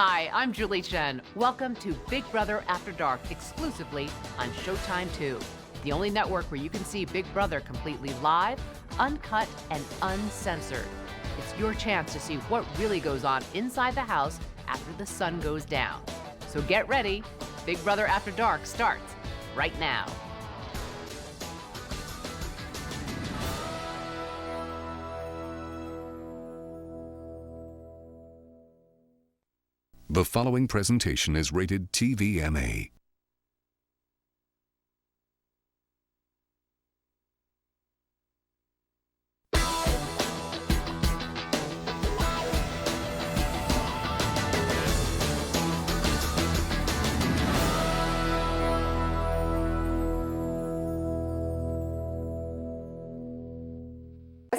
Hi, I'm Julie Chen. Welcome to Big Brother After Dark, exclusively on Showtime 2, the only network where you can see Big Brother completely live, uncut, and uncensored. It's your chance to see what really goes on inside the house after the sun goes down. So get ready. Big Brother After Dark starts right now. The following presentation is rated TVMA.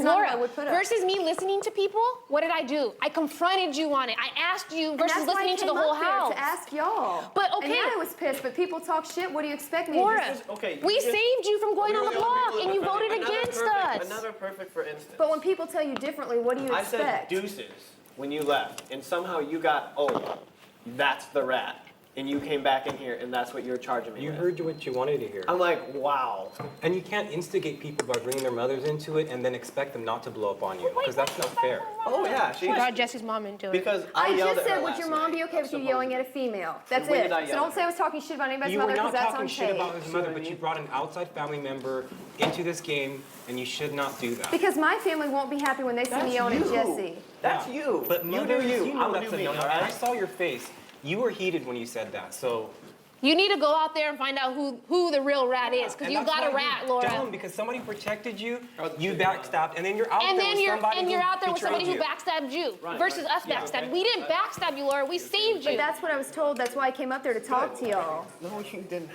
Laura, versus me listening to people, what did I do? I confronted you on it. I asked you versus listening to the whole house. To ask y'all. But okay. And yeah, I was pissed, but people talk shit. What do you expect me Laura, to do? Okay, we saved you from going on the block, and you voted against us. Another perfect for instance. But when people tell you differently, what do you expect? I said deuces when you left, and somehow you got, oh, that's the rat. And you came back in here, and that's what you're charging me with. You heard what you wanted to hear. I'm like, wow. And you can't instigate people by bringing their mothers into it and then expect them not to blow up on you, because that's not fair. Oh, yeah. She brought Jesse's mom into it. Because I yelled just at her said, would last your mom night. be okay with you yelling at a female? That's when it. did I So yell don't at say I her? was talking shit about anybody's You mother, were because not that's talking on shit tape. about his mother, but you brought an outside family member into this game, and you should not do that. Because my family won't be happy when they see me yelling at Jesse. That's you. But you mother, do you. you know I'm that's do a me, no-no. all right? I saw your face. You were heated when you said that, so... You need to go out there and find out who the real rat is, because you got a rat, Laura. Dumb, because somebody protected you, you backstabbed, and then you're out And there then with you're somebody out there with somebody who betrayed you. backstabbed you Right, versus right. us backstabbed. We didn't backstab you, Laura. We saved you. But that's what I was told. That's why I came up there to talk to y'all. No, you didn't.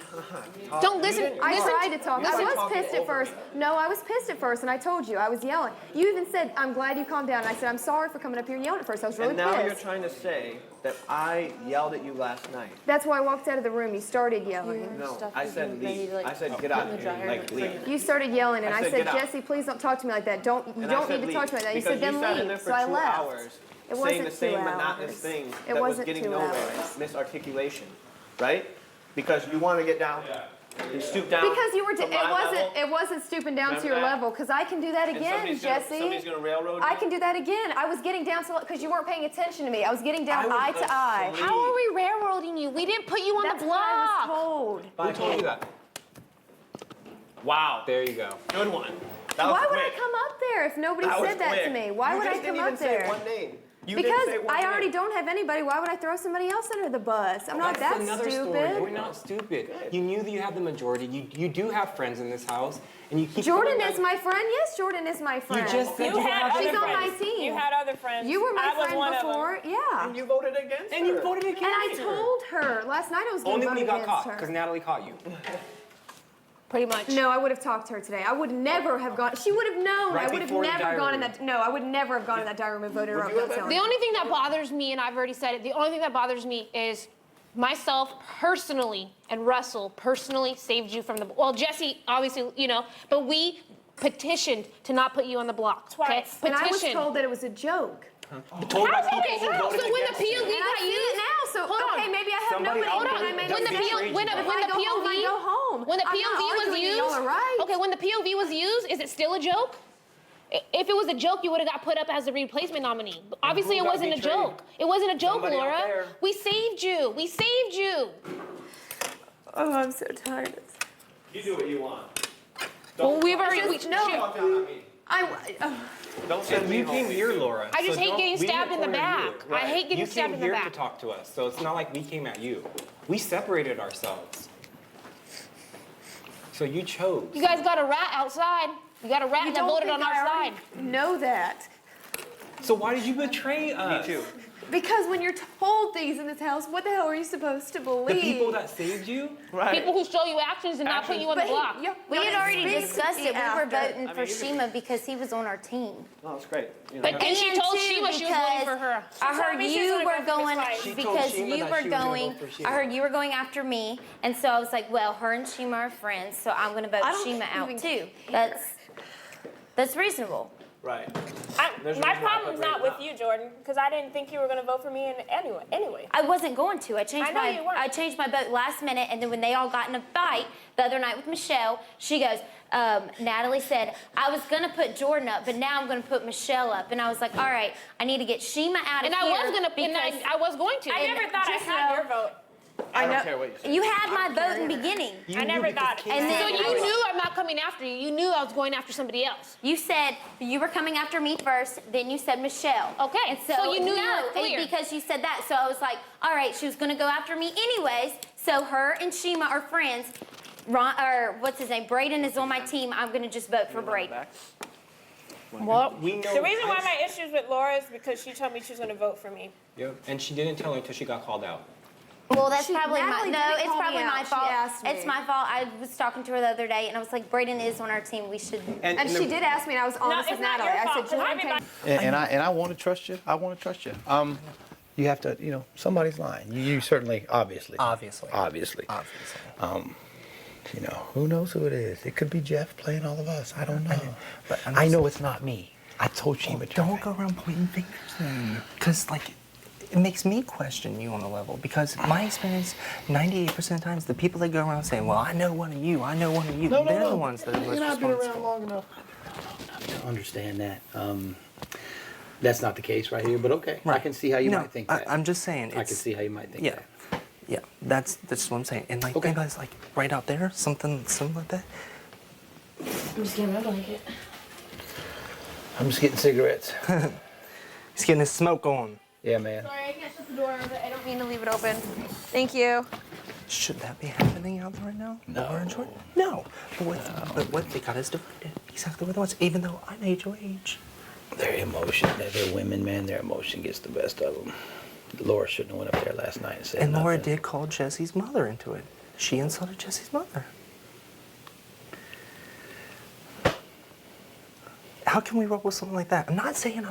Don't listen. I listen tried to talk. you I said was talking pissed at over first. me. No, I was pissed at first, and I told you. I was yelling. You even said, I'm glad you calmed down. And I said, I'm sorry for coming up here and yelling at first. I was really And now you're pissed. trying to say that I yelled at you last night. That's why I walked out of the room. You started yelling. No, I said leave. I said get out of here, like leave. You started yelling, and I I said, said, "Get out." Jesse, please don't talk to me like that. You And I don't said need to talk to me like that. You because said, then you sat in there leave. for So I 2 left. hours It saying wasn't the same 2 monotonous hours. things It that was wasn't getting 2 nowhere. hours. Misarticulation, right? Because you want to get down, you stoop down. Because you were, to my level. it wasn't stooping down to Remember your that? level. Because I can do that And again, Jesse. somebody's gonna railroad I you? can do that again. I was getting down to, because you weren't paying attention to me. I was getting down I eye was to eye. asleep. How are we railroading you? We didn't put you on That's the what I block. was told. Who told you that? Wow. There you go. Good one. That was Why would I quick. come up there if nobody That was said that to quick. me? Why You would I just come didn't up even there? say one name. You Because didn't say one I already name. don't have anybody. Why would I throw somebody else under the bus? I'm not That's that another stupid. story. You're not stupid. You knew that you had the majority. You do have friends in this house, and you keep Jordan coming is back- my friend. Yes, Jordan is my friend. just said You you had have other She's on my friends. team. You had other friends. You were my I was friend one of them. before. Yeah. And you voted against her. And you voted against And I her. told her last night I was going Only to when vote you got against caught, her. because Natalie caught you. Pretty much. No, I would have talked to her today. I would never have gone. She would have known. Right I would have before the never diary gone in room. that. No, I would never have gone in that diary room and voted her up. you have Don't tell The me. only thing that bothers me, and I've already said it, the only thing that bothers me is myself personally and Russell personally saved you from the, well, Jesse, obviously, you know, but we petitioned to not put you on the block. Twice. Okay? And I was Petitioned. told that it was a joke. Told by Okay, people who so voted when the against you. POV And I got see it used, now. So hold on. okay, maybe I have Somebody nobody. else and I did. made When a the mistake. PO when If the I go home, I POV go home. when the I'm POV not was arguing used, y'all are right. okay, when the POV was used, is it still a joke? If it was a joke, you would have got put up as the replacement nominee. But obviously, who it got wasn't a betrayed? joke. It wasn't a joke, Somebody out Laura. there. We saved you. We saved you. Oh, I'm so tired. You do what you want. Well, we've already. No. Talk down on me. Don't send And me you home. came here, Laura. I just so hate don't- getting we stabbed in the didn't corner back. you. I hate getting You stabbed came in the here back. to talk to us, so it's not like we came at you. We separated ourselves. So you chose. You guys got a rat outside. You got a rat that voted on our side. Know that. So why did you betray us? Me too. Because when you're told things in this house, what the hell are you supposed to believe? The people that saved you? Right. People who show you actions and not put you on the But block. We had already discussed it. We were after. voting I for mean, you Shima because he was on our team. Oh, that's great. You know, But and she And told too, Shima she was voting because for her. I told heard me she was you gonna were go for going Miss White. She told because Shima you that were she was gonna going. vote for Shima. I heard you were going after me, and so I was like, well, her and Shima are friends, so I'm going to vote I don't Shima out even too. care. That's reasonable. Right. My There's a reason why I problem's put not Braden with you, Jordan, because I didn't think you were going to vote for me anyway. I wasn't going to. I I know you weren't. I changed my vote last minute, and then when they all got in a fight the other night with Michelle, she goes, Natalie said, I was gonna put Jordan up, but now I'm gonna put Michelle up. And I was like, all right, I need to get Shima out of And here. I was going to. I never thought I just had know- your vote. I don't care what you say. You had my vote in the beginning. I never thought. And So then you knew I'm not coming after you. You knew I was going after somebody else. you said you were coming after me first, then you said Michelle. Okay, And so you knew you no, were clear. because you said that. So I was like, all right, she was gonna go after me anyways. So her and Shima are friends. What's his name? Braden is on my team. I'm gonna just vote for Braden. Well, We know. The reason why my issues with Laura is because she told me she was going to vote for me. Yep. And she didn't tell her until she got called out. Well, that's probably my, Natalie no, didn't it's call me probably out. my She fault. asked me. It's my fault. I was talking to her the other day, and I was like, Braden is on our team. We should. And she did ask me, and I was honest it's with not Natalie. your I fault, said, 'cause Jordan everybody- came. And I want to trust you. I want to trust you. You have to, somebody's lying. You certainly, obviously. Obviously. Who knows who it is? It could be Jeff playing all of us. I don't know. But I know it's not me. I told you, but Don't go around pointing fingers then. Because, it makes me question you on a level. Because my experience, 98% of the times, the people that go around saying, well, I know one of you, they're the ones that are most I've been around responsible. long enough. To understand that. That's not the case right here, but okay. I can see how you might think that. I'm just saying. I can see how you might think Yeah. that. Yeah, that's what I'm saying. And Okay. anybody's right out there, something like that. I'm just getting rid of it. I'm just getting cigarettes. He's getting his smoke on. Yeah, man. Sorry, I can't shut the door, but I don't mean to leave it open. Thank you. Should that be happening out there right now? No. No. But what they got is divided. Exactly what they want. Even though I'm age your age. Their emotion, they're women, man. Their emotion gets the best of them. Laura shouldn't have went up there last night and said And Laura nothing. did call Jesse's mother into it. She insulted Jesse's mother. How can we roll with something like that? I'm not saying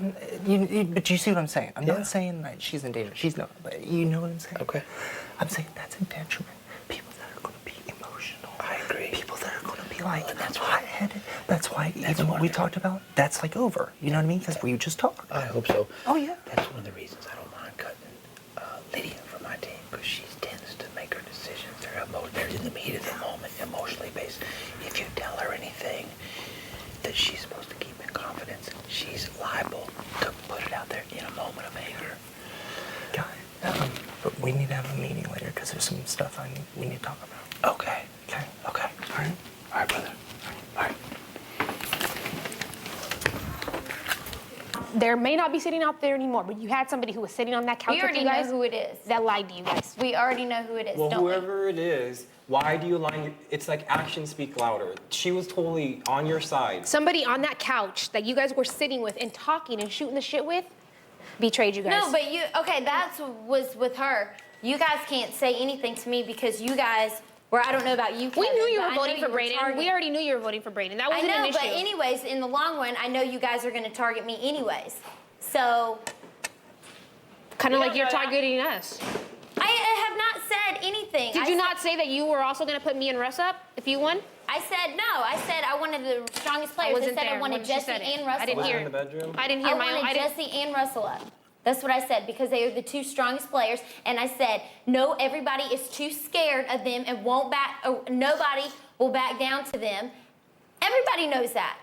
but you see what I'm saying? I'm not saying that she's in danger. She's not. But you know what I'm saying? Okay. I'm saying that's in detriment. People that are going to be emotional. I agree. People that are going to be hot-headed. That's why even what we talked about, that's over. You know what I mean? Because we just talked. I hope so. Oh, yeah. That's one of the reasons I don't mind cutting Lydia from my team, because she tends to make her decisions. They're in the heat of the moment, emotionally based. If you tell her anything that she's supposed to keep in confidence, she's liable to put it out there in a moment of anger. But we need to have a meeting later because there's some stuff we need to talk about. Okay. Okay. All right. All right, brother. All right. There may not be sitting out there anymore, but you had somebody who was sitting on that couch We with already you know guys who it is. that lied to you guys. We already know who it is, Well, don't we? whoever it is, why do you lie? It's like actions speak louder. She was totally on your side. Somebody on that couch that you guys were sitting with and talking and shooting the shit with betrayed you guys. No, but that's was with her. You guys can't say anything to me because you guys, I don't know about you, we Kevin, knew you but were I know voting for were Braden. targeting- We already knew you were voting for Braden. That I wasn't know, an issue. but anyways, in the long run, I know you guys are going to target me anyways. So Kind of like don't you're know that. targeting us. I have not said anything. Did you not say that you were also going to put me and Russ up if you won? I said no. I said I wanted the strongest players. I wasn't said I there wanted when she Jesse said it. and Russell. I didn't Was it hear in the bedroom? I didn't hear I my own. wanted I didn't, Jesse and Russell up. That's what I said because they are the two strongest players. And I said, no, everybody is too scared of them and won't back. Nobody will back down to them. Everybody knows that.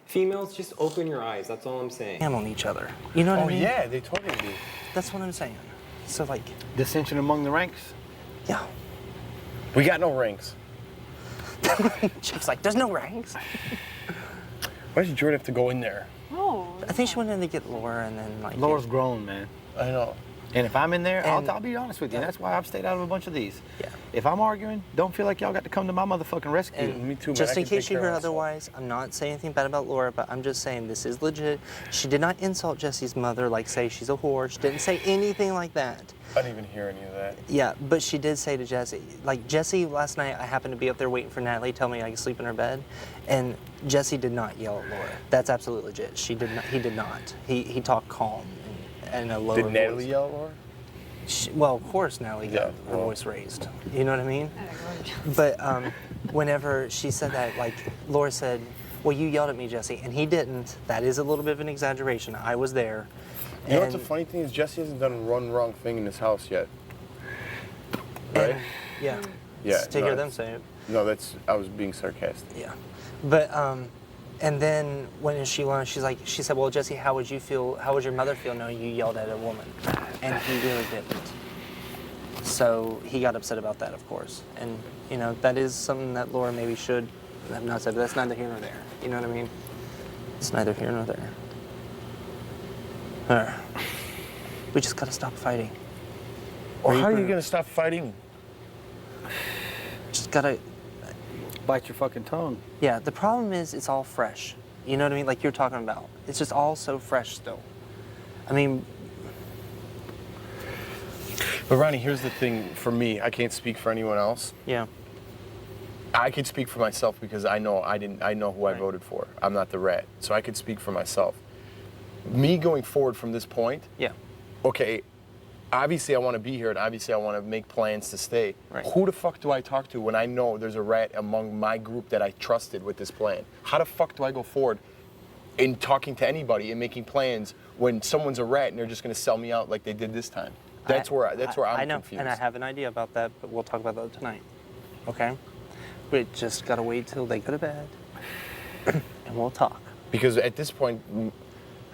Females, just open your eyes. That's all I'm saying. On each other. You know what I mean? yeah, they totally do. That's what I'm saying. So Dissension among the ranks? yeah. We got no rings. Chief's like, there's no ranks. Why does Jordan have to go in there? I think she went in to get Laura and then Laura's grown, man. I know. And if I'm in there, And- I'll be honest with you. That's why I've stayed out of a bunch of these. Yeah. If I'm arguing, don't feel like y'all got to come to my motherfucking rescue. And Me too, man. just I in can case take you care heard of myself. otherwise, I'm not saying anything bad about Laura, but I'm just saying this is legit. She did not insult Jesse's mother, say she's a whore. She didn't say anything like that. I didn't even hear any of that. Yeah, but she did say to Jesse, Jesse last night, I happened to be up there waiting for Natalie to tell me I could sleep in her bed, and Jesse did not yell at Laura. That's absolutely legit. He did not. He talked calm and a lower Did voice. Natalie yell at Laura? Well, of course, Natalie got Yeah, her well. voice raised. You know what I mean? But whenever she said that, Laura said, Well, you yelled at me, Jesse, and he didn't. That is a little bit of an exaggeration. I was there. You know what's the funny thing is Jesse hasn't done one wrong thing in this house yet. Right? Yeah. Yeah. To hear them say it. No, I was being sarcastic. Yeah. But, and then when she learned, she said, well, Jesse, how would your mother feel knowing you yelled at a woman? And he really didn't. So he got upset about that, of course. And, you know, that is something that Laura maybe should have not said, but that's neither here nor there. You know what I mean? It's neither here nor there. We just gotta stop fighting. Well, how are you gonna stop fighting? Just gotta bite your fucking tongue. Yeah, the problem is it's all fresh. You know what I mean? Like you're talking about. It's just all so fresh still. I mean, but Ronnie, here's the thing for me. I can't speak for anyone else. Yeah. I could speak for myself because I know who I voted for. I'm not the rat, so I could speak for myself. Me going forward from this point. Yeah. Okay. Obviously, I want to be here, and obviously, I want to make plans to stay. Right. Who the fuck do I talk to when I know there's a rat among my group that I trusted with this plan? How the fuck do I go forward in talking to anybody and making plans when someone's a rat and they're just going to sell me out like they did this time? That's where I'm I know, confused. and I have an idea about that, but we'll talk about that tonight. Okay? We just gotta wait till they go to bed, and we'll talk. Because at this point,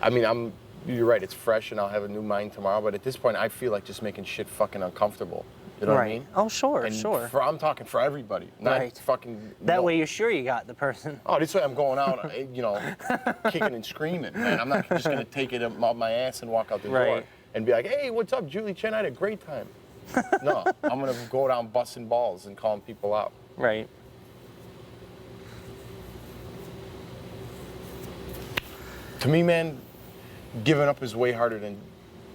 I mean, you're right, it's fresh and I'll have a new mind tomorrow, but at this point, I feel like just making shit fucking uncomfortable. You know what I mean? Oh, sure, and sure. I'm talking for everybody, not fucking... That way you're sure you got the person. Oh, this way I'm going out, you know, kicking and screaming, man. I'm not just gonna take it up my ass and walk out the door and be like, hey, what's up, Julie Chen? I had a great time. No, I'm gonna go down busting balls and calling people out. Right. To me, man, giving up is way harder than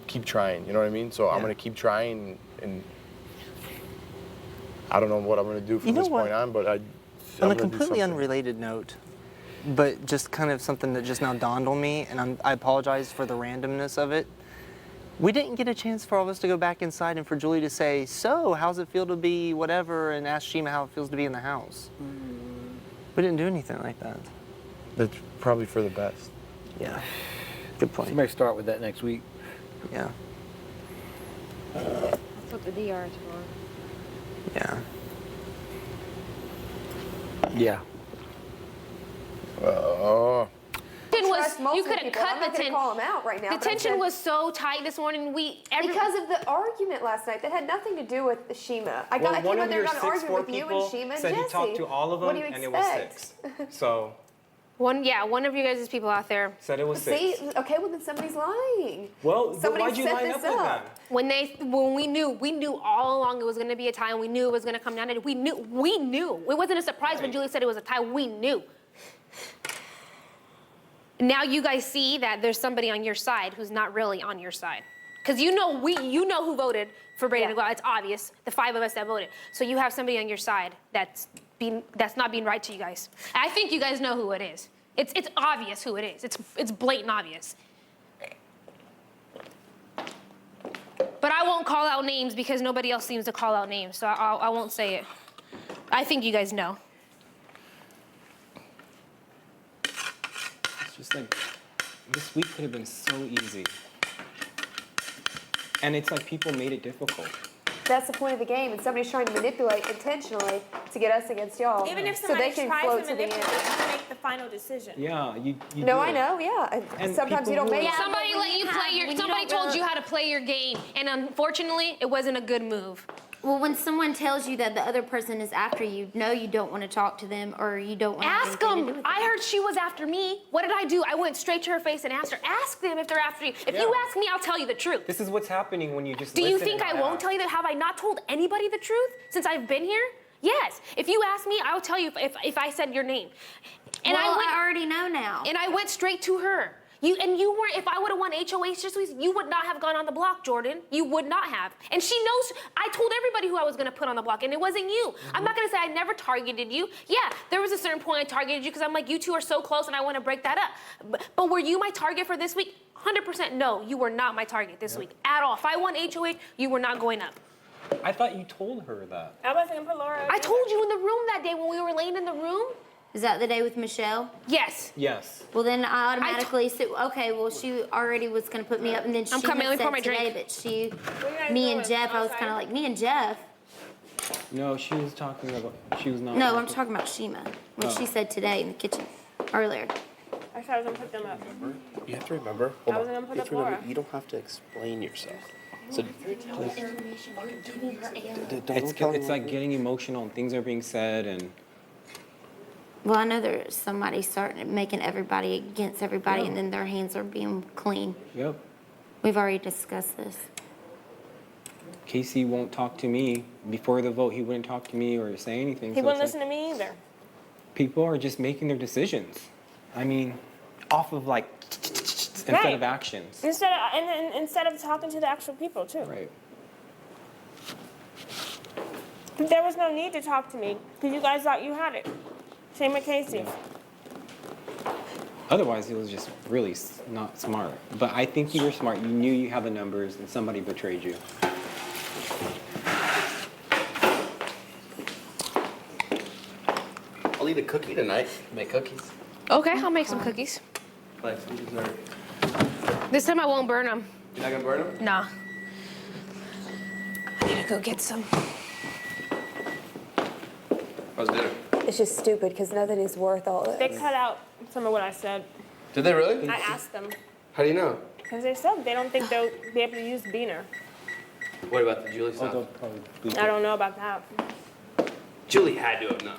keep trying. You know what I mean? So I'm gonna keep trying, and I don't know what I'm gonna do from this point on, but On a completely unrelated note, but just kind of something that just now dawned on me, and I apologize for the randomness of it. We didn't get a chance for all of us to go back inside and for Julie to say, so, how's it feel to be whatever, and ask Shima how it feels to be in the house. We didn't do anything like that. That's probably for the best. Yeah, good point. You may start with that next week. Yeah. That's what the DR is for. Yeah. Yeah. You could have cut the tension. Call him out right now. The tension was so tight this morning. Because of the argument last night that had nothing to do with Shima. I came out there and got an argument with you and Shima and said Jesse. he talked to all of them, What do you and expect? it was 6. So. One of you guys' people out there Said it was 6. See, okay, well then somebody's lying. Well, somebody why'd you line up with them? When we knew all along it was going to be a tie, and we knew it was going to come down to it. We knew. It wasn't a surprise when Julie said it was a tie. We knew. Now you guys see that there's somebody on your side who's not really on your side. Because you know who voted for Braden to go out. It's obvious, the 5 of us that voted. So you have somebody on your side that's not being right to you guys. I think you guys know who it is. It's obvious who it is. It's blatant obvious. But I won't call out names because nobody else seems to call out names, so I won't say it. I think you guys know. It's just like, this week could have been so easy. And it's like people made it difficult. That's the point of the game, and somebody's trying to manipulate intentionally to get us against y'all. Even if so somebody they can tries float to to the manipulate, end. you make the final decision. Yeah, you No, do I it. know, yeah. And Sometimes you don't make it. Somebody let you play your. Somebody told you how to play your game, and unfortunately, it wasn't a good move. Well, when someone tells you that the other person is after you, no, you don't want to talk to them or you don't want to Ask them. I heard she was after me. What did I do? I went straight to her face and asked her. Ask them if they're after you. If you ask me, I'll tell you the truth. This is what's happening when you just Do you listen think and I not won't ask. tell you that? Have I not told anybody the truth since I've been here? Yes. If you ask me, I'll tell you if I said your name. And well, I already know now. And I went straight to her. You weren't. If I would have won HOH this week, you would not have gone on the block, Jordan. You would not have. And she knows. I told everybody who I was going to put on the block, and it wasn't you. I'm not going to say I never targeted you. Yeah, there was a certain point I targeted you because I'm like, you two are so close, and I want to break that up. But were you my target for this week? 100% no. You were not my target this week at all. If I won HOH, you were not going up. I thought you told her that. I wasn't gonna put Laura. I told you in the room that day when we were laying in the room. Is that the day with Michelle? Yes. Yes. Well, then I automatically okay. Well, she already was gonna put me up, and then she I'm coming. Let me pour said my today drink. that she, What are you guys me and doing? Jeff. I was Outside? kind of like me and Jeff. No, she was talking about. She was not. No, I'm talking about Shima. What she said today in the kitchen earlier. I said I was gonna put them up. You have to remember. I was gonna put you up have to remember, Laura. you don't have to explain yourself. So It's like getting emotional and things are being said and. Well, I know there's somebody starting making everybody against everybody, Yeah. and then their hands are being clean. Yep. We've already discussed this. Casey won't talk to me. Before the vote, he wouldn't talk to me or say anything. He so wouldn't it's listen to me either. People are just making their decisions. I mean, off of like instead Right. of actions. Instead of talking to the actual people too. Right. There was no need to talk to me because you guys thought you had it. Same with Casey. Otherwise, it was just really not smart. But I think you were smart. You knew you had the numbers and somebody betrayed you. I'll eat a cookie tonight. Make cookies. Okay, I'll make some cookies. Like some dessert. This time I won't burn them. You're not gonna burn them? Nah. I need to go get some. How's dinner? It's just stupid because nothing is worth all this. They cut out some of what I said. Did they really? I asked them How do you know? because they said they don't think they'll be able to use Beaner. What about the Julie stuff? I don't know about that. Julie had to have known.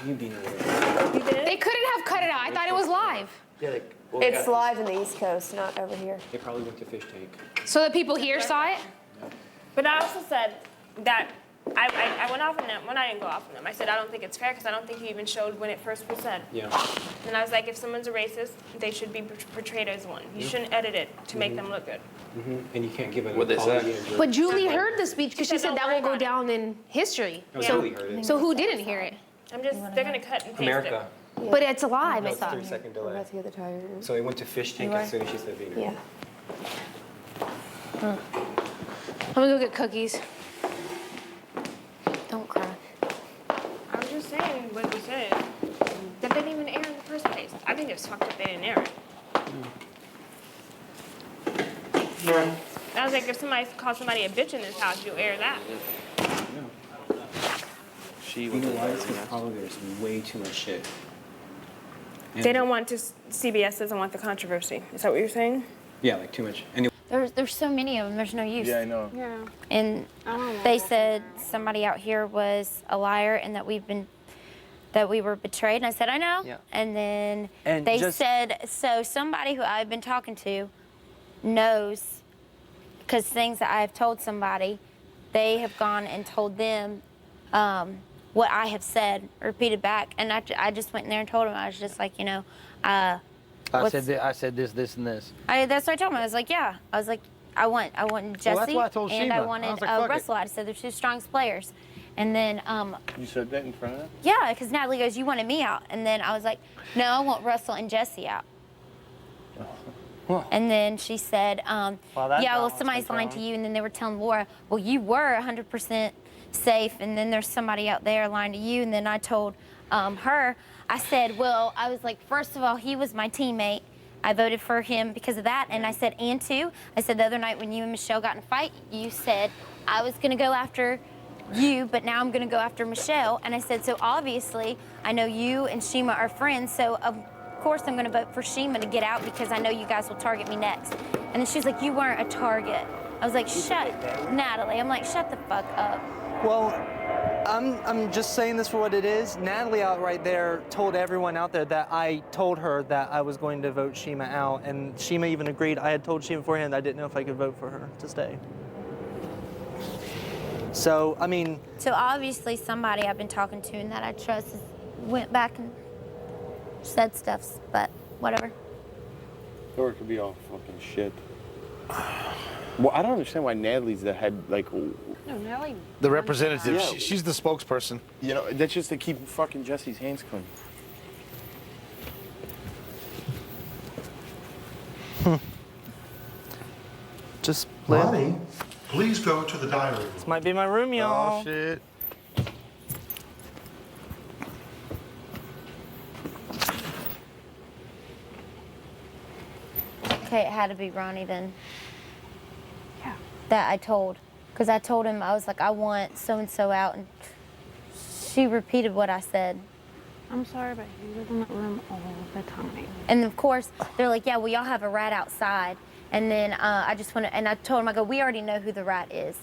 You being You did? They couldn't have cut it out. I thought it was live. Yeah, like, well, It's yeah. live in the East Coast, not over here. They probably went to Fish Tank. So the people here saw it? But I also said that I went off on them. Well, I didn't go off on them. I said I don't think it's fair because I don't think you even showed when it first was said. Yeah. And I was like, if someone's a racist, they should be portrayed as one. You shouldn't edit it to make them look good. And you can't give an What'd they say? apology. But Julie heard the speech because she said Don't that worry will go about it. down in history. No, So, Julie heard it. so who didn't hear it? They're gonna cut and paste America. But it's alive. No, I it's thought. 3-second I'm delay. about to get the tire. So it went to Fish Tank You as are? soon as she said Beaner. Yeah. I'm gonna go get cookies. Don't cry. I was just saying what you said. That didn't even air in the first place. I think it's fucked up they didn't air it. I was like, if somebody calls somebody a bitch in this house, you'll air that. She You went know to why? the It's because probably there's way too much shit. And They don't want to. CBS doesn't want the controversy. Is that what you're saying? Yeah, like too much. And There's so many of them. There's no use. Yeah, I know. Yeah. And they said somebody out here was a liar and that we were betrayed. And I said, I know. Yeah. And then And they just- said, so somebody who I've been talking to knows, because things that I have told somebody, they have gone and told them what I have said, repeated back. And I just went in there and told them, I was just like, you know, I what's- said this, this, and this. that's what I told him. I was like, yeah. I was like, I want Jesse that's what I told and Shima. I I was wanted like, fuck it. Russell. I said they're two strongest players. And then, You said that in front of them? yeah, because Natalie goes, you wanted me out. And then I was like, no, I want Russell and Jesse out. And then she said, that yeah, well, balance somebody's went lying to wrong. you. And then they were telling Laura, well, you were 100% safe. And then there's somebody out there lying to you. And then I told her, I said, well, I was like, first of all, he was my teammate. I voted for him because of that. And I said, and two, I said the other night when you and Michelle got in a fight, you said I was going to go after you, but now I'm going to go after Michelle. And I said, so obviously, I know you and Shima are friends, so of course I'm going to vote for Shima to get out because I know you guys will target me next. And then she was like, you weren't a target. I was like, Natalie, I'm like, shut the fuck up. Well, I'm just saying this for what it is. Natalie out right there told everyone out there that I told her that I was going to vote Shima out, and Shima even agreed. I had told Shima beforehand that I didn't know if I could vote for her to stay. So, I mean... So obviously somebody I've been talking to and that I trust went back and said stuff, but whatever. Or it could be all fucking shit. Well, I don't understand why Natalie's the head, like... No, Nellie. The representative. Yeah. She's the spokesperson. You know, that's just to keep fucking Jesse's hands clean. Just Lonnie, please go to the diary room. This might be my room, y'all. Oh, shit. Okay, it had to be Ronnie then. Yeah. That I told. Because I told him, I was like, I want so-and-so out. And she repeated what I said. I'm sorry, but he was in that room all the time. And of course, they're like, yeah, well, y'all have a rat outside. And then I just want to, and I told him, I go, we already know who the rat is.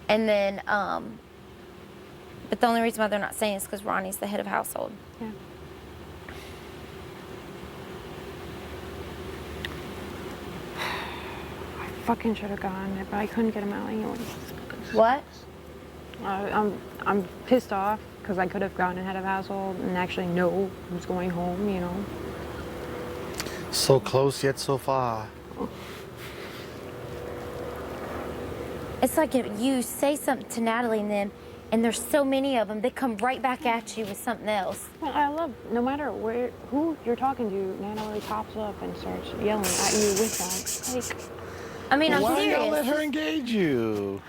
And then, but the only reason why they're not saying is because Ronnie's the head of household. Yeah. I fucking should have gone, but I couldn't get him out anyways. What? I'm pissed off because I could have gone ahead of household and actually know who's going home, you know. So close yet so far. It's like if you say something to Natalie and them, and there's so many of them, they come right back at you with something else. Well, I love, no matter who you're talking to, Natalie pops up and starts yelling at you with that. Like, I mean, I'm Why serious. y'all let her engage you?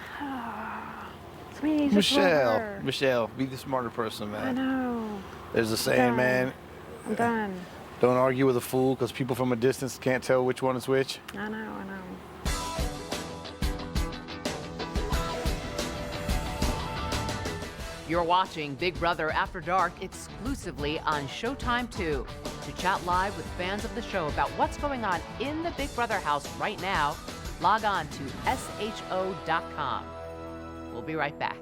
Sweetie, just love her. Michelle, be the smarter person, man. I know. There's a saying, man. I'm done. Don't argue with a fool, because people from a distance can't tell which one is which. I know. You're watching Big Brother After Dark exclusively on Showtime 2. To chat live with fans of the show about what's going on in the Big Brother house right now, log on to sho.com. We'll be right back.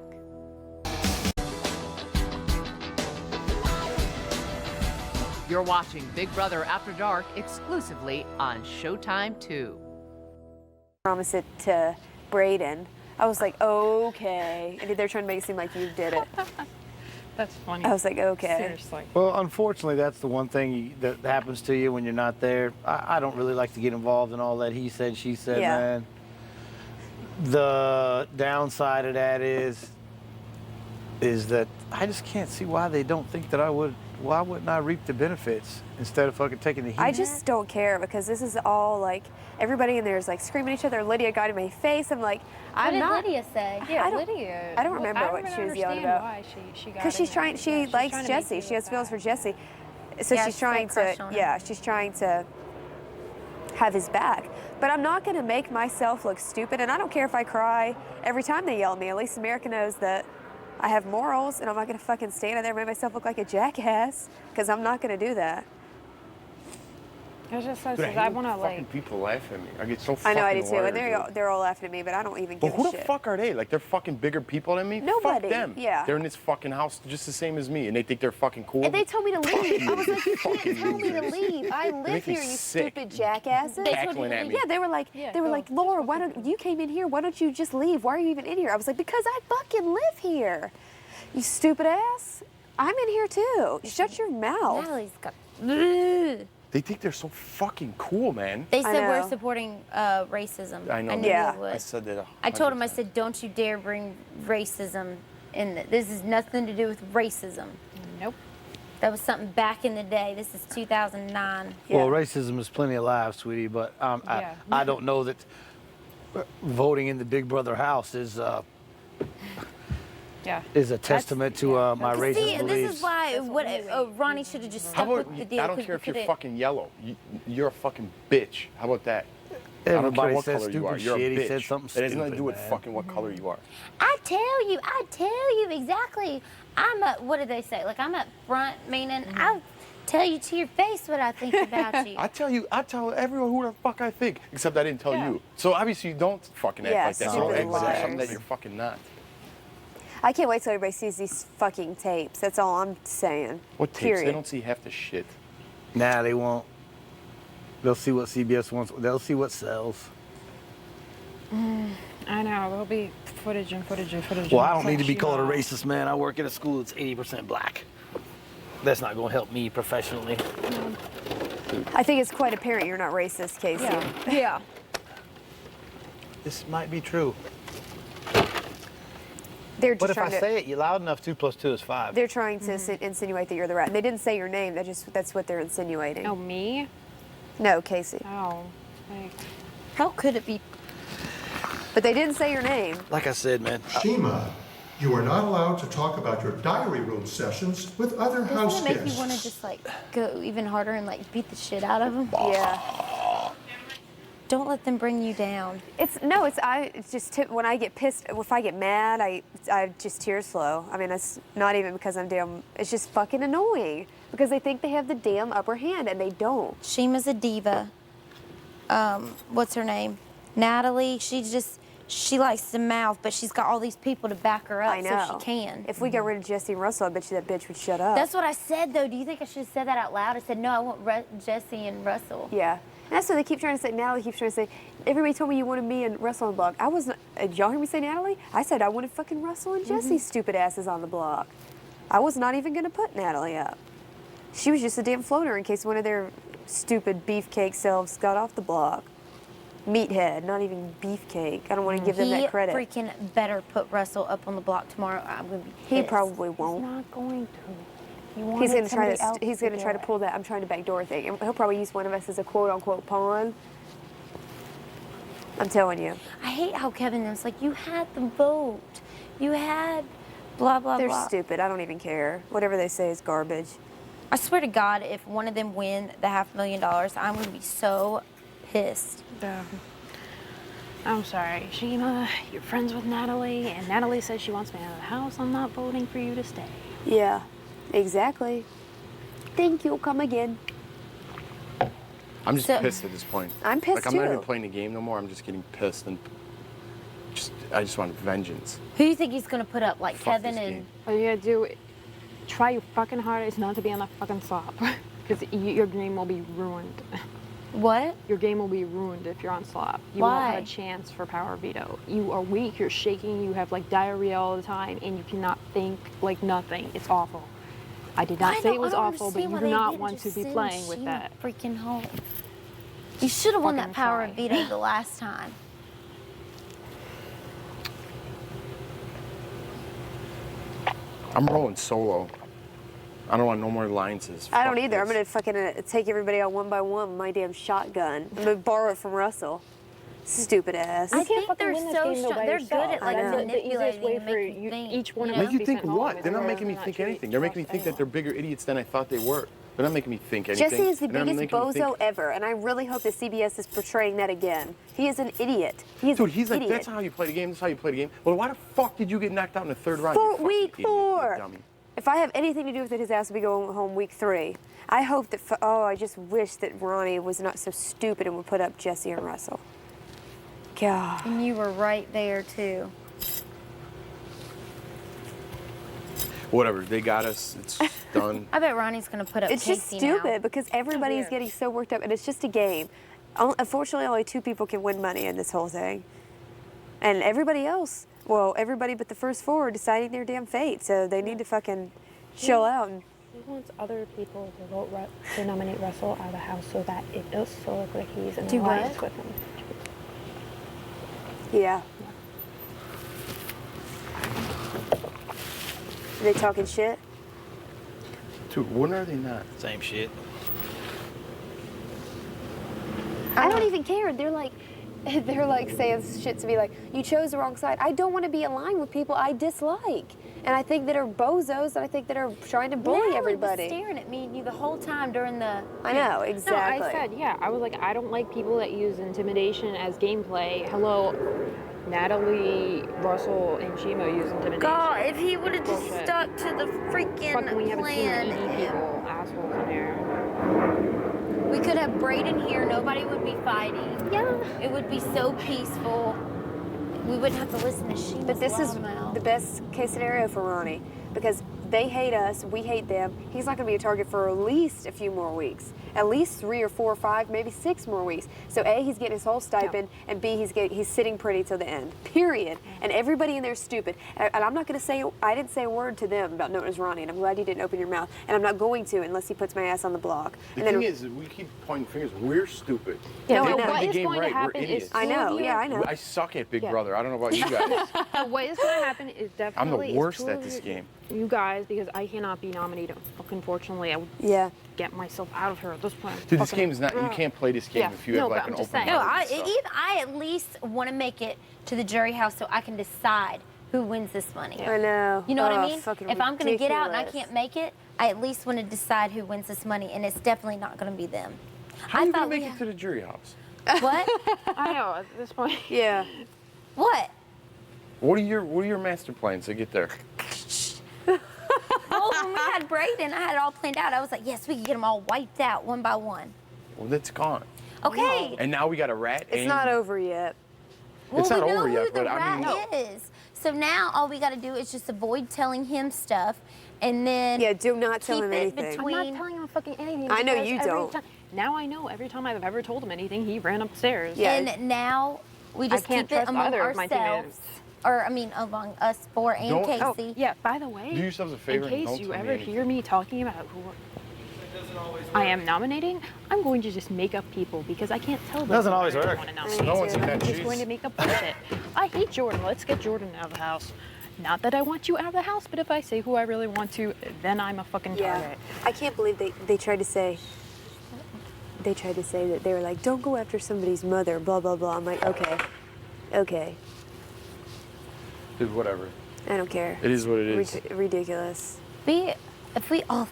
You're watching Big Brother After Dark exclusively on Showtime 2. Promise it to Braden. I was like, okay. And they're trying to make it seem like you did it. That's funny. I was like, okay. Seriously. Well, unfortunately, that's the one thing that happens to you when you're not there. I don't really like to get involved in all that he said, she said, Yeah. man. The downside of that is that I just can't see why they don't think that why wouldn't I reap the benefits instead of fucking taking the heat? I just don't care because this is all like, everybody in there is like screaming at each other. Lydia got in my face. I'm like, What did Lydia say? Yeah, I don't- Lydia. I don't remember what she was yelling about. Why she got Because she's in trying, there. she Yeah, she's likes trying to Jesse. make you She has look feelings for bad. Jesse. So Yeah, she's she's trying got a crush to, on him. yeah, she's trying to have his back. But I'm not going to make myself look stupid, and I don't care if I cry every time they yell at me. At least America knows that I have morals, and I'm not going to fucking stand there and make myself look like a jackass, because I'm not going to do that. It's just so Dude, I want to fucking like. people laugh at me. I get so I fucking know I do too, worried, and dude. they're all laughing at me, but I don't even But give who a the shit. fuck are they? Like, they're fucking bigger people than me? Nobody. Fuck them. Yeah. They're in this fucking house just the same as me, and they think they're fucking cool. And they told me to leave. I was like, you can't Fucking tell me to losers. leave. I They live make me here, you sick. stupid jackasses. They told you Cackling to at leave? me. Yeah, they were like, Laura, why don't you came in here? Why don't you just leave? Why are you even in here? I was like, because I fucking live here. You stupid ass. I'm in here too. Shut your mouth. Natalie's got. They think they're so fucking cool, man. They said we're know. supporting racism. I know. I knew Yeah. you would. I said that. I told him, I said, don't you dare bring racism in. This has nothing to do with racism. Nope. That was something back in the day. This is 2009. Well, racism is plenty alive, sweetie, but Yeah. I don't know that voting in the Big Brother house is Yeah. a testament to my racist See, beliefs. this is why Ronnie should have just How stuck about, with the deal. I don't 'cause care we if you're could've- fucking yellow. You're a fucking bitch. How about that? I don't care Everybody what said color you are. stupid You're shit. a He bitch. Mm-hmm. said something It has nothing to do with stupid, man. fucking what color you are. I tell you exactly. I'm a, what do they say? Like, I'm up front, meaning I'll tell you to your face what I think about you. I tell everyone who the fuck I think, except I didn't tell you. So obviously you don't fucking act Yeah, like that. You stupid don't act like liars. something that you're fucking not. I can't wait till everybody sees these fucking tapes. That's all I'm saying. What tapes? Period. They don't see half the shit. Nah, they won't. They'll see what CBS wants. They'll see what sells. I know. There'll be footage and footage and footage. Well, and I don't need to be footage. called a racist, man. I work at a school that's 80% black. That's not going to help me professionally. I think it's quite apparent you're not racist, Casey. Yeah. This might be true. They're just But if I trying to, say it, you loud enough, 2 + 2 is 5. they're trying to insinuate that you're the rat. And they didn't say your name. That's what they're insinuating. Oh, me? No, Casey. Oh. Like, How could it be? But they didn't say your name. Like I said, man. Shima, you are not allowed to talk about your diary room sessions with other house Doesn't it make guests. you want to just like go even harder and like beat the shit out of them? Yeah. Don't let them bring you down. It's just when I get pissed, if I get mad, I just tears flow. I mean, it's not even because I'm damn, it's just fucking annoying because they think they have the damn upper hand and they don't. Shima's a diva. What's her name? Natalie, she likes to mouth, but she's got all these people to back her up I know. so she can. If we got rid of Jesse and Russell, I bet you that bitch would shut up. That's what I said, though. Do you think I should have said that out loud? I said, no, I want Jesse and Russell. Yeah. And that's what they keep trying to say. Natalie keeps trying to say, everybody told me you wanted me and Russell on the block. I wasn't, y'all hear me say Natalie? I said I wanted fucking Russell and Jesse's stupid asses on the block. I was not even going to put Natalie up. She was just a damn floater in case one of their stupid beefcake selves got off the block. Meathead, not even beefcake. I don't want to give them that credit. He freaking better put Russell up on the block tomorrow. I'm going to be pissed. He probably won't. He's not going to. He's going to try to pull that I'm trying to backdoor thing. And he'll probably use one of us as a quote-unquote pawn. I'm telling you. I hate how Kevin is like, you had the vote. You had blah, blah, They're blah. stupid. I don't even care. Whatever they say is garbage. I swear to God, if one of them win the $500,000, I'm going to be so pissed. I'm sorry, Shima, you're friends with Natalie, and Natalie says she wants me out of the house. I'm not voting for you to stay. Yeah, exactly. Thank you. Come again. I'm just pissed at this point. I'm pissed Like, I'm not too. even playing the game no more. I'm just getting pissed and I just want vengeance. Who do you think he's going to put up? Like Fuck Kevin this and... game. All you gotta do, try your fucking hardest not to be on that fucking slop. Because your game will be ruined. What? Your game will be ruined if you're on slop. You Why? won't have a chance for power veto. You are weak, you're shaking, you have like diarrhea all the time, and you cannot think like nothing. It's awful. I did not say it was awful, but you do not want to be playing with that. Freaking home. You should have won that Fucking power try. veto the last time. I'm rolling solo. I don't want no more alliances. I don't Fuck either. I'm this. going to fucking take everybody out one by one with my damn shotgun. I'm going to borrow it from Russell. Stupid ass. I think they're so strong. They're good at like I know. manipulating and making you think. each one of know? Make you think what? They're not making me think anything. They're making me think that they're bigger idiots than I thought they were. They're not making me think anything. Jesse is the They're not biggest making me think- bozo ever, and I really hope that CBS is portraying that again. He is an idiot. He's Dude, he's an like, idiot. that's how you play the game. That's how you play the game. Well, why the fuck did you get knocked out in the third round? you For fucking week idiot, you 4. dummy? If I have anything to do with it, his ass will be going home week 3. I hope that, I just wish that Ronnie was not so stupid and would put up Jesse and Russell. God. And you were right there too. Whatever, they got us. It's done. I bet Ronnie's gonna put up It's just Casey now. stupid because everybody is getting so worked up, and it's just a game. Unfortunately, only 2 people can win money in this whole thing. And everybody else, well, everybody but the first 4 are deciding their damn fate, so they need to fucking chill out. And He wants other people to vote to nominate Russell out of the house so that it does so look like he's in Do alliance what? with him. yeah. Are they talking shit? Dude, when are they not? Same shit. I don't even care. They're like saying shit to me like, you chose the wrong side. I don't want to be aligned with people I dislike. And I think that are bozos, and I think that are trying to bully Natalie everybody. was staring at me and you the whole time during the... I know, exactly. No, I said, yeah, I was like, I don't like people that use intimidation as gameplay. Hello, Natalie, Russell, and Shima use intimidation. God, if he would have just Bullshit. stuck to the freaking Fucking we have a team plan. of ED people, assholes in there. We could have Braden here, nobody would be fighting. Yeah. It would be so peaceful. We wouldn't have to listen to Shima's But this is loudmouth. the best case scenario for Ronnie because they hate us, we hate them. He's not going to be a target for at least a few more weeks. At least 3 or 4 or 5, maybe 6 more weeks. So A, he's getting his whole stipend, and B, he's sitting pretty till the end. Period. And everybody in there is stupid. And I'm not going to say, I didn't say a word to them about knowing it was Ronnie, and I'm glad you didn't open your mouth. And I'm not going to unless he puts my ass on the block. The And thing is, we keep pointing fingers. We're stupid. Yeah, If they no, play what the is game going to right, happen we're is idiots. I know, yeah, I know. I suck at Big Yeah. Brother. I don't know about you guys. What is going to happen is definitely... I'm the worst is two at of this game. You guys, because I cannot be nominated. Unfortunately, I would Yeah. get myself out of here at this point. Dude, this Fucking- game is not. You can't play this game Yeah. if you No, have but like I'm an just open saying. No, mind and stuff. I at least want to make it to the jury house so I can decide who wins this money. I know. You know what I Oh, mean? fucking If I'm going to get out and I ridiculous. can't make it, I at least want to decide who wins this money, and it's definitely not going to be them. How are you thought gonna make we it to the jury house? What? I know at this point. Yeah. What? What are your master plans to get there? Well, when we had Braden, I had it all planned out. I was like, yes, we can get them all wiped out one by one. Well, that's gone. Okay. And now we got a rat. It's not over yet. Well, It's not we know over who yet, the but I mean. rat is. So now all we got to do is just avoid telling him stuff, and then do not tell keep him it anything. between. I'm not telling him fucking anything. I know because you every don't. Now I know every time I've ever told him anything, he ran upstairs. And now we just can't keep it trust among either of my ourselves. teammates. Or, I mean, among us four and Don't- Casey. Oh, yeah, by the way, Do yourselves a favor in and case don't you tell me ever anything. hear me talking about who I am nominating, I'm going to just make up people because I can't tell them Doesn't who always I really work. want to nominate. No one's in that I'm just cheese. going to make up bullshit. I hate Jordan. Let's get Jordan out of the house. Not that I want you out of the house, but if I say who I really want to, then I'm a fucking target. I can't believe they tried to say. They tried to say that they were like, don't go after somebody's mother, blah blah blah. I'm like, okay, Dude, whatever. I don't care. It is what it is. Ridiculous. If we all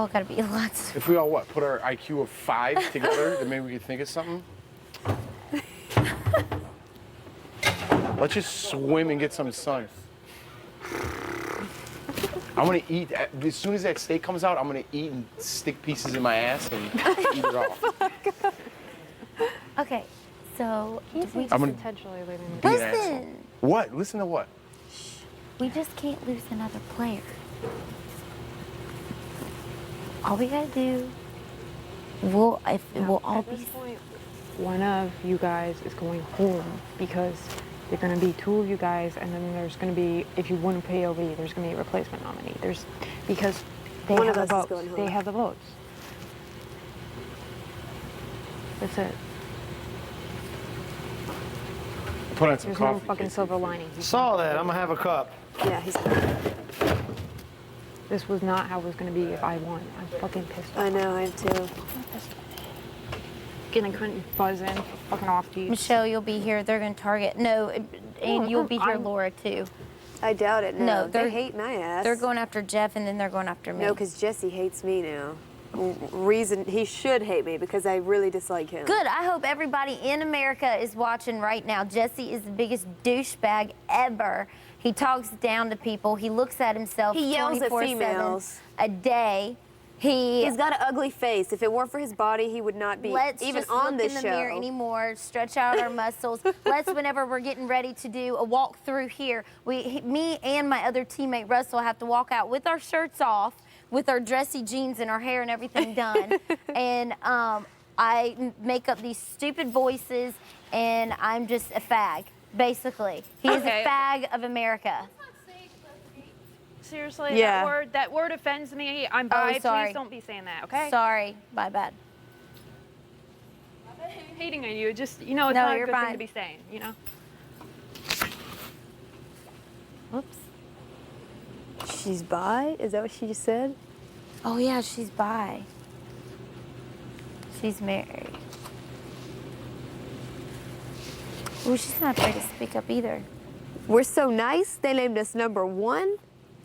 gotta be lots. If we all what? Put our IQ of 5 together, then maybe we could think of something. Let's just swim and get some sun. I'm gonna eat, as soon as that steak comes out, I'm gonna eat and stick pieces in my ass and eat it off. Okay, so He's we I'm gonna intentionally leaving me. be an asshole. listen. What? Listen to what? We just can't lose another player. All we gotta do, we'll all At be. this point, one of you guys is going home because there are going to be 2 of you guys, and then there's going to be, if you win POV, there's going to be a replacement nominee. Because they One have of the us is votes. going home. They have the votes. That's it. Put on some There's coffee. no fucking silver lining. Saw that. I'm gonna have a cup. Yeah, he's. This was not how it was going to be if I won. I'm fucking pissed off. I know, I am too. Again, I couldn't buzz in for fucking off beats. Michelle, you'll be here. They're gonna target. No, and you'll be here, Laura too. I doubt it. No, they're they hate my ass. They're going after Jeff, and then they're going after me. No, because Jesse hates me now. Reason he should hate me because I really dislike him. Good. I hope everybody in America is watching right now. Jesse is the biggest douchebag ever. He talks down to people. He looks at himself. He yells at 24/7 females a day. He's got an ugly face. If it weren't for his body, he would not be Let's even just on look this in the show. mirror anymore. Stretch out our muscles. Let's, whenever we're getting ready to do a walk through here, me and my other teammate Russell have to walk out with our shirts off, with our dressy jeans and our hair and everything done, and I make up these stupid voices, and I'm just a fag, basically. He is a fag of America. Seriously, Yeah. that word offends me. I'm bi. sorry. Please don't be saying that, okay? Sorry, my bad. I'm hating on you. Just, it's No, not a you're good thing fine. to be saying, Whoops. She's bi? Is that what she just said? Oh yeah, she's bi. She's married. Ooh, she's not afraid to speak up either. We're so nice, they named us #1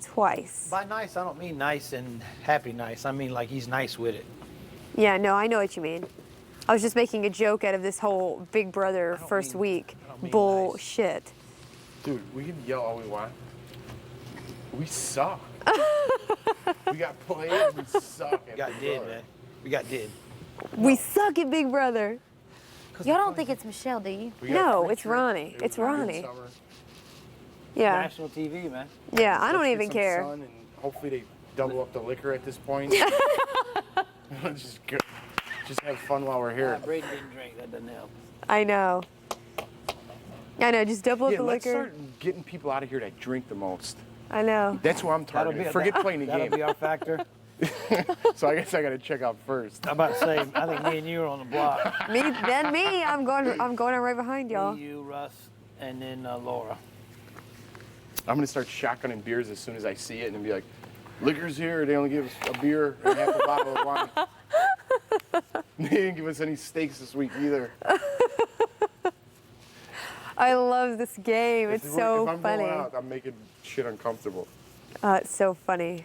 twice. By nice, I don't mean nice and happy nice. I mean like he's nice with it. Yeah, no, I know what you mean. I was just making a joke out of this whole Big Brother first week bullshit. Dude, we can yell all we want. We suck. We got played, we suck. We got did, man. We got did. We suck at Big Brother. Y'all don't think it's Michelle, do you? No, it's Ronnie. It's Ronnie. Yeah. National TV, man. Yeah, I don't Let's get even some care. sun and hopefully they double up the liquor at this point. just have fun while we're here. Braden didn't drink. That doesn't help. I know. I know, just double up Yeah, the let's liquor. start getting people out of here that drink the most. I know. That's who I'm targeting. Forget playing the that'll game. be our factor. So I guess I got to check out first. I'm about to say, I think me and you are on the block. Me, then me. I'm going right behind y'all. Me, you, Russ, and then Laura. I'm gonna start shotgunning beers as soon as I see it and be like, liquor's here. They only give us a beer and half a bottle of wine. They didn't give us any steaks this week either. I love this game. It's so if I'm funny. Going out, I'm making shit uncomfortable. It's so funny.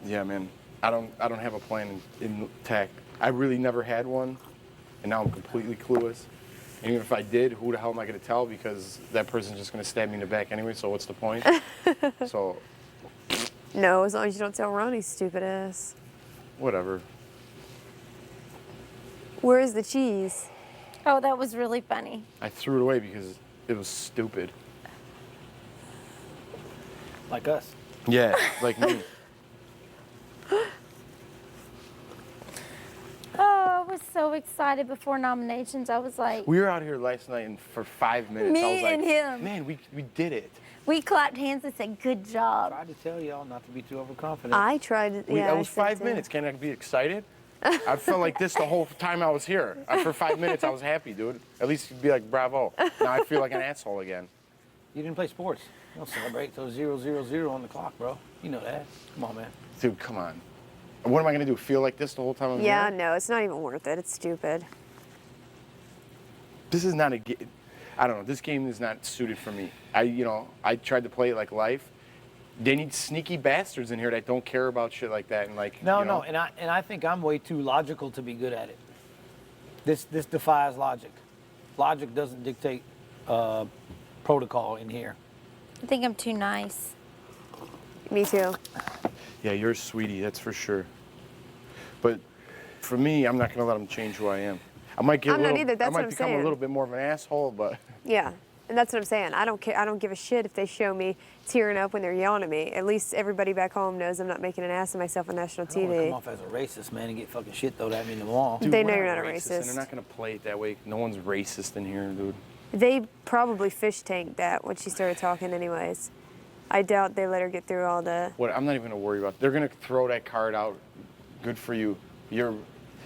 Yeah, man. I don't have a plan in tech. I really never had one, and now I'm completely clueless. And even if I did, who the hell am I going to tell? Because that person's just going to stab me in the back anyway, so what's the point? So, No, as long as you don't tell Ronnie's stupid ass. whatever. Where is the cheese? Oh, that was really funny. I threw it away because it was stupid. Like us. Yeah, like me. Oh, I was so excited before nominations. I was like, We were out here last night, and for 5 minutes, I was me like, and him. man, we did it. We clapped hands and said, good job. I tried to tell y'all not to be too overconfident. I tried to, That was 5 minutes. Can I be excited? I felt like this the whole time I was here. For 5 minutes, I was happy, dude. At least you'd be like, bravo. Now I feel like an asshole again. You didn't play sports. You don't celebrate till 0:00 on the clock, bro. You know that. Come on, man. Dude, come on. What am I going to do? Feel like this the whole time I'm Yeah, here? no, it's not even worth it. It's stupid. This is not a game. I don't know. This game is not suited for me. I tried to play it like life. They need sneaky bastards in here that don't care about shit like that and like. No, you know, no, and I think I'm way too logical to be good at it. This defies logic. Logic doesn't dictate protocol in here. I think I'm too nice. Me too. Yeah, you're a sweetie, that's for sure. But for me, I'm not going to let them change who I am. I might get I'm a little, not either. That's I what might I'm become saying. a little bit more of an asshole, but Yeah, and that's what I'm saying. I don't care. I don't give a shit if they show me tearing up when they're yelling at me. At least everybody back home knows I'm not making an ass of myself on national I don't want to TV. come off as a racist, man, and get fucking shit thrown at me in the wall. dude, They we're know you're not a And racist. they're not going to play it that way. No one's racist in here, dude. They probably fish tanked that when she started talking anyways. I doubt they let her get through all the... What? I'm not even going to worry about it. They're going to throw that card out. Good for you. You're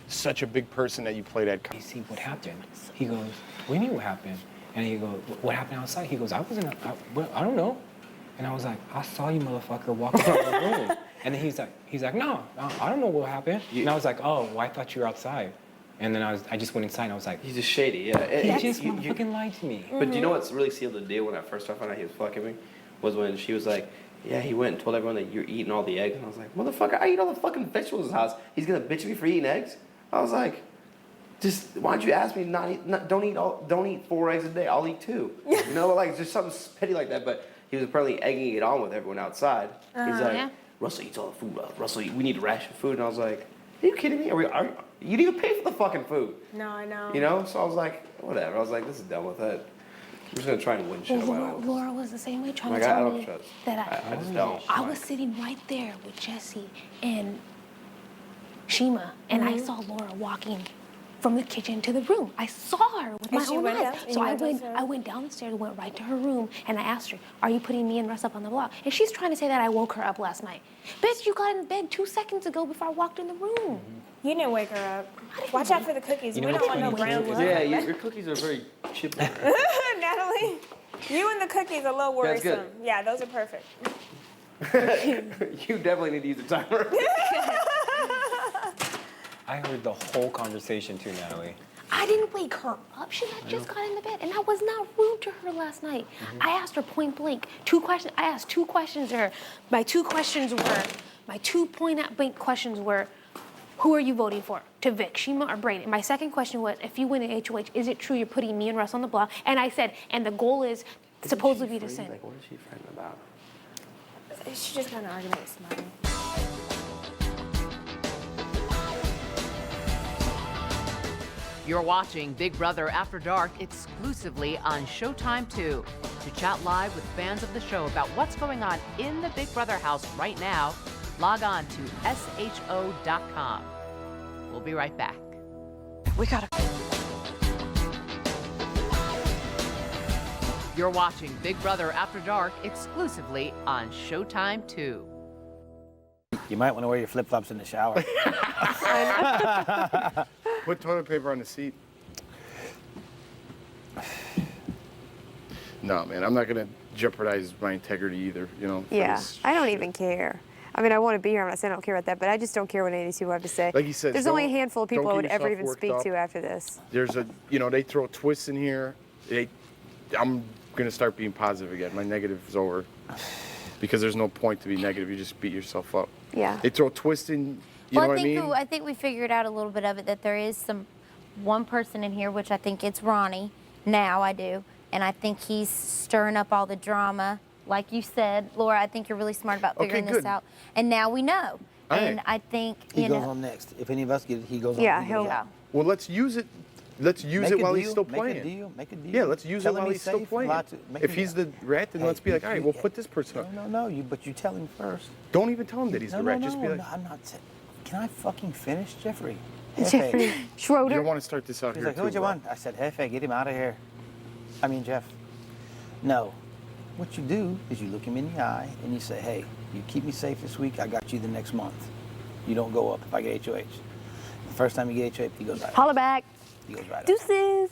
such a big person that you play that card. You see what happened? He goes, what do you mean what happened? And he goes, what happened outside? He goes, I don't know. And I was like, I saw you motherfucker walk around the room. And then he's like, no, I don't know what happened. And I was like, oh, well, I thought you were outside. And then I just went inside and I was like, He's just shady, yeah. he just motherfucking lied to me. But do you know what's really sealed the deal when I first started finding out he was fucking me? Was when she was like, yeah, he went and told everyone that you're eating all the eggs. And I was like, motherfucker, I eat all the fucking vegetables in his house. He's gonna bitch at me for eating eggs? I was like, just why don't you ask me don't eat 4 eggs a day? I'll eat 2. You know, like just something petty like that. But he was apparently egging it on with everyone outside. He's like, yeah. Russell eats all the food. Russell, we need to ration food. And I was like, are you kidding me? You didn't even pay for the fucking food. No, I know. You know? So I was like, whatever. I was like, this is done with it. I'm just gonna try and win shit on my own. Laura was the same way, trying Like, to I tell don't me trust. that I just don't. I was sitting right there with Jesse and Shima, and I saw Laura walking from the kitchen to the room. I saw her with my she own went eyes. down- and So you I went went downstairs? down the stairs, went right to her room, and I asked her, "Are you putting me and Russ up on the block?" And she's trying to say that I woke her up last night. Bitch, you got in bed 2 seconds ago before I walked in the room. You didn't wake her up. Watch out for the cookies. You We know don't want no what's brown funny? ones. Yeah, your cookies are very chippy. Natalie, you and the cookies are a little That's good. worrisome. Yeah, those are perfect. You definitely need to use a timer. I heard the whole conversation too, Natalie. I didn't wake her up. She had just got in the bed, and I was not rude to her last night. I asked her point blank 2 questions. I asked 2 questions to her. My 2 point blank questions were, who are you voting for? To Vic, Shima, or Braden? My second question was, if you win an HOH, is it true you're putting me and Russ on the block? And I said, and the goal is supposedly to send. Like, what is she frightened about? She just got in an argument with somebody. You're watching Big Brother After Dark exclusively on Showtime 2. To chat live with fans of the show about what's going on in the Big Brother house right now, log on to sho.com. We'll be right back. We gotta... You're watching Big Brother After Dark exclusively on Showtime 2. You might want to wear your flip-flops in the shower. Put toilet paper on the seat. No, man, I'm not gonna jeopardize my integrity either, you know. for Yeah, this I don't shit. even care. I mean, I want to be here. I'm not saying I don't care about that, but I just don't care what any of these people have to say. Like you said, there's only a don't- handful of people I don't would get ever yourself even worked speak up. to after this. There's they throw twists in here. I'm gonna start being positive again. My negative is over. Because there's no point to be negative. You just beat yourself up. Yeah. They throw twists in, you Well, know what I mean? I think we figured out a little bit of it, that there is one person in here, which I think it's Ronnie. Now I do. And I think he's stirring up all the drama. Like you said, Laura, I think you're really smart about figuring this out. And now we know. And I think, he goes on next. If any of us get it, he goes on. Yeah, he'll. Well, let's use it. Let's use it while he's still playing. Make a deal. Make a deal. Yeah, let's use it while he's still playing. If he's the rat, then let's be like, all right, we'll put this person up. No. But you tell him first. Don't even tell him that he's the rat. Just be like, I'm not. Can I fucking finish, Jeffrey? Jeffrey Schroeder. You don't want to start this out He's here like, who'd you want? I said, Hefe, get him out of here. I mean, Jeff. No. What you do is you look him in the eye and you say, hey, you keep me safe this week, I got you the next month. You don't go up if I get HOH. The first time you get HOH, he goes right up. Holla back. He goes right up. Deuces.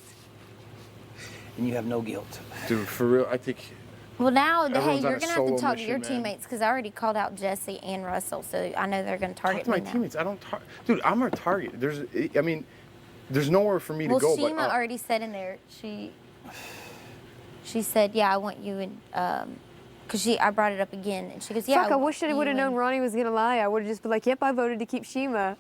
And you have no guilt. Dude, for real, I think. Well, now, hey, Everyone's on you're a going to have solo to talk to mission, your man. teammates, because I already called out Jesse and Russell, so I know they're going to target Talk to me my now. teammates. I don't dude, I'm our target. There's nowhere for me to go. Shima but already said in there, she said, yeah, I want you and, because I brought it up again, and she goes, yeah. Fuck, I wish I would have known Ronnie was gonna lie. I would have just been like, yep, I voted to keep Shima.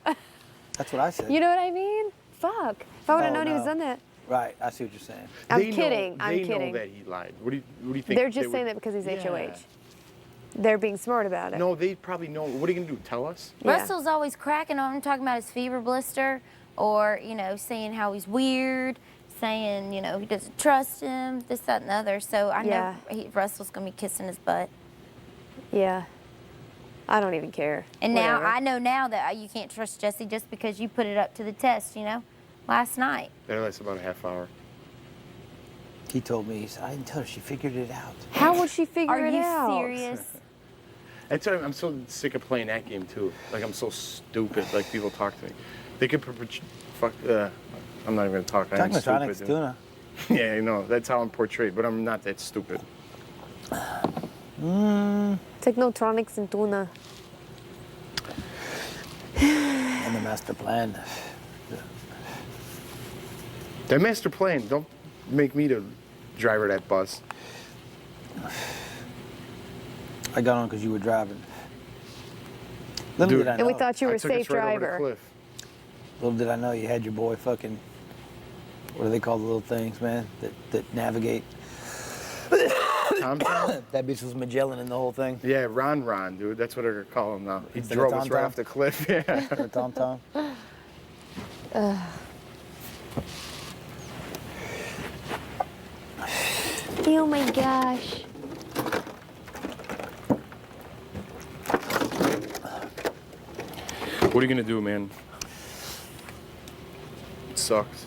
That's what I said. You know what I mean? Fuck. If I would have known he was done that. Right, I see what you're saying. I'm kidding. I'm They kidding. know that he lied. What do you think? They're just saying that because he's HOH. They're being smart about it. No, they probably know. What are you gonna do? Tell us? Russell's always cracking on him, talking about his fever blister, or, saying how he's weird, saying, he doesn't trust him, this, that, and the other. So I know Russell's going to be kissing his butt. Yeah. I don't even care. And Whatever. now, I know now that you can't trust Jesse just because you put it up to the test, last night. That lasts about a half hour. He told me, I didn't tell her, she figured it out. How would she figure it out? Are you serious? That's why I'm so sick of playing that game too. Like I'm so stupid. Like people talk to me. They could fuck. I'm not even gonna talk. I'm Technotronics, stupid. tuna. Yeah, I know. That's how I'm portrayed, but I'm not that stupid. Technotronics and tuna. And the master plan. That master plan. Don't make me the driver of that bus. I got on because you were driving. Little did I know. And we thought you were a took us safe right over the driver. cliff. Little did I know you had your boy fucking, what do they call the little things, man, that navigate? Tom? That bitch was Magellan in the whole thing. Yeah, Ron, dude. That's what they're gonna call him now. He Instead of drove us Tom right Tom? off the cliff. Yeah. Or Tom Tom. Oh my gosh. What are you gonna do, man? It sucks.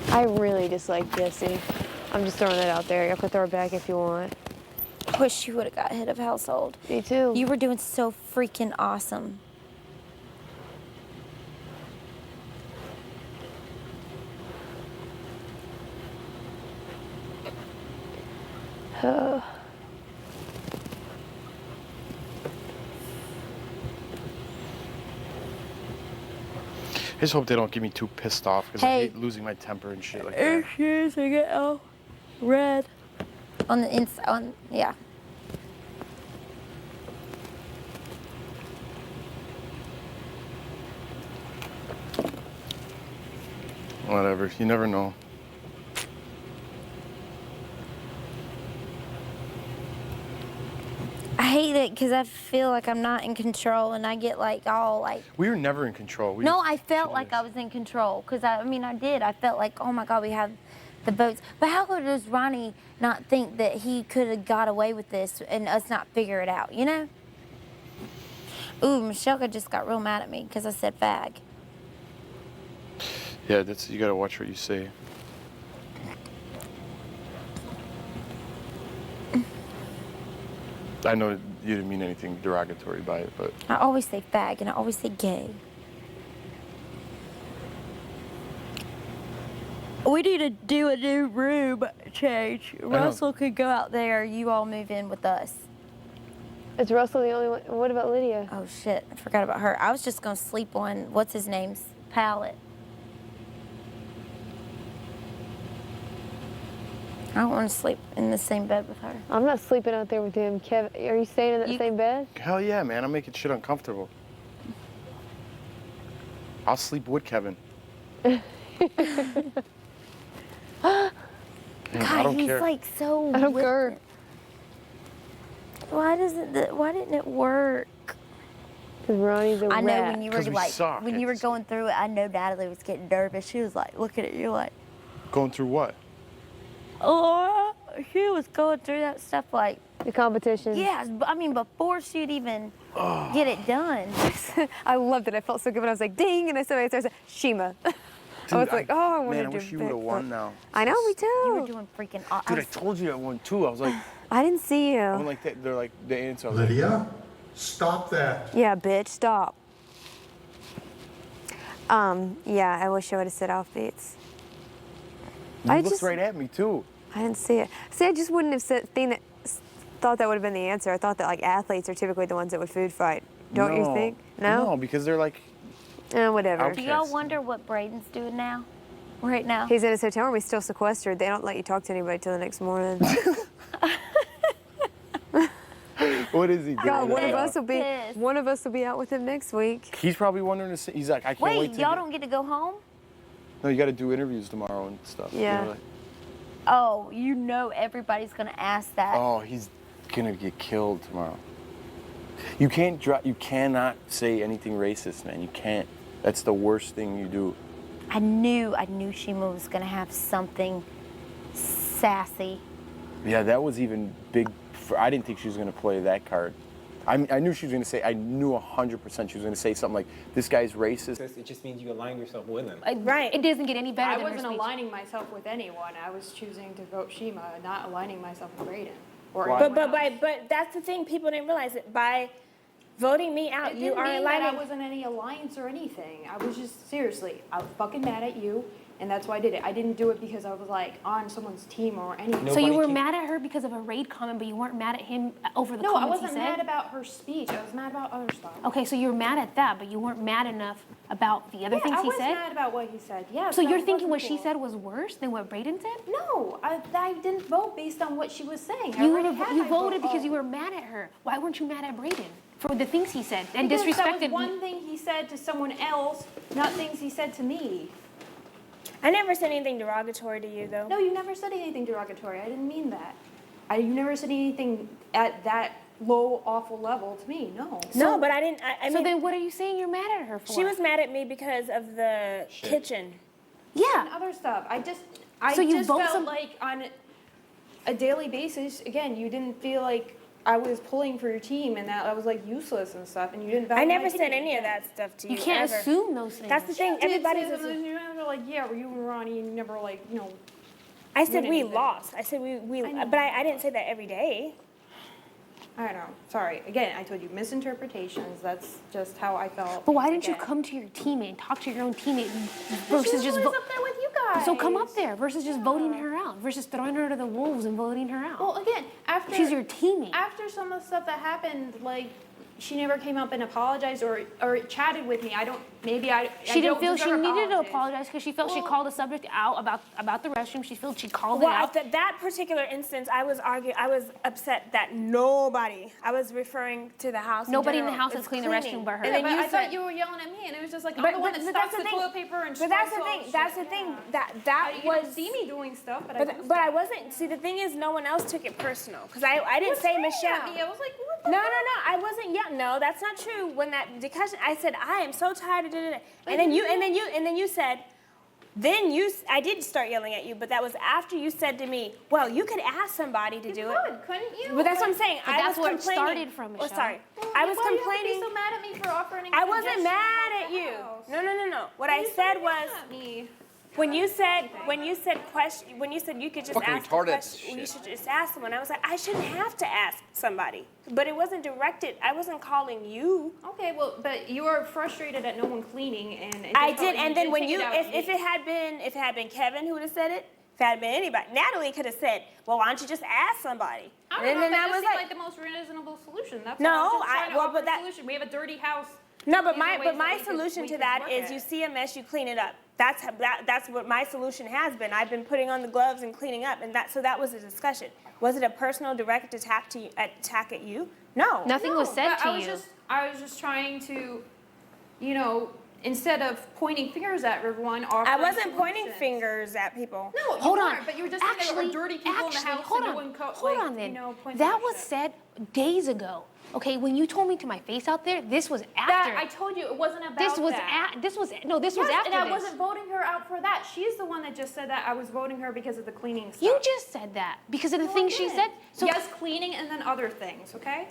I really dislike Jesse. I'm just throwing that out there. Y'all can throw it back if you want. I wish you would have got head of household. Me too. You were doing so freaking awesome. I just hope they don't get me too pissed off because I Hey. hate losing my temper and shit like that. Excuse me, get all red. On the inside, yeah. Whatever. You never know. I hate it because I feel like I'm not in control, and I get all like. We were never in control. No, I felt like I was in control because I did. I felt like, oh my God, we have the boats. But how does Ronnie not think that he could have got away with this and us not figure it out, Ooh, Michelle just got real mad at me because I said fag. Yeah, you gotta watch what you say. I know you didn't mean anything derogatory by it, but I always say fag and I always say gay. We need to do a new room change. Russell could go out there. You all move in with us. Is Russell the only one? What about Lydia? Oh shit, I forgot about her. I was just gonna sleep on, what's his name's pallet. I don't want to sleep in the same bed with her. I'm not sleeping out there with him. Kevin, are you staying in that same bed? Hell yeah, man. I'm making shit uncomfortable. I'll sleep with Kevin. Man, I God, don't he's care. like so. I don't care. Why didn't it work? Because Ronnie's a I know rat. when you were like, suck. when you were going through it, I know Natalie was getting nervous. She was like looking at you like, Going through what? oh, she was going through that stuff like. The competition. Yeah, I mean, before she'd even get it done. I loved it. I felt so good when I was like, ding, and I said, Shima. I was like, oh, I want to do Man, I wish you would have won now. I know, me too. You were doing freaking awesome. Dude, I told you I won too. I was like, I didn't see I you. went like that. They're like, the answer. Lydia, stop that. Yeah, bitch, stop. Yeah, I wish I would have said offbeats. You looked right at me too. I didn't see it. See, I just wouldn't have thought that would have been the answer. I thought that like athletes are typically the ones that would food fight. Don't you think? No? No, because they're like. Whatever. Do y'all wonder what Braden's doing now? Right now? He's in his hotel room. He's still sequestered. They don't let you talk to anybody till the next morning. What is he doing? God, one Pissed. of us will be out with him next week. He's probably wondering the same. He's like, I can't wait Wait, to. y'all don't get to go home? No, you got to do interviews tomorrow and stuff. you know, Yeah. like- Oh, you know everybody's gonna ask that. Oh, he's gonna get killed tomorrow. You can't you cannot say anything racist, man. You can't. That's the worst thing you do. I knew Shima was gonna have something sassy. Yeah, that was even big. I didn't think she was gonna play that card. I knew she was gonna say. I knew 100% she was gonna say something like, "This guy's racist." It just means you align yourself with him. Right. It doesn't get any better I than her wasn't speech. aligning myself with anyone. I was choosing to vote Shima, not aligning myself with Braden. Or But anyone else. but that's the thing. People didn't realize it. By voting me out, It you didn't are mean that I aligning. wasn't any alliance or anything. I was just, seriously, I was fucking mad at you, and that's why I did it. I didn't do it because I was like on someone's team or anything. So you were mad at her because of a raid comment, but you weren't mad at him over the No, I comments wasn't he said? mad about her speech. I was mad about other stuff. Okay, so you were mad at that, but you weren't mad enough about the other things I he was said? mad about what he said. Yeah. So you're that thinking what wasn't she cool. said was worse than what Braden said? No, I didn't vote based on what she was saying. I You, already had you my voted vote. because you were mad at her. Why weren't you mad at Braden for the things he said and Because disrespected? that was one thing he said to someone else, not things he said to me. I never said anything derogatory to you, though. No, you never said anything derogatory. I didn't mean that. You never said anything at that low, awful level to me. No. No, but I didn't. I So mean, then what are you saying you're mad at her for? she was mad at me because of the kitchen. Yeah. And other stuff. I So you just vote felt some- like on a daily basis, again, you didn't feel like I was pulling for your team and that I was like useless and stuff, and you didn't value I my never said opinion. any of that stuff to you. You can't ever. assume those things. That's the thing. You did Everybody's say something, assuming. you never like, yeah, were you and Ronnie, and you never like, you know. I said win we anything. lost. I said we I know. but I didn't say that every day. I don't know. Sorry. Again, I told you misinterpretations. That's just how I felt. But why didn't you Again. come to your teammate and talk to your own teammate She versus was just always up there with you guys. So come up there versus just voting her out versus throwing her to the wolves and voting her out. Well, again, after She's your teammate. After some of the stuff that happened, like she never came up and apologized or chatted with me. I don't. Maybe I. She didn't don't feel she deserve needed to apologies. apologize because she felt she called the subject out about the restroom. She felt she called Well, it out. that particular instance, I was upset that nobody. I was referring to the house. Nobody in the general, house is has cleaned the restroom but her. And Yeah, then but you I said, thought you were yelling at me, and it was just like But- I'm the one but that that's stocks the the thing. toilet paper and. But that's the slides all thing. That's the shit, thing. yeah. That You was. didn't see me doing stuff, but I. But I wasn't. See, the thing is, no one else took it personal because I didn't say Michelle. At me. I was like, what the No, fuck? I wasn't yet. No, that's not true. When that discussion, I said I am so tired of it. And then you said, I did start yelling at you, but that was after you said to me, well, you could ask somebody to do it. Couldn't you? But that's what I'm saying. But I that's was where it complaining. started from, Oh, Michelle. sorry. Well, I was why do you have to complaining. be so mad at me for offering? I wasn't mad at you. No. What I said was, when you said you could just Fucking ask a retarded question, you should just ask someone. I was like, I shouldn't have to ask somebody, but it wasn't directed. I wasn't calling you. Okay, well, but you were frustrated at no one cleaning, and it just I felt did, like and then didn't when take you, it out on if me. it had been Kevin who would have said it, if it had been anybody, Natalie could have said, well, why don't you just ask somebody? I And don't know, then that I was just seemed like, like the most reasonable solution. That's No, all. I'm just I- trying to well, offer a solution. We have a dirty house. no, but These are ways my that we solution could to that work is it. you see a mess, you clean it up. That's what my solution has been. I've been putting on the gloves and cleaning up, and so that was a discussion. Was it a personal, direct attack at you? No. Nothing was said but to I was you. I was just trying to, you know, instead of pointing fingers at everyone, offer I wasn't pointing solutions. fingers at people. No, you Hold on. weren't, but you were just saying there were dirty people in the house hold and on. no one Hold on then. you know, points That at was shit. said days ago. Okay, when you told me to my face out there, this was after. That, I told you it wasn't about This was that. this was after and I this. wasn't voting her out for that. She's the one that just said that I was voting her because of the cleaning stuff. You just said that because of the No, things I she didn't. said. So yes, cleaning and then other things, okay?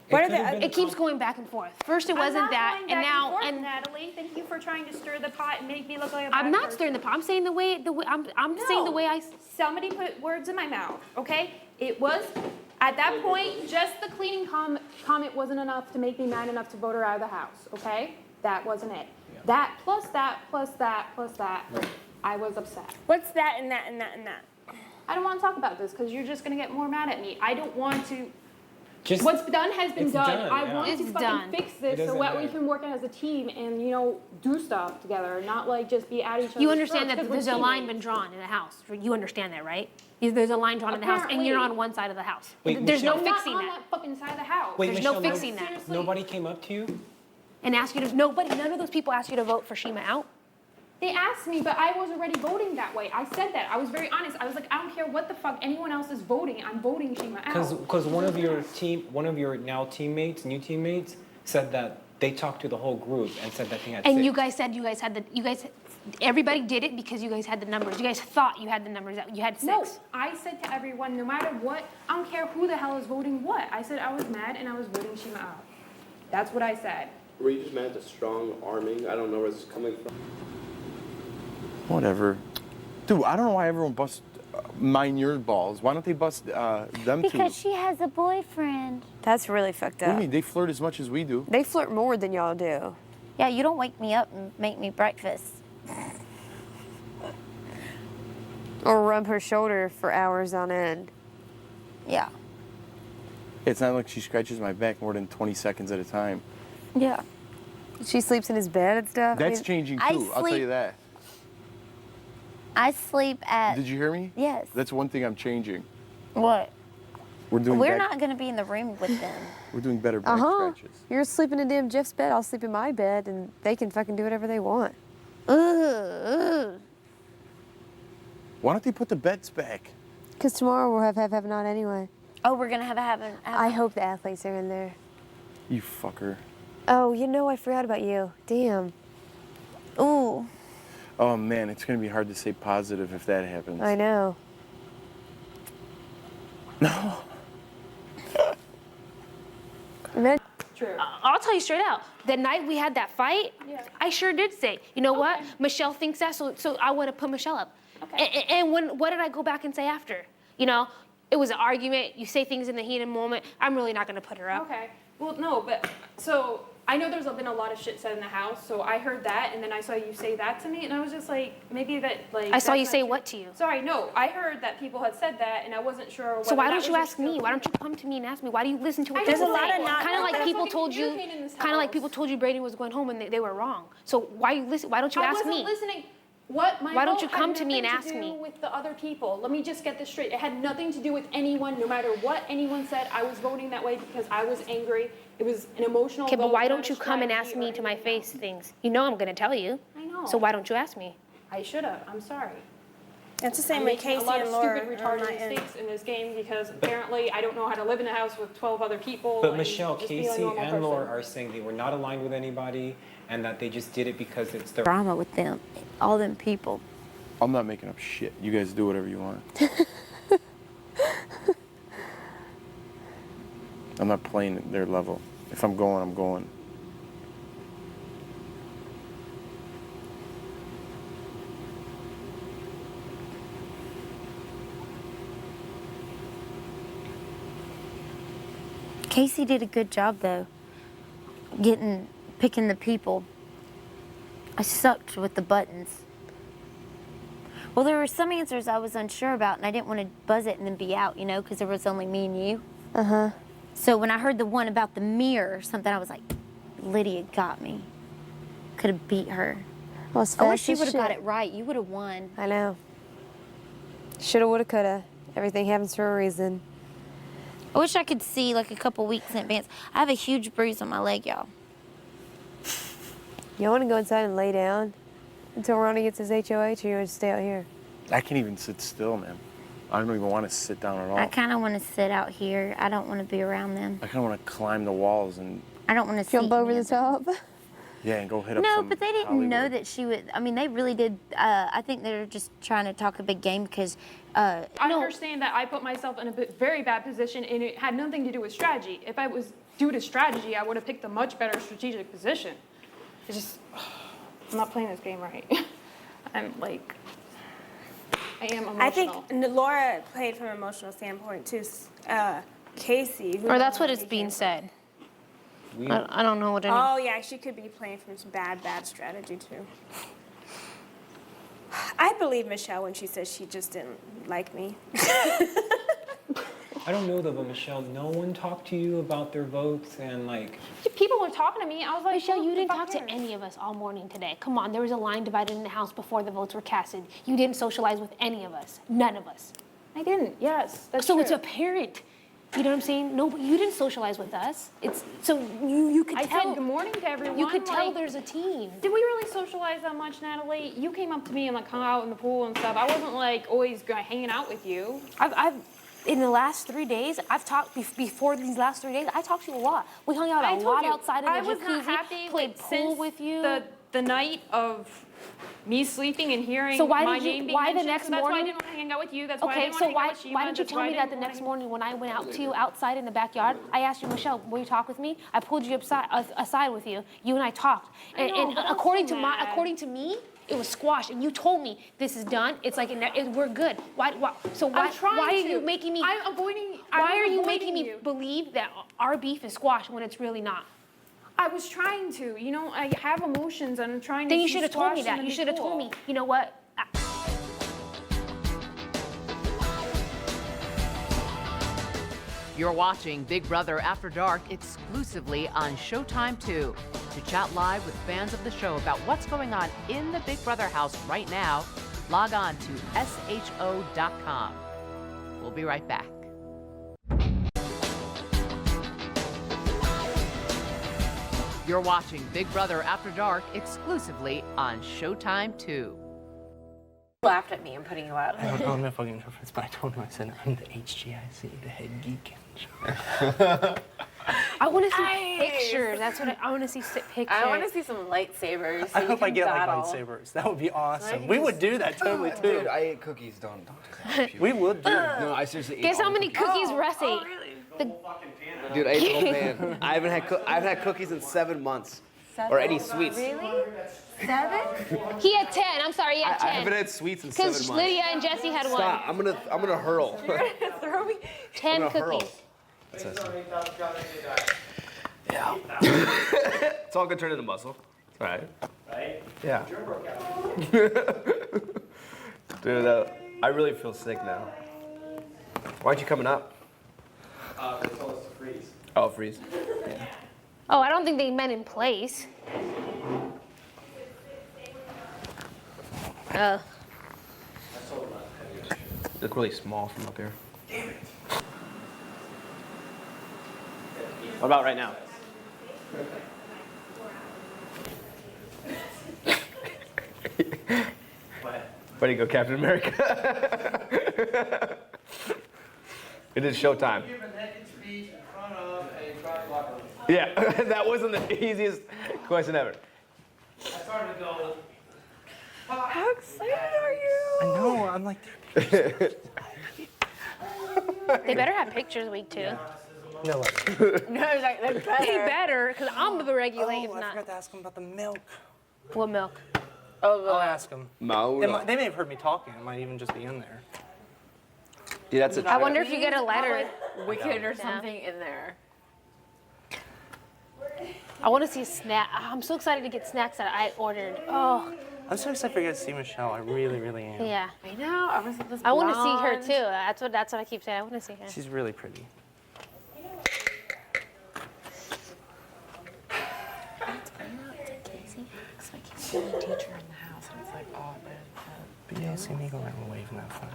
It keeps going back and forth. First it I'm wasn't not that, going and back now and forth, Natalie, thank you for trying to stir the pot and make me look like a bad I'm not person. stirring the pot. I'm saying the way I'm saying the way I. Somebody put words in my mouth, okay? It was, at that point, just the cleaning comment wasn't enough to make me mad enough to vote her out of the house, okay? That wasn't it. That, plus that, plus that, plus that, I was upset. What's that and that and that and that? I don't want to talk about this because you're just going to get more mad at me. I don't want to. Just- What's done has been it's done. done, I yeah. want to It's fucking done. fix It this so doesn't that we matter. can work as a team and, you know, do stuff together, not like just be at each other's You understand throats, that 'cause we're there's a line teammates. been drawn in the house. You understand that, right? There's a line drawn in the house, and you're Apparently. on one side of the house. Wait, There's no Michelle- fixing I'm not that. on that fucking side of the house. Wait, There's Michelle, no fixing that. Seriously. Nobody came up to you? And ask you to none of those people asked you to vote for Shima out. They asked me, but I was already voting that way. I said that. I was very honest. I was like, I don't care what the fuck anyone else is voting. I'm voting Shima out. Because one of your new teammates said that they talked to the whole group and said that they had And 6. you guys said everybody did it because you guys had the numbers. You guys thought you had the numbers. That you had 6. No, I said to everyone, no matter what, I don't care who the hell is voting what. I said I was mad and I was voting Shima out. That's what I said. Were you just mad at the strong arming? I don't know where this is coming from. Whatever. Dude, I don't know why everyone busts mine your balls. Why don't they bust them two? Because she has a boyfriend. That's really fucked What do up. you mean? They flirt as much as we do. They flirt more than y'all do. Yeah, you don't wake me up and make me breakfast. Or rub her shoulder for hours on end. Yeah. It's not like she scratches my back more than 20 seconds at a time. Yeah. She sleeps in his bed and stuff. That's changing I too, I'll tell you sleep- that. I sleep at. Did you hear me? Yes. That's one thing I'm changing. What? We're doing We're back- not going to be in the room with them. We're doing better back scratches. You're sleeping in damn Jeff's bed. I'll sleep in my bed, and they can fucking do whatever they want. Ugh. Why don't they put the beds back? Because tomorrow we'll have not anyway. Oh, we're going to have I hope the athletes are in there. You fucker. Oh, you know, I forgot about you. Damn. Ooh. Oh man, it's gonna be hard to stay positive if that happens. I know. No. True. I'll tell you straight out. The night we had that fight, I sure did say, you know what? Michelle thinks that, so I want to put Michelle up. Okay. And what did I go back and say after? You know, it was an argument. You say things in the heat of the moment. I'm really not going to put her up. Okay. Well, no, but so I know there's been a lot of shit said in the house, so I heard that, and then I saw you say that to me, and I was just like, maybe that, like. I saw that's you not say true. what to you? Sorry, no, I heard that people had said that, and I wasn't sure whether So why that don't was you your ask me? still Why don't you come to me and ask me? Why do you listen to what There's people a lot say? of not- Kind of like that's people fucking told you. communicating in this Kind of like house. people told you Braden was going home and they were wrong. So why you listen? Why don't you I ask wasn't me? listening. What? My Why don't vote you had come to me and nothing ask to do me? with the other people. Let me just get this straight. It had nothing to do with anyone. No matter what anyone said, I was voting that way because I was angry. It was an emotional. Okay, but vote, why not don't a you come and strategy ask or me to my anything face things? You know I'm gonna tell you. I know. So why don't you ask me? I should have. I'm sorry. It's the same I'm with making Casey a lot and of Laura stupid, on retarded my end. mistakes in this game because apparently I don't know how to live in a house with 12 other people. But and Michelle, just be a Casey, normal and Laura person. are saying they were not aligned with anybody and that they just did it because it's their Drama with them, all them people. I'm not making up shit. You guys do whatever you want. I'm not playing at their level. If I'm going, I'm going. Casey did a good job though, picking the people. I sucked with the buttons. Well, there were some answers I was unsure about, and I didn't want to buzz it and then be out, you know, because there was only me and you. Uh-huh. So when I heard the one about the mirror or something, I was like, Lydia got me. Could have beat her. I was I wish fast you as would have got shit. it right. You would have won. I know. Shoulda, woulda, coulda. Everything happens for a reason. I wish I could see like a couple weeks in advance. I have a huge bruise on my leg, y'all. You want to go inside and lay down until Ronnie gets his HOH, or you want to stay out here? I can't even sit still, man. I don't even want to sit down at all. I kind of want to sit out here. I don't want to be around them. I kind of want to climb the walls and I don't want to jump over the top. yeah, and go hit up No, some but they didn't Hollywood. know that she would. I mean, they really did. I think they were just trying to talk a big game because. I understand that I put myself in a very bad position, and it had nothing to do with strategy. If I was due to strategy, I would have picked a much better strategic position. It's just, I'm not playing this game right. I'm like, I am emotional. I think Laura played from an emotional standpoint too. Casey. Or that's what it's being said. I don't know what it is. Oh yeah, she could be playing from some bad strategy too. I believe Michelle when she says she just didn't like me. I don't know though, but Michelle, no one talked to you about their votes and like. People were talking to me. I was like, Michelle, you didn't talk to any of us all morning today. Come on, there was a line divided in the house before the votes were casted. You didn't socialize with any of us. None of us. I didn't. Yes, that's so true. it's apparent. You know what I'm saying? No, but you didn't socialize with us. It's so you could I tell. said good morning to everyone. You could tell like, there's a team. Did we really socialize that much, Natalie? You came up to me and like hung out in the pool and stuff. I wasn't like always hanging out with you. I've in the last 3 days, I've talked before these last 3 days. I talked to you a lot. We hung out a lot outside in the I was jacuzzi. not happy, played like, pool since with you. The night of me sleeping and hearing So why my did you? name being Why the mentioned, next so that's morning? why I didn't want to hang out with you. That's why I Okay, didn't so want to hang out with Shima. why didn't you That's tell why me I that the didn't wanna next hang- morning when I went out to you outside in the backyard? I asked you, Michelle, will you talk with me? I pulled you aside with you. You and I talked, and, know, but according I'm to so mad. according to me, it was squashed. And you told me this is done. It's like we're good. Why? So why? I'm trying Why are to. you making me? I'm avoiding. Why are you avoiding making me believe that our beef is squashed when it's really not? I was trying to. You know, I have emotions and I'm trying to. Then you should have told me that. You should have told me. You know what? You're watching Big Brother After Dark exclusively on Showtime 2. To chat live with fans of the show about what's going on in the Big Brother house right now, log on to sho.com. We'll be right back. You're watching Big Brother After Dark exclusively on Showtime 2. Laughed at me and putting you out. I don't know if I can reference, but I told him, I said, I'm the HGIC, the head geek. I want to see pictures. That's what I want to see pictures. I want to see some lightsabers. I hope I get like lightsabers. That would be awesome. We would do that totally too. Dude, I ate cookies. Don't do that. We would do that. No, I seriously ate Guess all how the many cookies Russ ate? Dude, I ate the whole pan. I haven't had cookies in 7 months. Or any sweets. Really? 7? He had 10. I'm sorry, he had 10. I haven't had sweets in 7 months. Because Lydia and Jesse had Stop. one. I'm gonna hurl. You're gonna throw me? 10 I'm gonna hurl. cookies. Yeah. It's all gonna turn into muscle. All right. Right? Yeah. Dude, I really feel sick now. Why aren't you coming up? They told us to freeze. Oh, freeze. Yeah. Oh, I don't think they meant in place. Oh. Look really small from up here. What about right now? Way to go, Captain America. It is showtime. Yeah, that wasn't the easiest question ever. I started to go. How excited are you? I know, I'm like, They better have pictures week 2. no. No, they're better. They better, because I'm gonna regulate if I not. forgot to ask him about the milk. What milk? I'll ask him. Mauro. They may have heard me talking. It might even just be in there. Yeah, that's a I wonder if you get a letter. Wicked or something in there. I want to see a snack. I'm so excited to get snacks that I ordered. Oh, I'm so excited for you to see Michelle. I really, really am. yeah. I know. I was this I want to see her blonde. too. That's what I keep saying. I want to see her. She's really pretty. Looks like he's the only teacher in the house. But you don't see me going around waving that flag.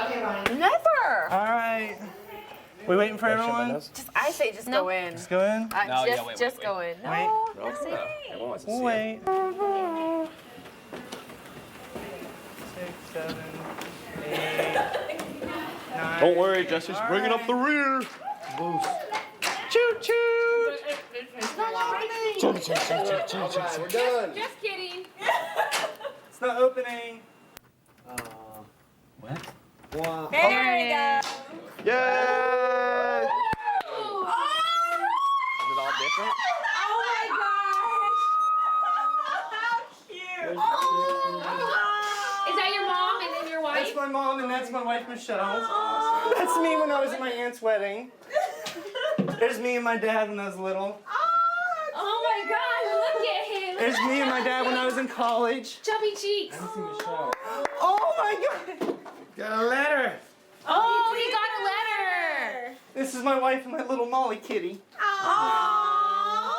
Okay, Ronnie. Never. All right. We waiting for everyone? I say just go in. Just go in? Just go in. No, Wait. no. Wait. 6, 7, 8, 9. Don't worry, Jesse's bringing up the rear. Boost. Choo choo. Choo, choo, choo, choo, choo, choo. We're done. Just kidding. It's not opening. What? Wow. There we go. Yay! Oh! Is it all different? Oh my gosh! How cute! Oh! Is that your mom and then your wife? That's my mom and that's my wife Michelle. That's me when I was at my aunt's wedding. There's me and my dad when I was little. Oh my God! Look at him. There's me and my dad when I was in college. Chubby cheeks. Oh my God! Got a letter. Oh, he got a letter. This is my wife and my little Molly kitty. Aww.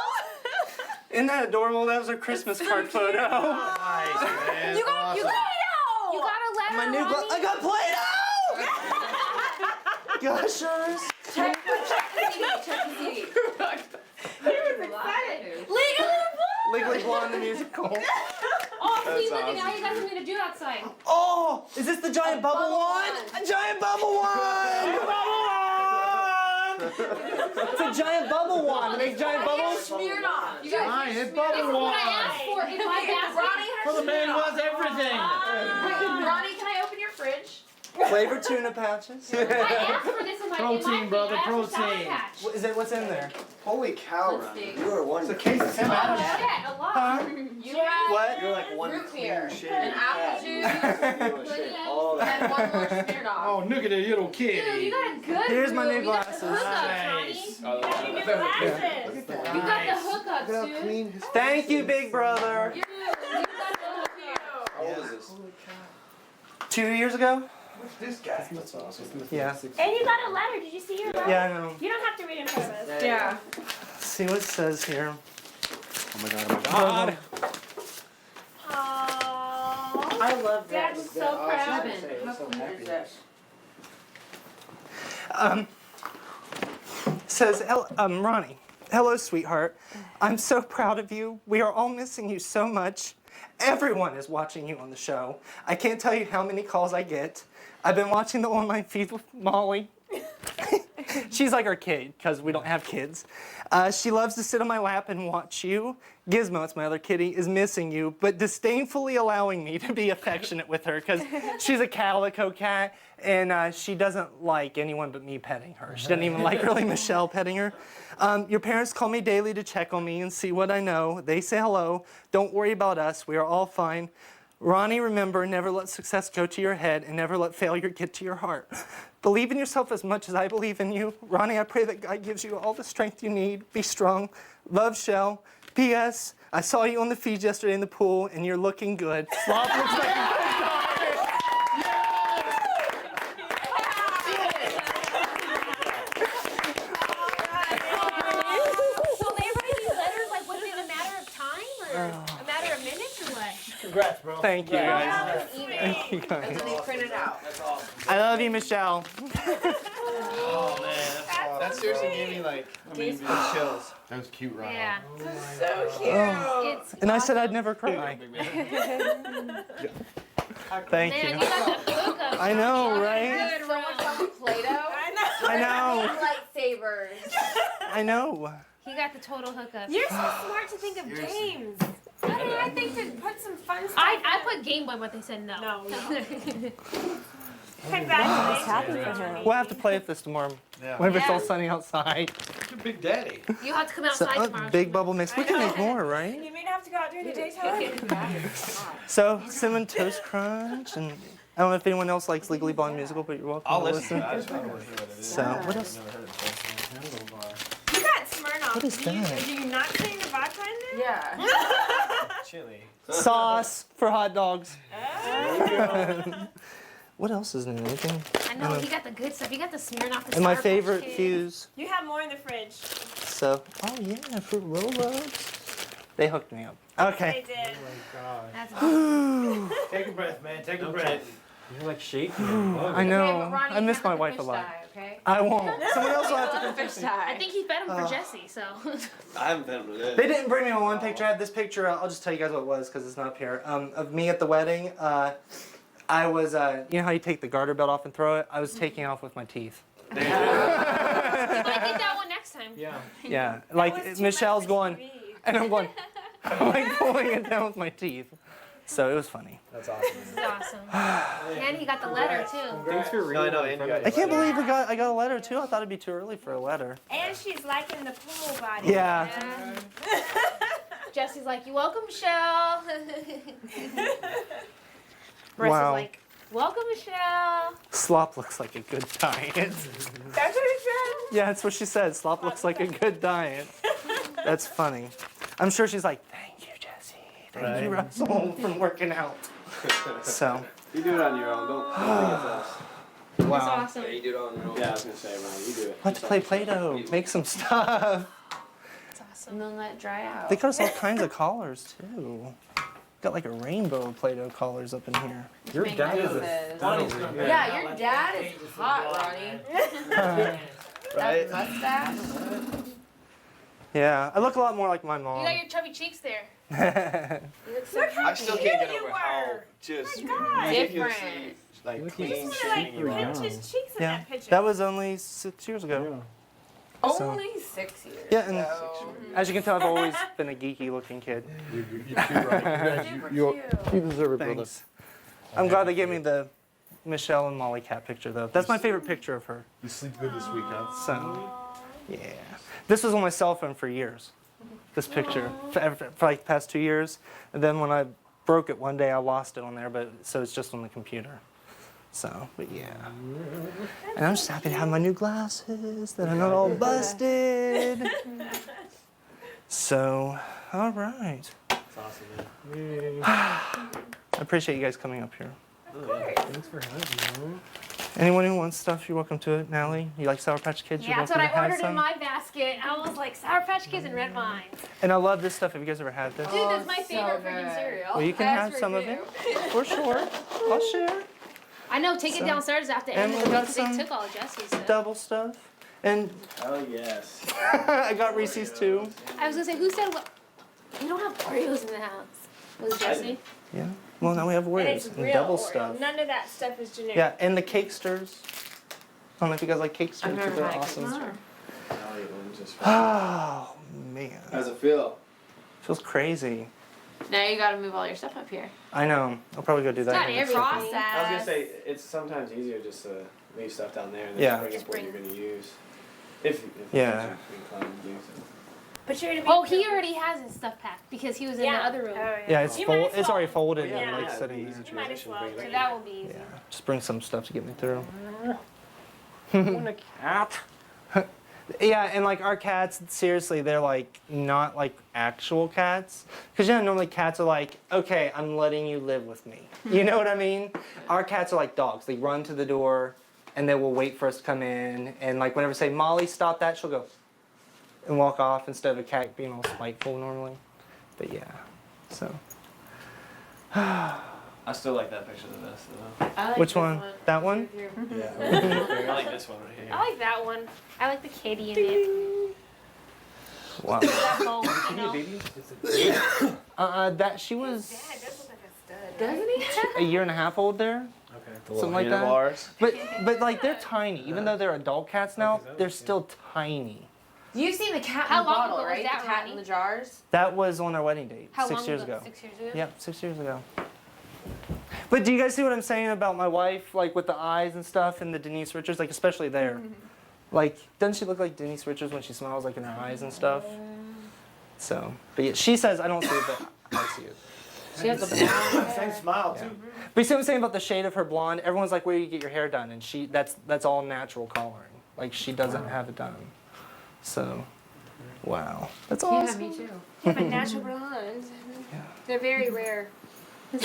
Isn't that adorable? That was our Christmas card photo. Nice, man. You got You got a letter. My new Ronnie. I got Play-Doh! Gushers. Check the CD. He was excited. Legally Blonde the musical. Oh, see, look at now you got something to do outside. Oh, is this the giant bubble one? A giant bubble one! It's a giant bubble one. Make giant bubbles. Smeared off. You Giant This bubble is what I one. asked for in my basket. For the man who has everything. Ronnie, can I open your fridge? Flavored tuna patches. I asked for this in my Protein, thing. brother, I asked for Sour protein. Patch. What is it? What's in there? Holy cow, Ronnie. You are one. It's a case of Tim Oh Adams. shit, a lot. Huh? You have What? You're like one root clean beer, shave. an apple juice, All that. and one more smeared off. Oh, look at the little Dude, kitty. you got a good Here's my room. new You got the glasses. hookups, Nice. Ronnie. New glasses. You got the hookups, dude. Clean his Thank you, big brother. You got the hookups. How old is this? 2 years ago? What's this guy? That's awesome. Yeah. And you got a letter. Did you see your letter? Yeah, I know. You don't have to read in front of us. Yeah. Let's see what it says here. Oh my god, oh my god. Aww. I love Dad this. was so proud. How cool is this? Says, Ronnie, hello, sweetheart. I'm so proud of you. We are all missing you so much. Everyone is watching you on the show. I can't tell you how many calls I get. I've been watching the online feed with Molly. She's like our kid, because we don't have kids. She loves to sit on my lap and watch you. Gizmo, it's my other kitty, is missing you, but disdainfully allowing me to be affectionate with her, because she's a calico cat, and she doesn't like anyone but me petting her. She doesn't even like really Michelle petting her. Your parents call me daily to check on me and see what I know. They say hello. Don't worry about us. We are all fine. Ronnie, remember, never let success go to your head and never let failure get to your heart. Believe in yourself as much as I believe in you. Ronnie, I pray that God gives you all the strength you need. Be strong. Love, Shell. P.S. I saw you on the feed yesterday in the pool, and you're looking good. Sloth looks like a good daughter. So they write these letters like within a matter of time or a matter of minutes or what? Congrats, bro. Thank you, guys. Thank you, And then they guys. print it out. I love you, Michelle. Oh man, that seriously gave me like chills. That was cute, Ronnie. Yeah. So cute. It's And I said I'd never cry. Thank Man, you. you got the hookups. I know, Ronnie. right? So much fun with Play-Doh. I know. Lightsabers. I know. He got the total hookups. You're so smart to think of games. Why did I think to put some fun stuff? I put Game Boy, but they said no. No. Congratulations. Happy for him. We'll have to play with this tomorrow. Yeah. Whenever it's all Yeah. sunny outside. You're Big Daddy. You have to come So, outside tomorrow. big bubble mix. We can make more, right? You may have to go out during the daytime. So, Cinnamon Toast Crunch, and I don't know if anyone else likes Legally Blonde musical, but you're welcome I'll to listen. listen. I just want to hear what it is. So, what else? You got Smirnoff. What is that? Do you not say the vodka in there? Yeah. Chili. Sauce for hot dogs. What else is new? Anything? I know, he got the good stuff. He got the Smirnoff. The And my Sour Patch favorite Kids. fuse. You have more in the fridge. So, oh yeah, Fruit Roll-Ups. They hooked me up. Okay. They did. Take a breath, man. Take a breath. You're like shaking. I know. I miss my wife a lot. Okay? I won't. Someone else will have to Fish confess me. dye. I think he fed him for Jesse, so. I haven't been able to do it. They didn't bring me on one picture. I have this picture. I'll just tell you guys what it was because it's not up here. Of me at the wedding. I was, you know how you take the garter belt off and throw it? I was taking it off with my teeth. You might get that one next time. Yeah. Yeah, like Michelle's going, and I'm going, like pulling it down with my teeth. So it was funny. That's awesome. This is awesome. And he got the letter too. Thanks for reading. I know, and you got I can't believe I got a letter too. I thought it'd be too early for a letter. And she's liking the pool body. Yeah. Jesse's like, "You welcome, Michelle." Marissa's Wow. like, "Welcome, Michelle." Slop looks like a good diet. That's what he said. Yeah, that's what she said. Slop looks like a good diet. That's funny. I'm sure she's like, thank you, Jesse. Thank you, Russell, for working out. So. You do it on your own. Don't think it's us. That's Wow. awesome. Yeah, you do it on your own. Yeah, I was gonna say, Ryan, you do it. Let's play Play-Doh. Make some stuff. That's awesome. And then let it dry out. They got us all kinds of collars too. Got like a rainbow of Play-Doh collars up in here. Your dad is Noses. funny. Yeah, your dad is hot, Ronnie. Right? That mustache. Yeah, I look a lot more like my You mom. got your chubby cheeks there. You look so Look how I still can't get cute over you how were. just God. ridiculously like Look, clean he's Like shaven you are. pinch his cheeks in Yeah, that picture. that was only 6 years ago. So- Only 6 years. Yeah, and so. as you can tell, I've always been a geeky-looking kid. You deserve it, brother. Thanks. I'm glad they gave me the Michelle and Molly cat picture, though. That's my favorite picture of her. You sleep good this week, huh? So, yeah. This was on my cell phone for years. This picture for like the past 2 years, and then when I broke it one day, I lost it on there. But so it's just on the computer. So, but yeah. And I'm just happy to have my new glasses that are not all busted. So, all right. That's awesome, man. I appreciate you guys coming up here. Thanks for having me. Anyone who wants stuff, you're welcome to it. Natalie, you like Sour Patch Kids? Yeah, You're that's what I welcome to have ordered in some. my basket. I was like, Sour Patch Kids and red vine. And I love this stuff. Have you guys ever had this? Dude, that's my so favorite freaking good. cereal. Well, you can That's have for some of you. it. For sure. I'll share. I know, take So- it downstairs after and end we of the got week because some they took all of Jesse's stuff. Double stuff. And Oh yes. I got Reese's too. I was gonna say, who said what? We don't have Oreos in the house. Was it Jesse? Yeah. Well, now we have And Oreos it's and real double Oreo. stuff. None of that stuff is generic. Yeah, and the Cakesters. I don't know if you guys like Cakesters, I've but never they're had a awesome. Cakester. Oh, man. How's it feel? Feels crazy. Now you gotta move all your stuff up here. I know. I'll probably go do that. Not here in a everything. second. I was gonna say it's sometimes easier just to leave stuff down there and then Yeah. bring up what you're gonna use. If Yeah. you're inclined to use it. But you're gonna be Oh, he already has his stuff packed because he was in the Yeah. other room. Oh, Yeah, it's You might as it's already well. folded Yeah. and like Yeah, sitting easy there. You might as transition, well. bring it So right that will be easy. Yeah, just bring some stuff to get me through. a cat. Yeah, and like our cats, seriously, they're like not like actual cats. Because you know, normally cats are like, okay, I'm letting you live with me. You know what I mean? Our cats are like dogs. They run to the door and they will wait for us to come in. And like whenever we say, Molly, stop that, she'll go and walk off instead of a cat being all spiteful normally. But yeah, so. I still like that picture the best though. I like Which this one? That one? Yeah. I like this one right here. I like that one. I like the kitty in it. Wow. That bowl, you know. That she was Dad does look like a stud. Doesn't he? a year and a half old there. The Something like that. handlebars. But like they're tiny. Even though they're adult cats now, they're still tiny. You've seen the cat How in the long bottle, ago was right? that, The cat Ronnie? in the jars. That was on our wedding date, How 6 long years ago? ago. 6 years ago? Yep, 6 years ago. But do you guys see what I'm saying about my wife, like with the eyes and stuff, and the Denise Richards, like especially there? Like, doesn't she look like Denise Richards when she smiles, like in her eyes and stuff? So, but yeah, she says I don't see it, but I see it. She has a blonde Same hair. smile too. But you see what I'm saying about the shade of her blonde? Everyone's like, where do you get your hair done? And that's all natural coloring. Like she doesn't have it done. So, wow, that's awesome. Yeah, me too. Yeah, but natural blondes. They're very rare. I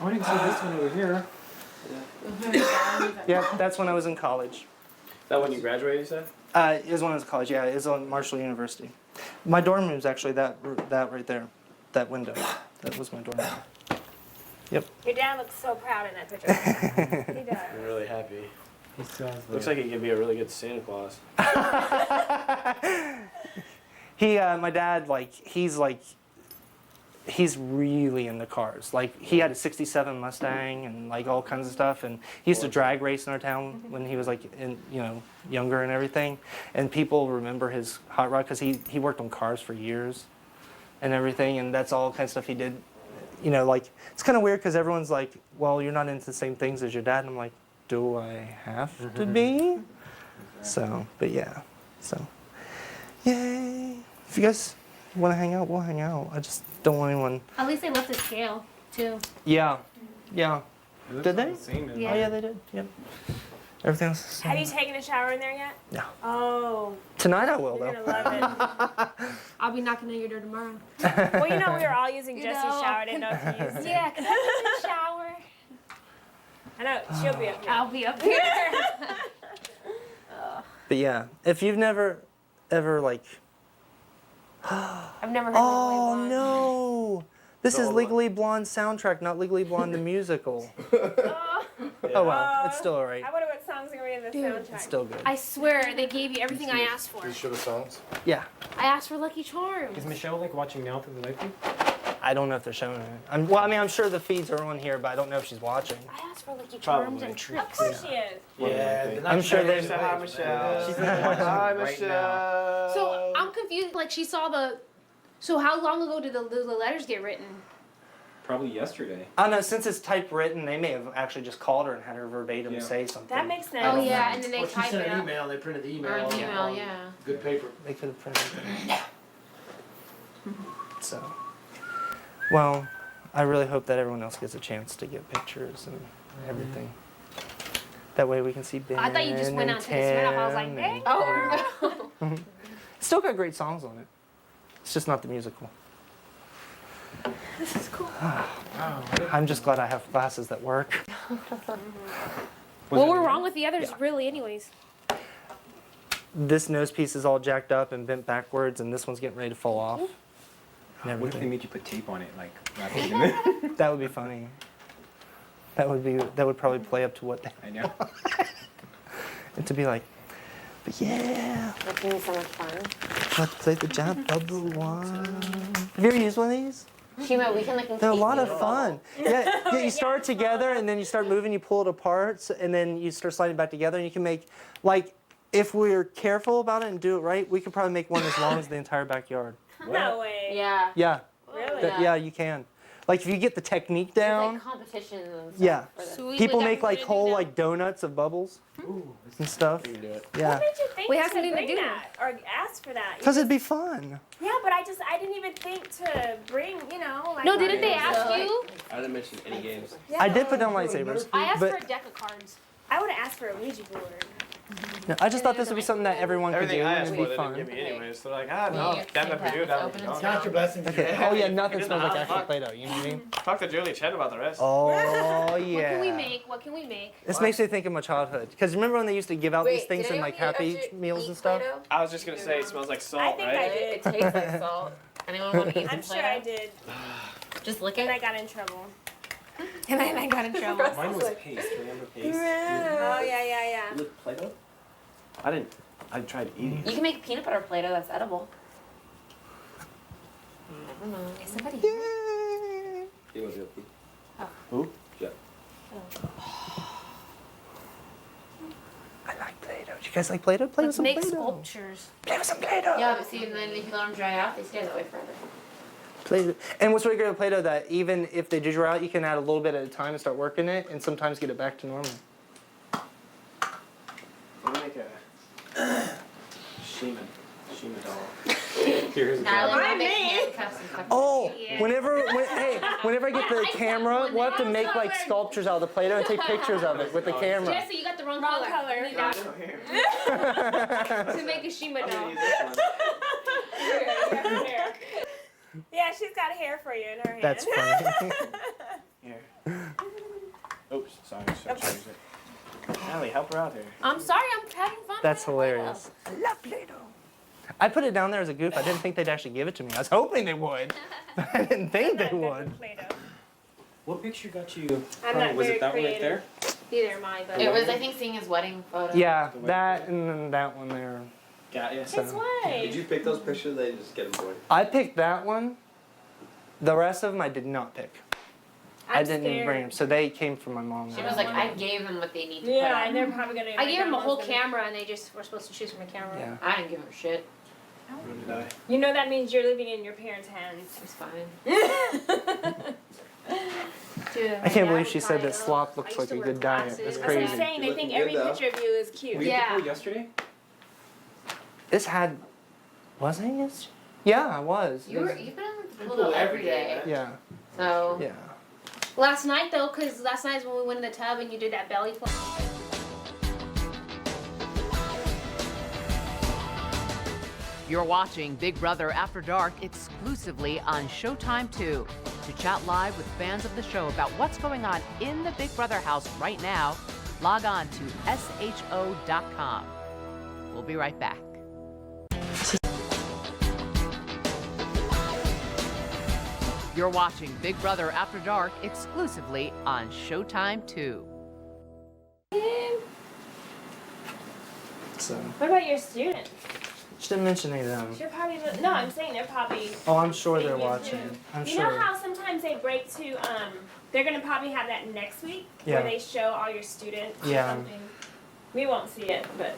didn't see this one over here. Yeah, that's when I was in college. That when you graduated, you said? It was when I was in college. Yeah, it was on Marshall University. My dorm room's actually that right there, that window. That was my dorm room. Yep. Your dad looks so proud in that picture. He does. I'm really happy. He still has Looks like he could be a really good Santa Claus. My dad, he's really into cars. Like, he had a '67 Mustang and like all kinds of stuff, and he used to drag race in our town when he was younger and everything. And people remember his hot rod because he worked on cars for years and everything, and that's all kind of stuff he did. It's kind of weird because everyone's like, well, you're not into the same things as your dad, and I'm like, do I have to be? So, but yeah, so yay! If you guys want to hang out, we'll hang out. I just don't want anyone. At least they left the scale, too. Yeah. Did they? Yeah. Oh yeah, they did. Yep. Everything else is the same. Have you taken a shower in there yet? No. Oh. Tonight I will, You're though. gonna love it. I'll be knocking on your door tomorrow. Well, we were all using Jesse's shower. I didn't know if you used it. Yeah, can I use the shower? I know, she'll be up here. I'll be up here. But yeah, if you've never, ever I've never heard oh Legally Blonde. no, this is Legally Blonde soundtrack, not Legally Blonde the musical. Oh well, it's still alright. I wonder what songs are going to be in the soundtrack. It's still good. I swear they gave you everything I asked for. Did you show the songs? Yeah. I asked for Lucky Charms. Is Michelle watching now through the light feed? I don't know if they're showing it. I'm sure the feeds are on here, but I don't know if she's watching. I asked for Lucky Charms and tricks. Of course she is. Yeah. I'm sure there's. Hi, Michelle. She's Hi, right Michelle. So I'm confused. Like she saw the. So how long ago did the letters get written? Probably yesterday. I don't know, since it's typewritten, they may have actually just called her and had her verbatim say something. That makes sense. Oh yeah, and then they Well, she type sent it an up. email. They printed the email. Or an on- email, on yeah. Good paper. They could have printed it. So, well, I really hope that everyone else gets a chance to get pictures and everything. That way we can see Ben. I thought you just went and out to the Smith. I was like, Tim dang. and- It's still got great songs on it. It's just not the musical. This is cool. I'm just glad I have glasses that work. Well, we're wrong with the others, really, anyways. This nose piece is all jacked up and bent backwards, and this one's getting ready to fall off. And What if they everything. made you put tape on it, wrap it in there? That would be funny. That would probably play up to what they I know. and to be like, but yeah. That's gonna be so much fun. Let's play the jump bubble one. Have you ever used one of these? Shima, we can They're a lot of fun. Yeah, you start together and then you start moving, you pull it apart, and then you start sliding back together, and you can make, if we're careful about it and do it right, we could probably make one as long as the entire backyard. No way. Yeah. Yeah. Really? Yeah, you can. If you get the technique There's down. like competitions and stuff. Yeah. for this. Sweet. People Is that make what we're whole gonna do donuts of bubbles and stuff. What Yeah. made you think We have to something to bring do. that or ask for that? Because it'd be fun. Yeah, but I didn't even think to bring, No, didn't they ask you? I didn't mention any games. I did put down lightsabers. I asked but for a deck of cards. I would have asked for a Ouija board. no, I just thought this would be something that everyone could do Everything I and asked it'd for, be they fun. didn't give me anyways. They're like, no, your definitely for you, packets definitely open for you. and Count your blessings. Okay. Oh yeah, nothing smells like actual fuck. Play-Doh. You know what I mean? Talk to Julie Chen about the rest. Oh What can we yeah. make? What can we make? This makes me think of my childhood. Because remember when they used to give out these things in Happy Meals and stuff? I was just gonna say it smells like salt, I think right? I did. It tastes like salt. Anyone want to eat some I'm sure I Play-Doh? did. Just lick And I it. got in trouble. And then I got in trouble. Mine was paste. Remember paste? Oh, yeah. You look Play-Doh? I tried eating. You can make peanut butter Play-Doh that's edible. I don't know. Is somebody He was real cute. Who? Yeah. I like Play-Doh. Do you guys like Play-Doh? Play with Let's some make Play-Doh. sculptures. Play with some Play-Doh. Yeah, but see, and then if you let them dry out, they stay that way forever. Play-Doh. And what's really great with Play-Doh that even if they do dry out, you can add a little bit at a time and start working it, and sometimes get it back to normal. I'm gonna make a Shima doll. Here's Natalie Why will make me? handcuffs and stuff. Oh, Yeah. whenever I get the camera, we'll have to make sculptures out of the Play-Doh and take pictures of it with the camera. Jesse, you got the wrong Wrong color. color. You need that to make a Shima I'm gonna doll. use this one. Yeah, she's got hair for you in her hand. That's funny. Here. Oops, sorry. Allie, help her out here. I'm sorry, I'm having fun. That's hilarious. I love Play-Doh. I put it down there as a goof. I didn't think they'd actually give it to me. I was hoping they would, but I didn't think they would. What picture got you? I'm not was very it that one right creative. there? Neither am I, but It was, I think, seeing his wedding photo. Yeah, that and then that one there. Got you. So- it's way. Did you pick those pictures? They just get them for you. I picked that one. The rest of them I did not pick. I didn't even bring them, so they came from my mom. She was like, I gave them what they need to put Yeah, on. and they're probably gonna. I gave them a whole camera, and they just were supposed to choose from a camera. Yeah. I didn't give them shit. You know that means you're living in your parents' hands. It's fine. Dude, I can't believe she said that slop looks like a good diet. That's That's what crazy. I'm saying. They think every picture of you is cute. Were you at the pool yesterday? This had, was I yes? Yeah, I was. You've been in the pool every day. Yeah. So. Yeah. Last night though, because last night is when we went in the tub and you did that belly flop. You're watching Big Brother After Dark exclusively on Showtime 2. To chat live with fans of the show about what's going on in the Big Brother house right now, log on to sho.com. We'll be right back. You're watching Big Brother After Dark exclusively on Showtime 2. So, What about your students? she didn't mention any of them. You're probably no. I'm saying they're probably. Oh, I'm sure they're thinking watching. too. I'm you sure. know how sometimes they break to they're gonna probably have that next week Yeah. where they show all your students Yeah. or something. We won't see it, but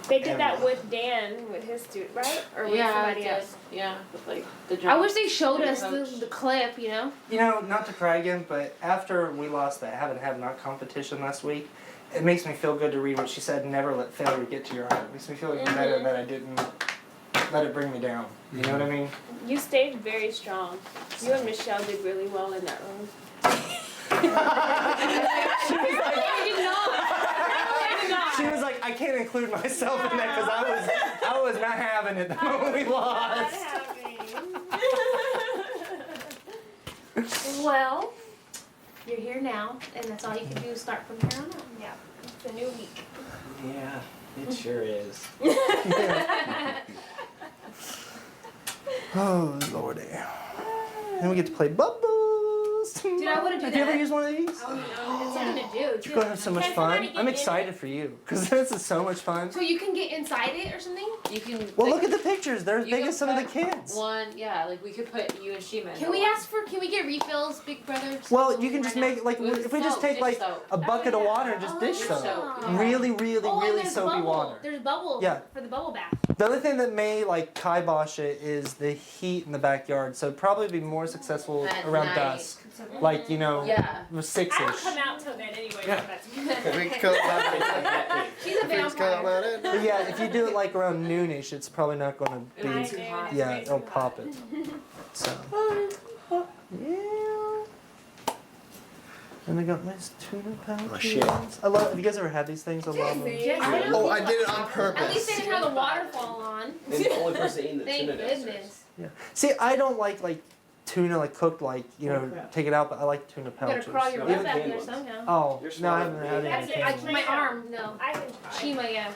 they did that with Dan with his student, right? Or with somebody else. Yeah, with like the I wish they showed us coach. the clip, you know? You know, not to cry again, but after we lost that have not competition last week, it makes me feel good to read what she said, never let failure get to your heart. It makes me feel even better that I didn't let it bring me down. You know what I mean? You stayed very strong. You and Michelle did really well in that room. She was like, I can't include myself in that because I was not having it the moment we lost. Well, you're here now, and that's all you can do is start from here on out. Yeah, it's a new week. Yeah, it sure is. Oh, Lordy. And we get to play bubbles. Dude, I wouldn't do Have that. you ever used one of these? I wouldn't know. It's something to do. You're going to have so much fun. I'm excited for you because this is so much fun. So you can get inside it or something? You can. Well, like, look at the pictures. They're as you big can as some of the put kids. One, yeah, like we could put you and Shima. Can we get refills, Big Brother? Well, you can just make, like, With if we just soap, take, dish like, soap. a bucket of water and just dish soap. Really, really, Oh, and really there's soapy bubble. water. There's bubble Yeah. for the bubble bath. The other thing that may, like, kibosh it is the heat in the backyard. So it'd probably be more successful At around night. dusk. Like, you know, Yeah. I don't 6-ish. come out till then anyway. Yeah. So that's She's a vampire. But yeah, if you do it, like, around noonish, it's probably not going to be... High noon, it's Yeah, way it'll too pop it. So... Yeah. And I got nice tuna pouches. shit. I love. Have you guys ever had these things? I love them. Oh, I did it on At purpose. least they didn't have the waterfall on. And the only person eating the Thank tuna downstairs. goodness. Yeah. See, I don't like tuna like cooked like take it out, but I like tuna You gotta pouches. crawl your way Even- back there somehow. Oh You're no, I smart. haven't had That's any. it. My arm, no. I can try. Shima, yeah.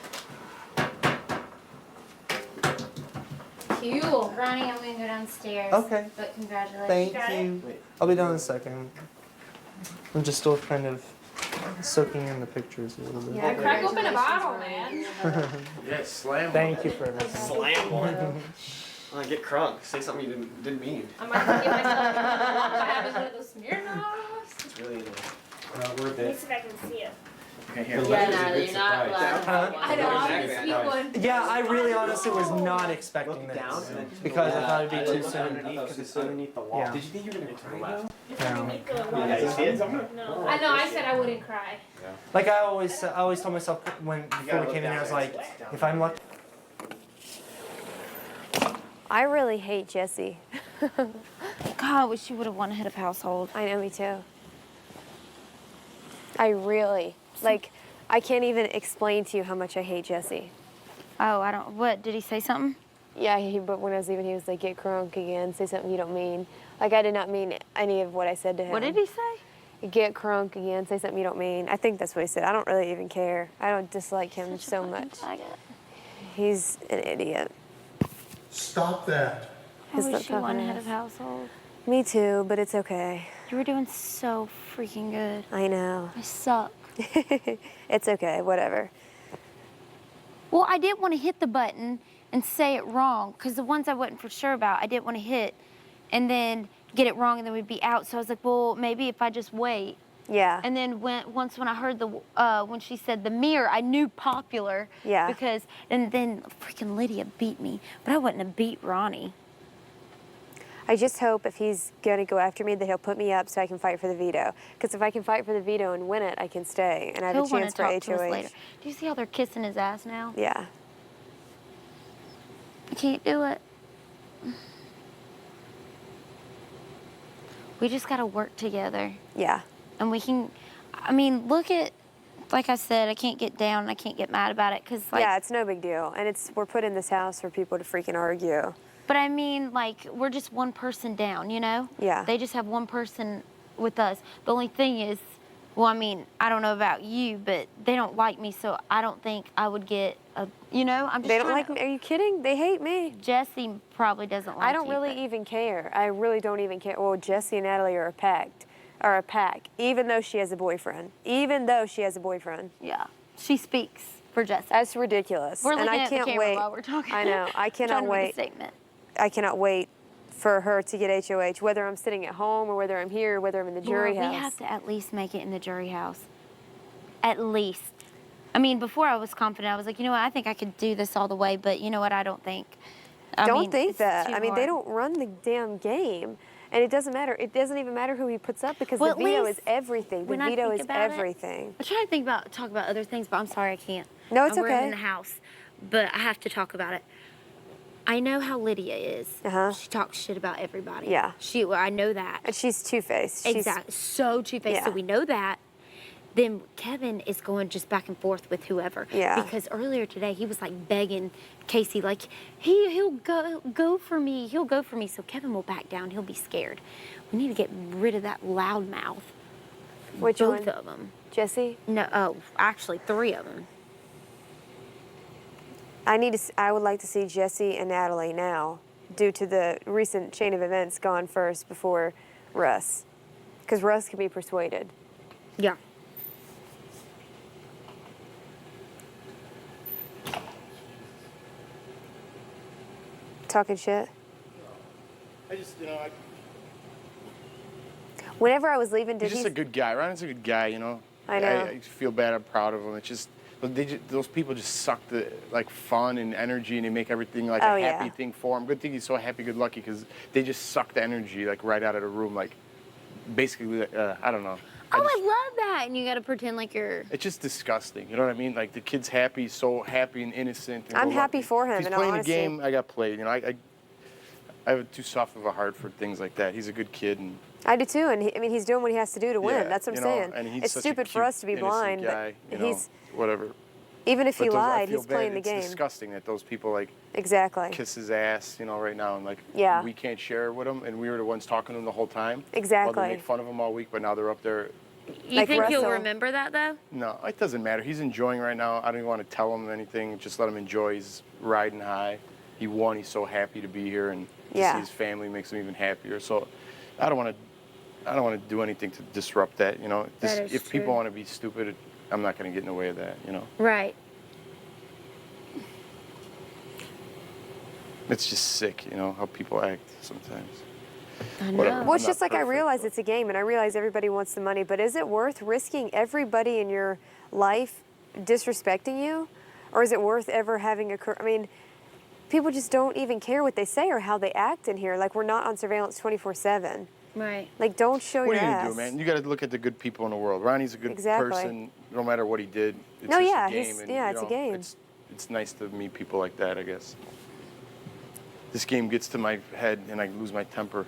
Cute. Ronnie, I'm gonna go downstairs. Okay. But congratulations. Thank you. I'll be done in a second. I'm just still kind of soaking in the pictures a little bit. Yeah, crack open a bottle, man. Yeah, slam. Thank you for everything. Slam one. Get crunk. Say something you didn't mean. I might give myself what happens one of those Smirnoffs. It's really in there. Not worth Let me it. see if I can see it. Okay, here. Yeah, Natalie, you're not allowed. I know, I'm gonna sneak one. Yeah, I really honestly was not expecting this because I thought it'd be too soon. Because it's underneath the wall. Yeah. Did you think you were gonna cry though? Underneath the wall. Yeah, you see it? No. I know, I said I wouldn't cry. Like I always told myself before we came in, I was like, if I'm lucky. I really hate Jesse. God, I wish you would have won head of household. I know, me too. I really, I can't even explain to you how much I hate Jesse. Oh, I don't. What did he say something? Yeah, but when I was leaving, he was like, "Get crunk again. Say something you don't mean." Like I did not mean any of what I said to him. What did he say? Get crunk again. Say something you don't mean. I think that's what he said. I don't really even care. I don't dislike him so much. I get it. He's an idiot. Stop that. I He's wish the you won fucking head ass. of household. Me too, but it's okay. You were doing so freaking good. I know. I suck. It's okay, whatever. Well, I didn't want to hit the button and say it wrong, because the ones I wasn't for sure about, I didn't want to hit and then get it wrong and then we'd be out. So I was like, well, maybe if I just wait. Yeah. And then once when I heard when she said the mirror, I knew popular. Yeah. Because, and then freaking Lydia beat me, but I wouldn't have beat Ronnie. I just hope if he's going to go after me that he'll put me up so I can fight for the veto. Because if I can fight for the veto and win it, I can stay. And I have He'll a chance for wanna talk to us HOH. later. Do you see how they're kissing his ass now? Yeah. I can't do it. We just got to work together. Yeah. And we can, I mean, look at, like I said, I can't get down and I can't get mad about it because, like. Yeah, it's no big deal. And we're put in this house for people to freaking argue. But I mean, like, we're just one person down, you know? Yeah. They just have one person with us. The only thing is, well, I mean, I don't know about you, but they don't like me, so I don't think I would get a, you know? I'm just They don't like me? Are you kidding? They hate me. Jesse probably doesn't like I don't you, really even care. I really don't even care. Well, Jesse and Natalie are a pack, even though she has a boyfriend. Even though she has a boyfriend. Yeah. She speaks for Jesse. That's ridiculous. We're looking and I at can't the camera wait. while we're talking. I know. I Trying cannot to make a wait. statement. I cannot wait for her to get HOH, whether I'm sitting at home or whether I'm here, or whether I'm in the jury Laura, house. We have to at least make it in the jury house. At least. I mean, before I was confident, I was like, you know what, I think I could do this all the way, but you know what, I don't think. Don't think it's that. too I mean, they hard. don't run the damn game. And it doesn't matter. It doesn't even matter who he puts up because Well, the at veto least is everything. The when I veto think is about it, everything. I try to talk about other things, but I'm sorry I can't. No, it's We're okay. in the house, but I have to talk about it. I know how Lydia is. She talks shit about everybody. Yeah. I know that. And she's two-faced. Exactly. So two-faced. Yeah. So we know that. Then Kevin is going just back and forth with whoever. Yeah. Because earlier today he was like begging Casey, like he'll go for me. He'll go for me. So Kevin will back down. He'll be scared. We need to get rid of that loudmouth. Which Both one? of them. Jesse? No. Oh, actually 3 of them. I would like to see Jesse and Natalie now, due to the recent chain of events, gone first before Russ, because Russ can be persuaded. Yeah. Talking shit. I just, Whenever I was leaving, did he's just he? a good guy. Ryan's a good guy, you know. I know. I feel bad. I'm proud of him. It's just, those people just suck the fun and energy, and they make everything like Oh, a happy yeah. thing for him. Good thing he's so happy-go-lucky because they just suck the energy right out of the room. Like, basically, I don't know. Oh, I love that. And you got to pretend like you're. It's just disgusting. You know what I mean? Like the kid's happy, so happy and innocent. And I'm go happy lucky. for him, If he's in playing honesty. the game, I got played. You know, I have too soft of a heart for things like that. He's a good kid, and I do too, and he's doing what he has to do to win. yeah, That's what I'm you know, saying. and he's It's such stupid a for cute, us to be innocent blind, guy, but you know, he's whatever. even if But he those- I lied, feel he's playing bad. the game. It's disgusting that those people like Exactly. kiss his ass, you know, right now, and like Yeah. we can't share with him, and we were the ones talking to him the whole time. Exactly. While they make fun of him all week, but now they're up there. You think he'll remember that though? No, it doesn't matter. He's enjoying right now. I don't even want to tell him anything. Just let him enjoy. He's riding high. He won. He's so happy to be here, and to Yeah. see his family makes him even happier. So, I don't want to do anything to disrupt that. You know, That is if people true. want to be stupid, I'm not going to get in the way of that. You know, Right. it's just sick. You know how people act sometimes. I know. Whatever. Well, it's I'm just not like I perfect, realize it's a game, and I realize everybody wants the money, but is it worth risking everybody in your life disrespecting you? Or is it worth ever having a I mean, people just don't even care what they say or how they act in here. Like, we're not on surveillance 24/7. Right. Like, don't show What your are you ass. gonna do, man? You got to look at the good people in the world. Ronnie's a good Exactly. person, no matter what he did. It's No, just yeah, a game, he's- and, yeah, you it's a know, game. It's nice to meet people like that, I guess. This game gets to my head, and I lose my temper.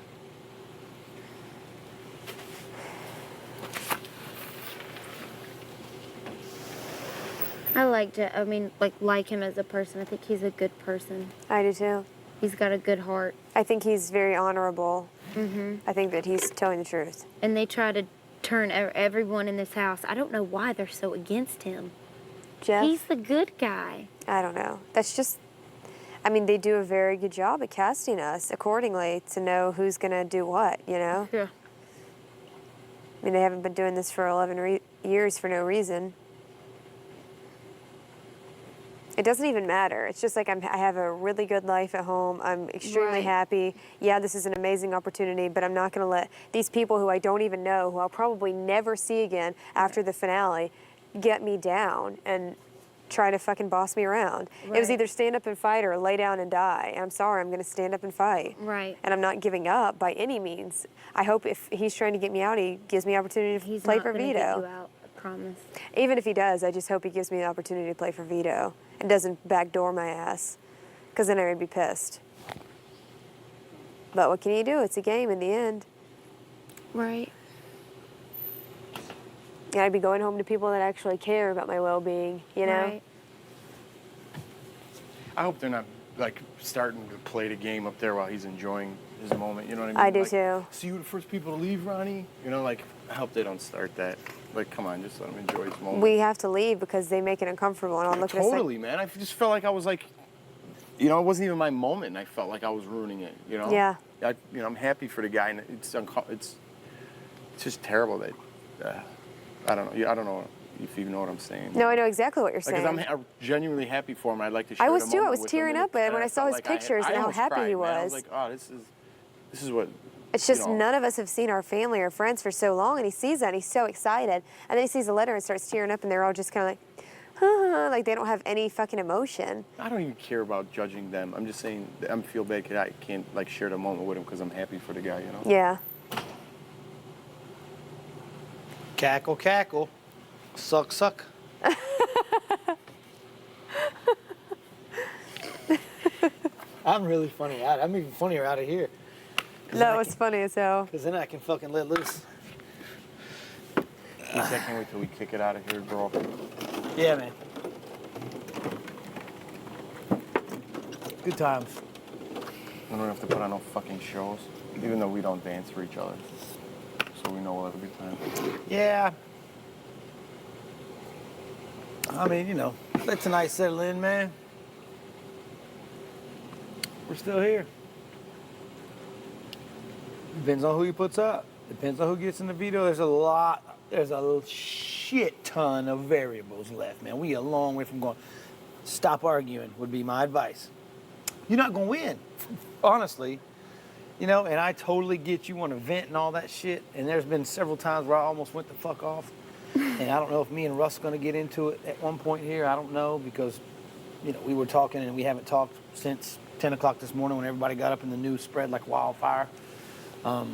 I like him as a person. I think he's a good person. I do too. He's got a good heart. I think he's very honorable. Mm-hmm. I think that he's telling the truth. And they try to turn everyone in this house. I don't know why they're so against him. Jeff? He's the good guy. I don't know. That's just, I mean, they do a very good job at casting us accordingly to know who's going to do what, you know? Yeah. I mean, they haven't been doing this for 11 years for no reason. It doesn't even matter. It's just like I have a really good life at home. I'm extremely happy. Yeah, this is an amazing opportunity, but I'm not going to let these people who I don't even know, who I'll probably never see again after the finale, get me down and try to fucking boss me around. It was either stand up and fight or lay down and die. And I'm sorry, I'm going to stand up and fight. Right. And I'm not giving up by any means. I hope if he's trying to get me out, he gives me opportunity to play for He's not veto. gonna get you out, I promise. Even if he does, I just hope he gives me the opportunity to play for veto and doesn't backdoor my ass, because then I would be pissed. But what can you do? It's a game in the end. Right. And I'd be going home to people that actually care about my well-being, you know? Right. I hope they're not like starting to play the game up there while he's enjoying his moment. You know what I mean? I do like, too. So you were the first people to leave, Ronnie. You know, like I hope they don't start that. Like, come on, just let him enjoy his moment. We have to leave because they make it uncomfortable, and I'll look at us like, Totally, man. I just felt like I was like, you know, it wasn't even my moment, and I felt like I was ruining it. You know? Yeah. I'm happy for the guy, and it's just terrible that I don't know. I don't know if you know what I'm saying. no, I know exactly what you're Like, 'cause saying. I'm genuinely happy for him. I'd like to share I was the too. I moment was with tearing him, up when I and saw felt his like pictures and how almost happy cried, he man. I was. was like, oh, this is what. It's just you know. none of us have seen our family or friends for so long, and he sees that, and he's so excited. And then he sees the letter and starts tearing up, and they're all just kind of like, like they don't have any fucking emotion. I don't even care about judging them. I'm just saying that I feel bad because I can't like share the moment with him because I'm happy for the guy, you know? Yeah. Cackle, cackle. Suck, suck. I'm really funny. I'm even funnier out of here. That was funny as hell. Because then I can fucking let loose. I can't wait till we kick it out of here, bro. Yeah, man. Good times. We don't have to put on no fucking shows, even though we don't dance for each other. So we know we'll have a good time. Yeah. I mean, you know, let tonight settle in, man. We're still here. Depends on who he puts up. Depends on who gets in the veto. There's a shit ton of variables left, man. We a long way from going. Stop arguing would be my advice. You're not gonna win, honestly. You know, and I totally get you want to vent and all that shit. And there's been several times where I almost went the fuck off. And I don't know if me and Russ are gonna get into it at one point here. I don't know, because, you know, we were talking and we haven't talked since 10 o'clock this morning when everybody got up and the news spread like wildfire. But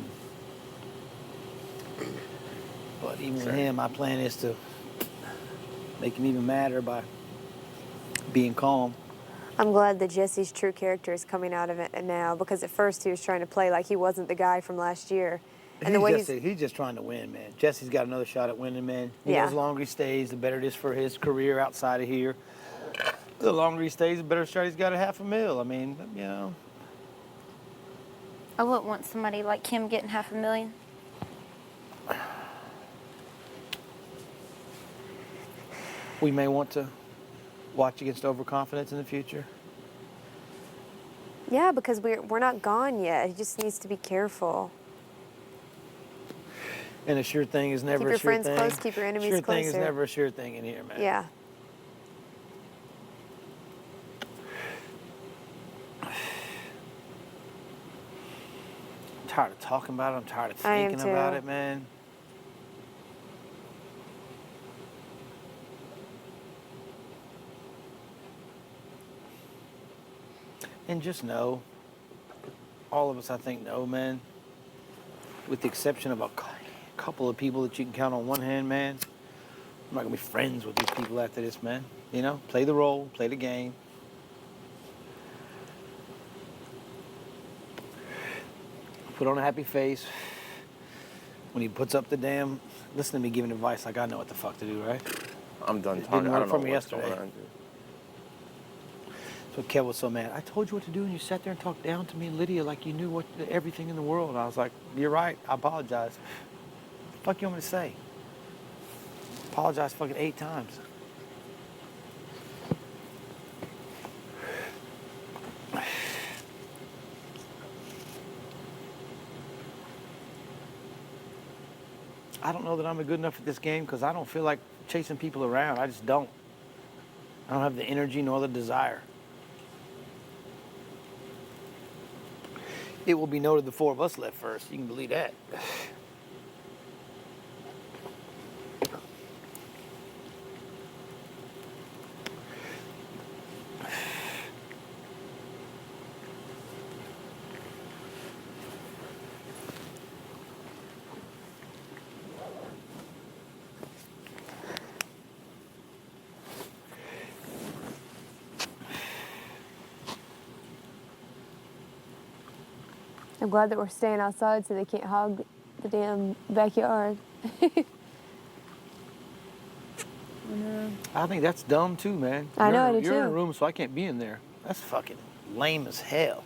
even with him, my plan is to make him even madder by being calm. I'm glad that Jesse's true character is coming out of it now, because at first he was trying to play like he wasn't the guy from last year. And the way He's just trying to win, man. Jesse's got another shot at winning, man. He Yeah. knows the longer he stays, the better it is for his career outside of here. The longer he stays, the better shot he's got at $500,000. I mean, you know. I wouldn't want somebody like him getting $500,000. We may want to watch against overconfidence in the future. Yeah, because we're not gone yet. He just needs to be careful. And a sure thing is never Keep your a sure friends thing. close, keep your enemies sure thing is closer. never a sure thing in here, man. Yeah. I'm tired of talking about it. I'm tired of I am thinking about too. it, man. And just know, all of us, I think, know, man, with the exception of a couple of people that you can count on one hand, man, I'm not going to be friends with these people after this, man. You know, play the role, play the game. Put on a happy face. When he puts up the damn, listen to me giving advice like I know what the fuck to do, right? I'm done It talking. didn't I work don't know for me what's yesterday. going on, dude. So Kev was so mad. I told you what to do, and you sat there and talked down to me and Lydia like you knew everything in the world. I was like, you're right. I apologize. What the fuck you want me to say? Apologize fucking 8 times. I don't know that I'm good enough at this game because I don't feel like chasing people around. I just don't. I don't have the energy nor the desire. It will be noted the 4 of us left first. You can believe that. I'm glad that we're staying outside so they can't hog the damn backyard. I think that's dumb too, man. I know, I do You're in a too. room, so I can't be in there. That's fucking lame as hell.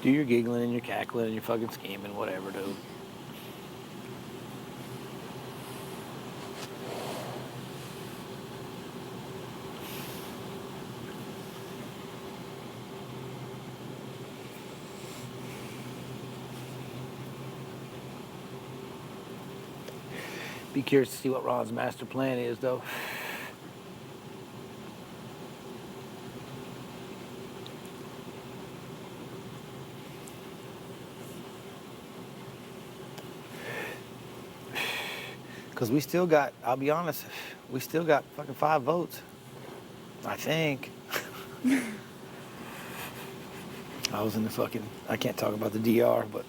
Do your giggling and your cackling and your fucking scheming, whatever, dude. Be curious to see what Ron's master plan is, though. Because we still got, I'll be honest, we still got fucking 5 votes. I think. I was in the fucking, I can't talk about the DR, but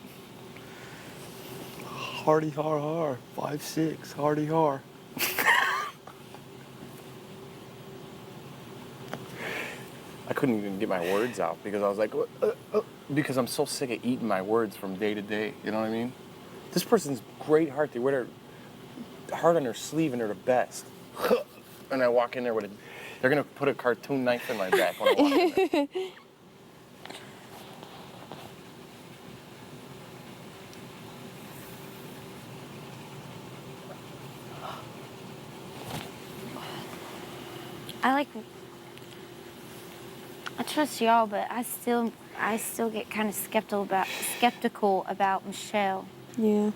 hardy har har, 5-6, hardy har. I couldn't even get my words out because I was like, because I'm so sick of eating my words from day to day. You know what I mean? This person's great heart. They wear their heart on their sleeve and they're the best. And I walk in there with a, they're gonna put a cartoon knife in my back when I walk in there. I trust y'all, but I still get kind of skeptical about Michelle. Yeah.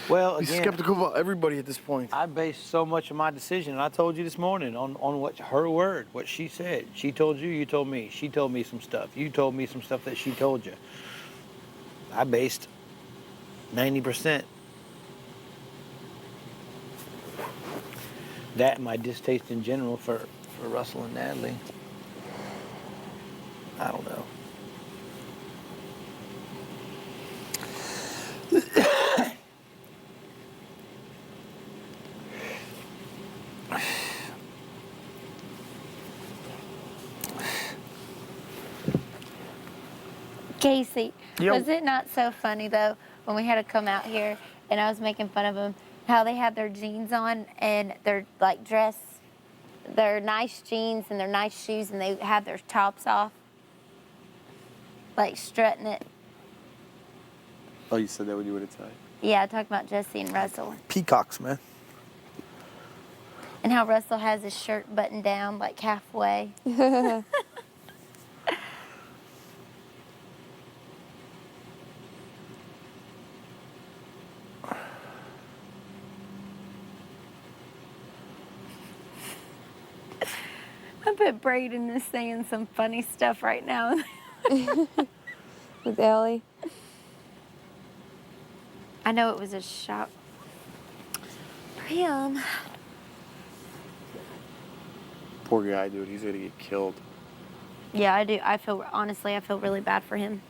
Well, He's again, skeptical about everybody at this point. I based so much of my decision, and I told you this morning, on what her word, what she said. She told you, you told me. She told me some stuff. You told me some stuff that she told you. I based 90% that and my distaste in general for Russell and Natalie. I don't know. Casey, Yo. was it not so funny though when we had to come out here and I was making fun of them how they have their jeans on and they're like dress, their nice jeans and their nice shoes and they have their tops off, like strutting it. Oh, you said that when you went inside? Yeah, talking about Jesse and Russell Peacocks, man. and how Russell has his shirt buttoned down like halfway. I bet Braden is saying some funny stuff right now. With Ellie. I know it was a shock for him. Poor guy, dude. He's gonna get killed. Yeah, I do. Honestly, I feel really bad for him.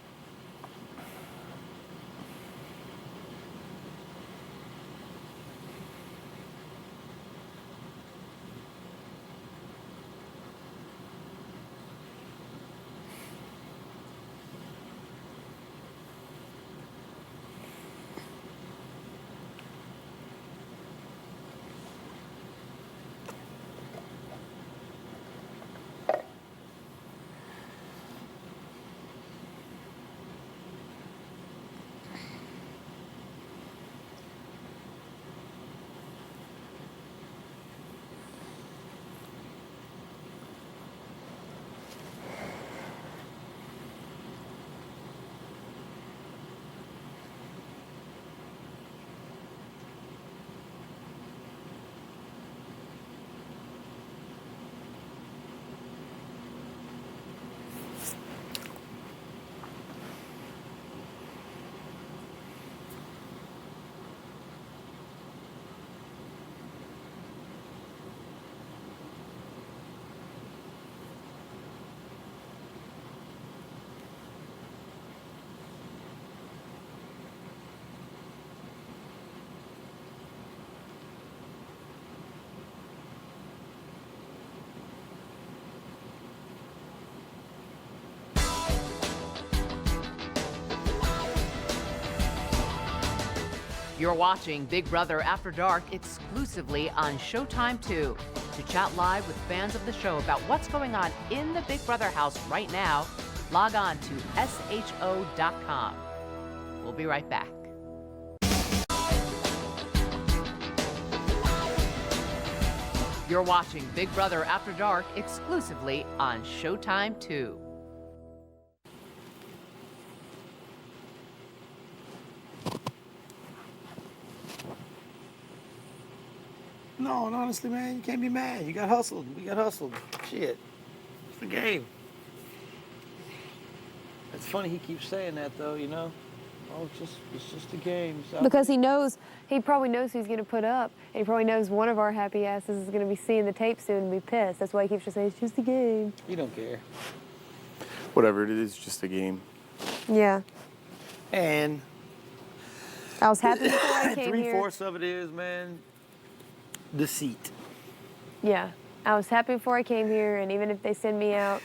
You're watching Big Brother After Dark exclusively on Showtime 2. To chat live with fans of the show about what's going on in the Big Brother house right now, log on to sho.com. We'll be right back. You're watching Big Brother After Dark exclusively on Showtime 2. No, and honestly, man, you can't be mad. You got hustled. We got hustled. Shit. It's the game. It's funny he keeps saying that, though, you know? Oh, it's just a game. So. Because he probably knows who's going to put up. And he probably knows one of our happy asses is going to be seeing the tape soon and be pissed. That's why he keeps just saying, it's just a game. You don't care. Whatever, it is just a game. Yeah. And I was happy before I came here. 3/4 of it is, man, deceit. Yeah. I was happy before I came here, and even if they send me out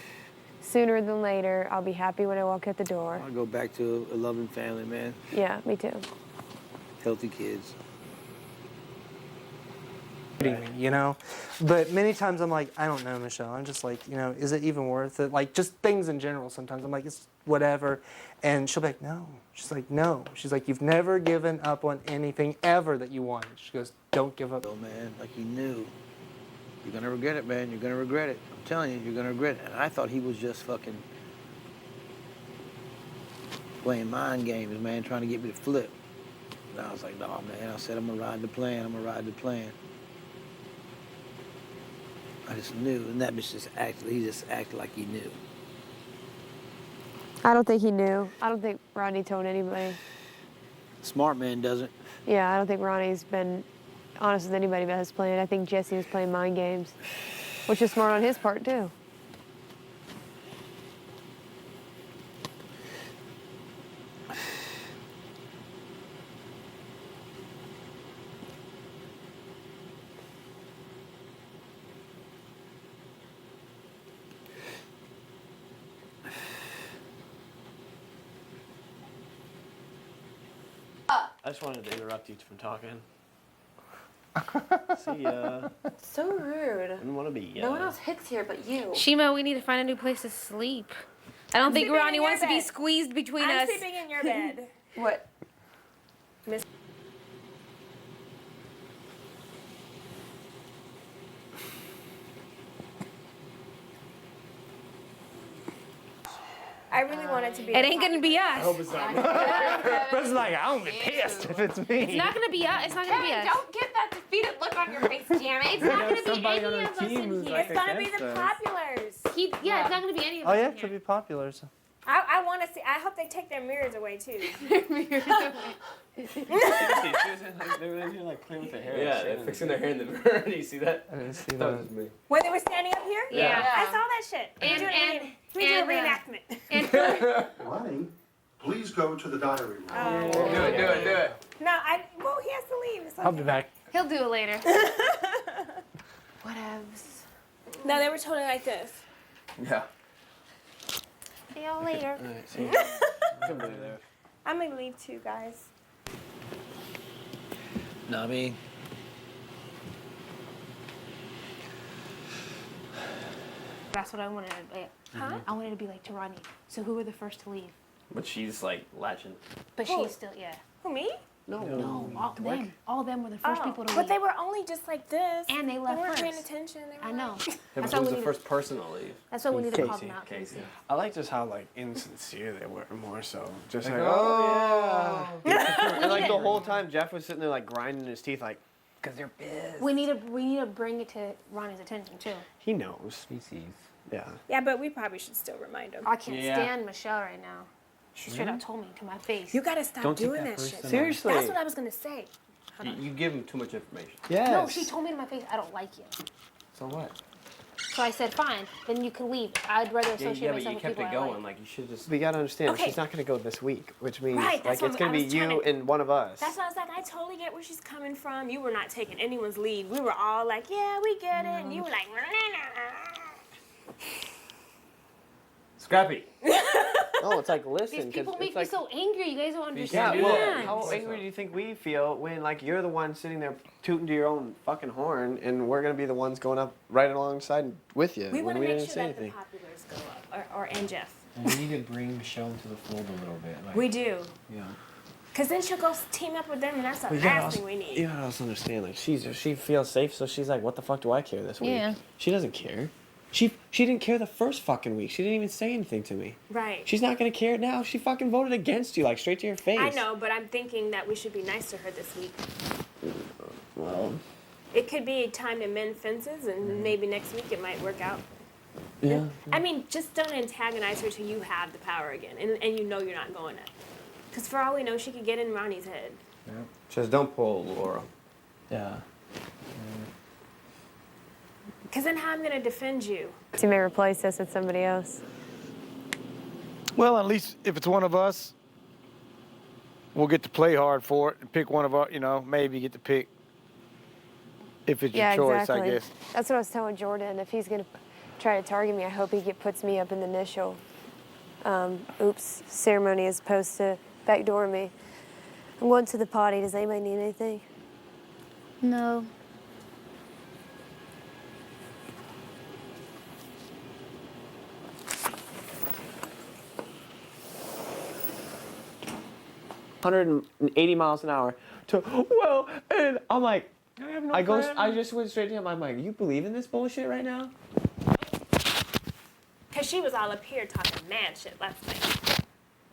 sooner than later, I'll be happy when I walk out the door. I'll go back to a loving family, man. Yeah, me too. Healthy kids. You know, but many times I'm like, I don't know, Michelle. I'm just like, you know, is it even worth it? Like, just things in general. Sometimes I'm like, it's whatever, and she'll be like, no. She's like, no. She's like, you've never given up on anything ever that you wanted. She goes, don't give up. Oh man, like you knew. You're gonna regret it, man. You're gonna regret it. I'm telling you, you're gonna regret it. And I thought he was just fucking playing mind games, man, trying to get me to flip. And I was like, no, man. I said, I'm gonna ride the plan. I'm gonna ride the plan. I just knew, and that bitch just acted. He just acted like he knew. I don't think he knew. I don't think Rodney told anybody. Smart man doesn't. Yeah, I don't think Ronnie's been honest with anybody about his plan. I think Jesse was playing mind games, which is smart on his part, too. I just wanted to interrupt you from talking. See ya. So rude. Didn't want to be No one else hits here but you. Shima, we need to find a new place to sleep. I don't think Ronnie wants to be squeezed between us. I'm sleeping in your bed. What? Miss. I really want it to be. It ain't gonna be us. I hope it's not. Brad's like, I don't get pissed if it's me. It's not gonna be us. It's not gonna be us. Don't get that defeated look on your face, damn it. It's not gonna be any of us in here. It's gonna be the populars. Yeah, it's not gonna be any of Oh us yeah, in it here. could be popular. So. I want to see. I hope they take their mirrors away too. Seriously, she was in, like, they were in here like playing with their hair. Yeah, they're fixing their hair in the mirror. Do you see that? I didn't see That that. was just me. When they were standing up here? Yeah. I saw that shit. And- we do a reenactment. Ronnie, please go to the diary room. Oh. Do it. No, well, he has to leave. It's I'll be okay. back. He'll do it later. Whatevs. No, they were totally like this. Yeah. See y'all later. Alright, see. Somebody there. I'm gonna leave too, guys. No, I mean, That's what I wanted to be. Huh? I wanted to be like to Ronnie. So who were the first to leave? But she's like latching. But Who? she's still, yeah. Who, me? No, all them were the first people to But leave. they were only just like this. And they left They weren't first. paying attention. They were I know. Yeah, That's but why who's we the need first person to leave? That's why we need to call Casey. them out. Casey. I like just how like insincere they were, more so. Just like, oh, and like the whole time Jeff was sitting there like grinding his teeth, like, because they're pissed. We need to bring it to Ronnie's attention too. He knows. He sees. Yeah. Yeah, but we probably should still remind them. I can't stand Michelle right now. She straight up told me to my face. You gotta stop Don't take doing that that shit. personal. Seriously. That's what I was gonna say. You give him too much information. Yes. No, she told me to my face, I don't like you. So what? So I said, fine, then you can leave. I'd rather Yeah, associate yeah, but myself you with kept people it I going. like. Like you should just. But you gotta understand, Okay. she's not gonna go this week, which means Right, that's like it's what gonna I be was you trying to- and one of us. That's why I was like, I totally get where she's coming from. You were not taking anyone's lead. We were all like, yeah, we get it. And you were like, Scrappy. No, it's like listen. These 'cause people it's make like, me so angry. You guys don't Yeah, understand. well, how angry do you think we feel when like you're the one sitting there tooting to your own fucking horn, and we're gonna be the ones going up right alongside with you We when want to we make didn't sure say that anything? the populars go up, or and Jeff. And we need to bring Michelle into the fold a little bit. Like, We do. Yeah. Because then she'll go team up with them, and that's the Well, last thing we need. You gotta also understand, like she feels safe, so she's like, what the fuck do I care this week? Yeah. She doesn't care. She didn't care the first fucking week. She didn't even say anything to me. Right. She's not gonna care now. She fucking voted against you, like straight to your face. I know, but I'm thinking that we should be nice to her this week. Well, It could be time to mend fences, and maybe next week it might work out. yeah. I mean, just don't antagonize her till you have the power again, and you know you're not going to. Because for all we know, she could get in Ronnie's head. Just don't pull Laura. Yeah. Because then how I'm going to defend you? You may replace us with somebody else. Well, at least if it's one of us, we'll get to play hard for it and pick one of our, maybe get to pick if it's Yeah, your choice, exactly. I guess. That's what I was telling Jordan. If he's going to try to target me, I hope he puts me up in the initial oops ceremony as opposed to backdoor me. I'm going to the potty. Does anybody need anything? No. $180 miles an hour to and I'm like, I just went straight to him. I'm like, you believe in this bullshit right now? Because she was all up here talking mad shit last night.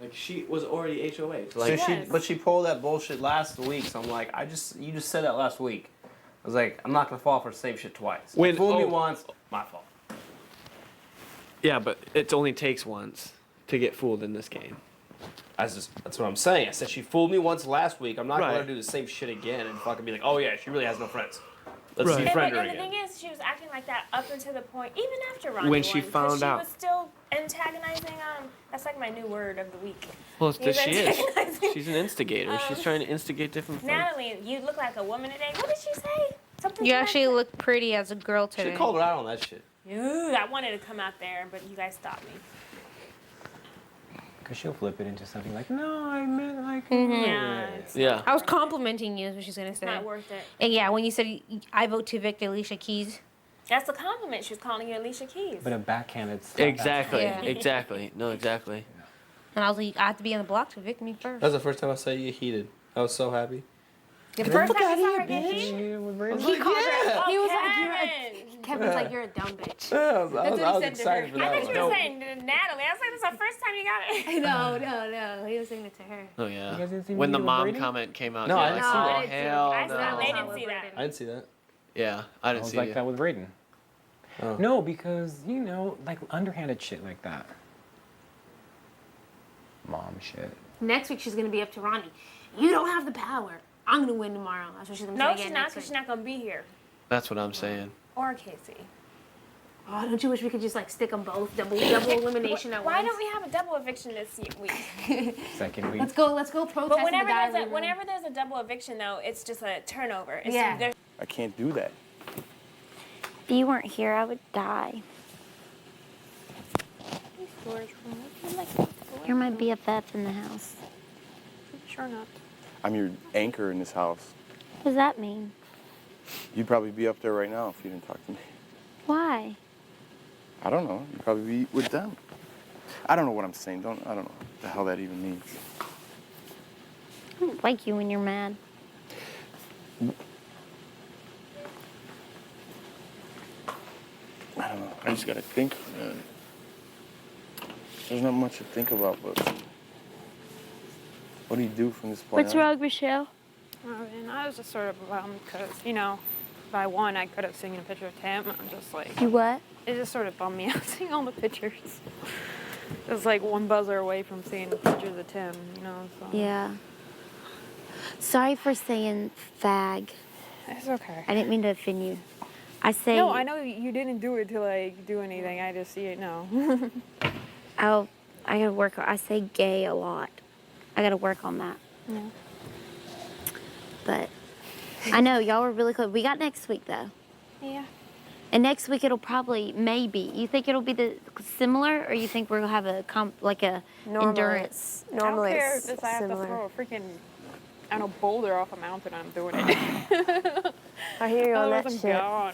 Like she was already HOA. So she pulled that bullshit last week. So I'm like, you just said that last week. I was like, I'm not gonna fall for the same shit twice. When- Fooled me oh. once, my fault. Yeah, but it only takes once to get fooled in this game. That's what I'm saying. I said she fooled me once last week. I'm not gonna Right. let her do the same shit again and fucking be like, oh yeah, she really has no friends. Let's Right. befriend And her the again. thing is, she was acting like that up until the point, even after Ronnie When she won, 'cause found out. she was still antagonizing. That's like my new word of the week. Well, He was she is. antagonizing. She's an instigator. She's trying to instigate different things. Natalie, you look like a woman today. What did she say? Something. You to actually look pretty as a girl today. Should called her out on that shit. Ooh, I wanted to come out there, but you guys stopped me. Because she'll flip it into something like, no, I meant like. Yeah. I was complimenting you, is what she's gonna say. Not worth it. And yeah, when you said I vote to evict Alicia Keys. That's a compliment. She was calling you Alicia Keys. But a backhanded slap. Exactly. Yeah. Exactly. No, exactly. And I was like, I have to be on the block to evict me first. That was the first time I saw you get heated. I was so happy. The first time I saw her get get heat? He called her. He was like, Kevin. you're a. Kevin's like, you're a dumb bitch. Yeah, I That's what he was said to excited her. for I that thought one. you were saying to Natalie. I was like, this is the first time you got it. No. He was saying it to her. Oh You yeah. guys didn't see When me the with mom Braden? comment came out. No, yeah, I didn't see oh, that. I didn't see it. hell I saw no. they didn't see that. I didn't see that. Yeah, I I didn't was see like you. that with Braden. Oh. No, because, like underhanded shit like that. Mom shit. Next week she's gonna be up to Ronnie. You don't have the power. I'm gonna win tomorrow. That's what she's gonna No, say she's again not, next because she's week. not going to be here. That's what I'm saying. Or Casey. Oh, don't you wish we could just like stick them both, double elimination at Why once? don't we have a double eviction this week? Second week. Let's go protest. But in the whenever diary there's, room. whenever there's a double eviction, though, it's just a turnover. It's Yeah. there's- I can't do that. If you weren't here, I would die. You're my BFF in the house. Sure not. I'm your anchor in this house. What does that mean? You'd probably be up there right now if you didn't talk to me. Why? I don't know. You'd probably be with them. I don't know what I'm saying. I don't know what the hell that even means. I don't like you when you're mad. I don't know. I just gotta think. There's not much to think about, but what do you do from this point What's on? wrong, Michelle? And I was just sort of bummed because, if I won, I could have seen a picture of Tim. I'm just like, You what? it just sort of bummed me out seeing all the pictures. It was like one buzzer away from seeing pictures of Tim, so. Yeah. Sorry for saying fag. It's okay. I didn't mean to offend you. I say. No, I know you didn't do it to do anything. I just see it now. I gotta work. I say gay a lot. I gotta work on that. Yeah. But I know y'all were really close. We got next week though. Yeah. And next week it'll probably, maybe. You think it'll be the similar, or you think we'll have a endurance? Normally I don't care it's if I have to similar. throw a freaking, I don't know, boulder off a mountain, I'm doing it. I hear you on that Otherwise, I'm shit. gone.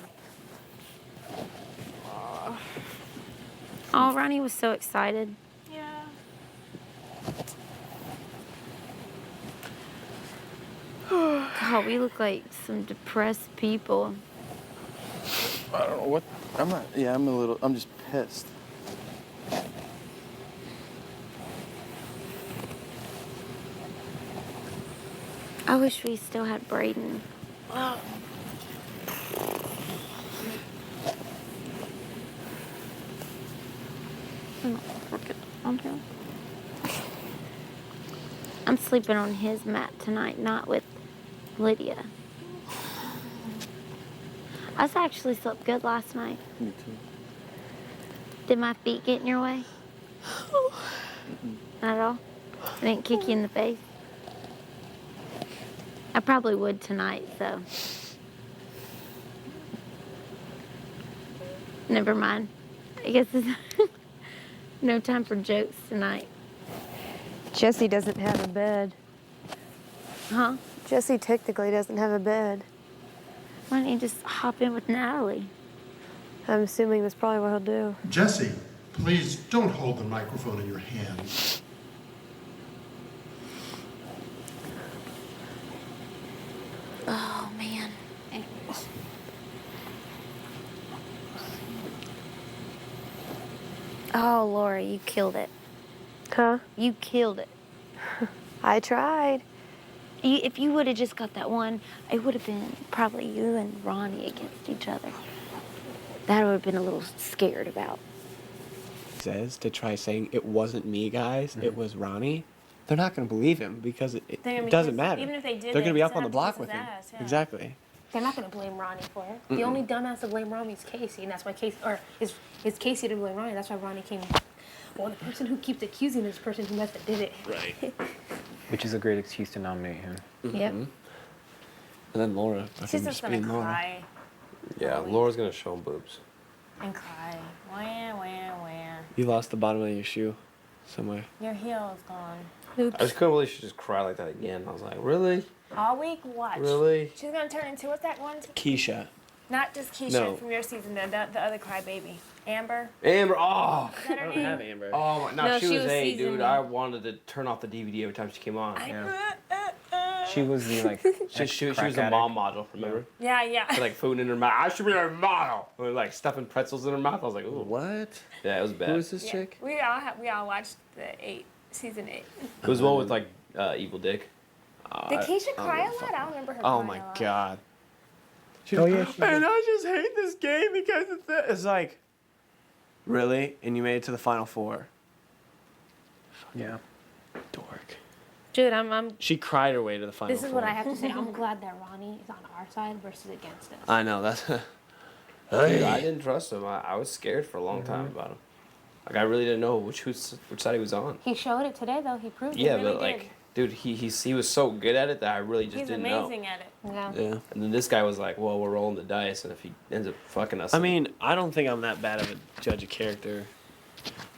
Oh, Ronnie was so excited. Yeah. God, we look like some depressed people. I don't know what. I'm just pissed. I wish we still had Braden. I'm sleeping on his mat tonight, not with Lydia. I actually slept good last night. Me too. Did my feet get in your way? Not at all? I didn't kick you in the face? I probably would tonight, so. Never mind. I guess it's no time for jokes tonight. Jesse doesn't have a bed. Huh? Jesse technically doesn't have a bed. Why don't you just hop in with Natalie? I'm assuming that's probably what he'll do. Jesse, please don't hold the microphone in your hand. Oh, man. Oh, Laura, you killed it. Huh? You killed it. I tried. If you would have just got that one, it would have been probably you and Ronnie against each other. That would have been a little scared about. Says to try saying it wasn't me, guys, it was Ronnie. They're not going to believe him because it doesn't matter. Even if they did, they're going to be up still on the have to block kiss with his him. ass, yeah. Exactly. They're not going to blame Ronnie for it. The Mm-mm. only dumbass to blame Ronnie is Casey, and that's why Casey, or is Casey to blame Ronnie. That's why Ronnie came. Well, the person who keeps accusing is the person who must have did it. Right. Which is a great excuse to nominate him. Yep. And then Laura. She's just gonna cry Yeah, Laura's gonna show him boobs. and cry. Wah, wah, wah. You lost the bottom of your shoe somewhere. Your heel is gone. I just couldn't believe she just cried like that again. I was like, really? All week, watch. Really? She's gonna turn into, what's that one? Keisha. Not just Keisha No. from your season, the other crybaby. Amber. Amber, oh. Is that her name? Amber. Oh, my, no, No, she was eight, season- dude. I wanted to turn off the DVD every time she came on. She was the like. She was crack a addict. mom model, remember? Yeah, yeah. She had, like food in her mouth. I should be a model. With, like stuffing pretzels in her mouth. I was like, ooh. What? Yeah, it was bad. Who is this Yeah. chick? We all watched season 8. It was the one with like Evil Dick. Did Keisha cry a lot? I don't remember her Oh crying my a lot. god. Oh, yeah, she And I just hate this game because it's like, really? And you made it to the final four. Yeah. Dork. Dude, I'm. She cried her way to the final This is four. what I have to say. I'm glad that Ronnie is on our side versus against us. I know, that's... Dude, I didn't trust him. I was scared for a long time about him. Like, I really didn't know which side he was on. He showed it today, though. He proved Yeah, it. Really but like, dude, he was so good at it that I really just He's didn't amazing at it. Yeah. Yeah. And then this guy was like, well, we're rolling the dice, and if he ends up fucking us... I mean, I don't think I'm that bad of a judge of character.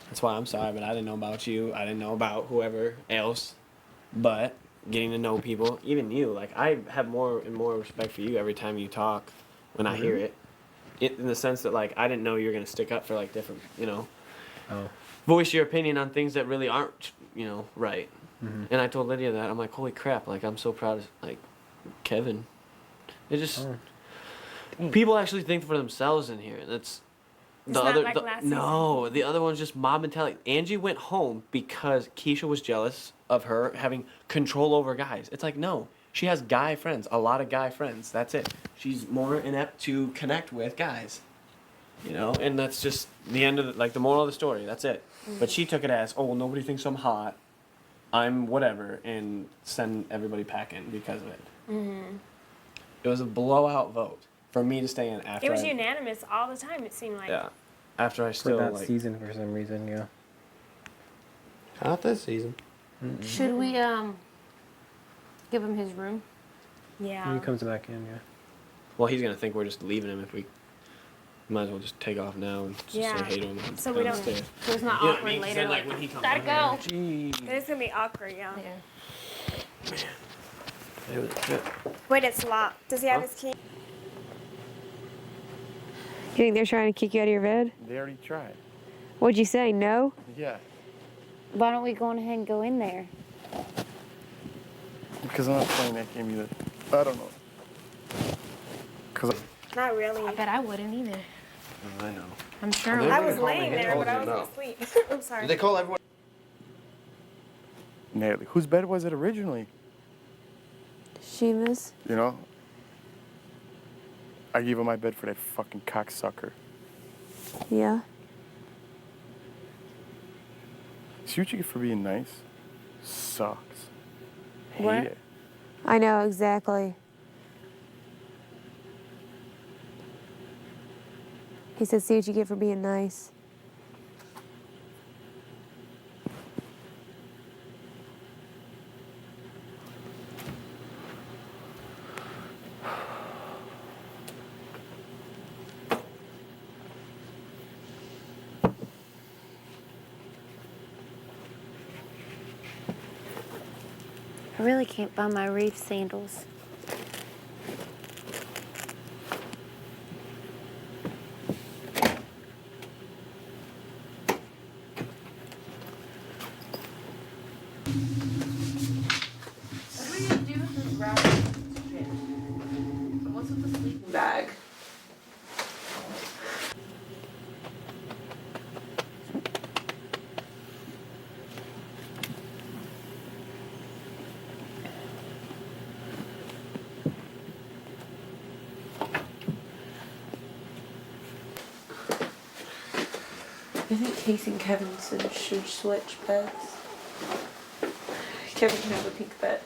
That's why I'm sorry, but I didn't know about you. I didn't know about whoever else. But getting to know people, even you, like I have more and more respect for you every time you talk when I hear it. In the sense that like I didn't know you were gonna stick up for like different, voice your opinion on things that really aren't, right. And I told Lydia that I'm like, holy crap, like I'm so proud of like Kevin. It just people actually think for themselves in here. That's It's not like last no, the other one's just mob mentality. Angie went home because Keisha was jealous of her having control over guys. It's like, no, she has guy friends, a lot of guy friends. That's it. She's more inept to connect with guys, and that's just the end of the moral of the story. That's it. But she took it as, oh, well, nobody thinks I'm hot. I'm whatever, and send everybody packing because of it. Mm-hmm. It was a blowout vote for me to stay in after. It was unanimous all the time, it seemed like. Yeah. After I For still that like. season for some reason, yeah. Not this season. Should we give him his room? Yeah. When he comes back in, yeah. Well, he's gonna think we're just leaving him if we Might as well just take off now and just Yeah. say hey to him. So we don't. downstairs. So it's not You know what I awkward mean? 'Cause later. then, Like, when he comes gotta over go. here, It's gonna be awkward, yeah. Yeah. Wait, it's locked. Does he have his key? You think they're trying to kick you out of your bed? They already tried. What'd you say? No? Yeah. Why don't we go on ahead and go in there? Because I'm not playing that game either. I don't know. Because Not really. I bet I wouldn't either. I know. I'm sure. They I wouldn't was call me laying here. there, but I Told you was no. asleep. I'm sorry. They call everyone. Natalie, whose bed was it originally? Shima's? You know? I gave him my bed for that fucking cocksucker. Yeah. See what you get for being nice? Sucks. Hate What? it. I know, exactly. He said, see what you get for being nice. I really can't find my reef sandals. What are we gonna do with this wrap? What's with the sleeping bag? I think Casey and Kevin should switch beds. Kevin can have a pink bed.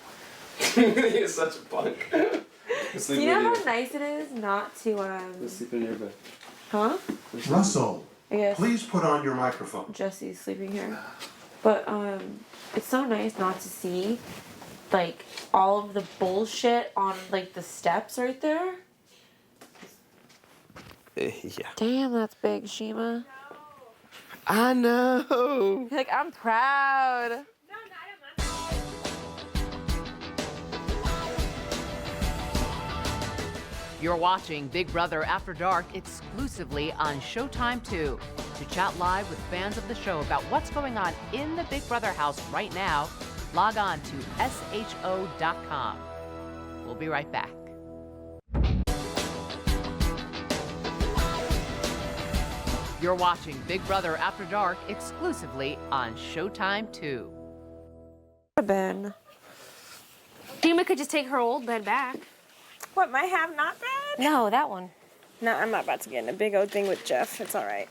You're such a punk. Do you know how nice it is not to Sleep in your bed. huh? Russell, I guess please put on your microphone. Jesse's sleeping here. But it's so nice not to see like all of the bullshit on like the steps right there. Yeah. Damn, that's big, Shima. I know. Like, I'm proud. You're watching Big Brother After Dark exclusively on Showtime 2. To chat live with fans of the show about what's going on in the Big Brother house right now, log on to sho.com. We'll be right back. You're watching Big Brother After Dark exclusively on Showtime 2. Ben. Shima could just take her old bed back. What, my have not bed? No, that one. No, I'm not about to get in a big old thing with Jeff. It's all right.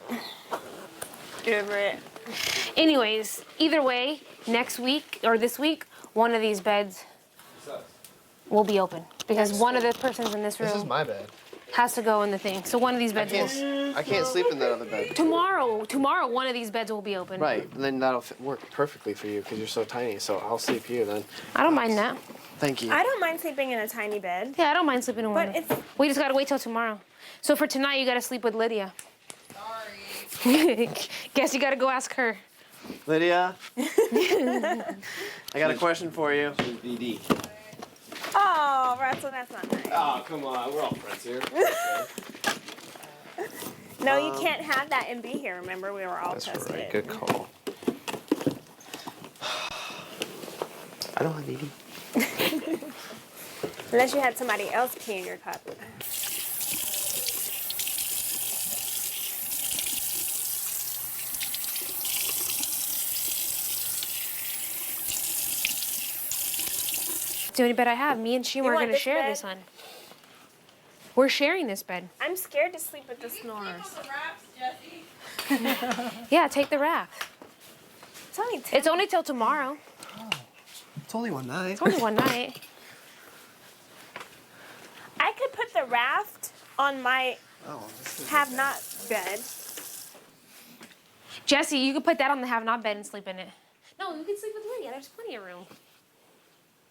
Get over it. Anyways, either way, next week or this week, one of these beds will be open because one of the persons in this room This is my bed. has to go in the thing. So one of these I beds will. can't sleep in that other bed. Tomorrow, one of these beds will be open. Right, and then that'll work perfectly for you because you're so tiny. So I'll sleep here then. I don't mind that. Thank you. I don't mind sleeping in a tiny bed. Yeah, I don't mind sleeping in one. But it's We just gotta wait till tomorrow. So for tonight, you gotta sleep with Lydia. Sorry. Guess you gotta go ask her. Lydia, I got a question for you. BD. Oh, Russell, that's not nice. Oh, come on. We're all friends here. No, you can't have that and be here. Remember, we were all That's tested. right. Good call. I don't have BD. Unless you had somebody else pee in your cup. It's the only bed I have. Me and Shima You are want gonna this share bed? this one. We're sharing this bed. I'm scared to sleep with the snorers. Yeah, take the wrap. It's only 10. It's only till tomorrow. It's only one night. It's only one night. I could put the raft on my have not bed. Jesse, you could put that on the have-not bed and sleep in it. No, you can sleep with Lydia. There's plenty of room.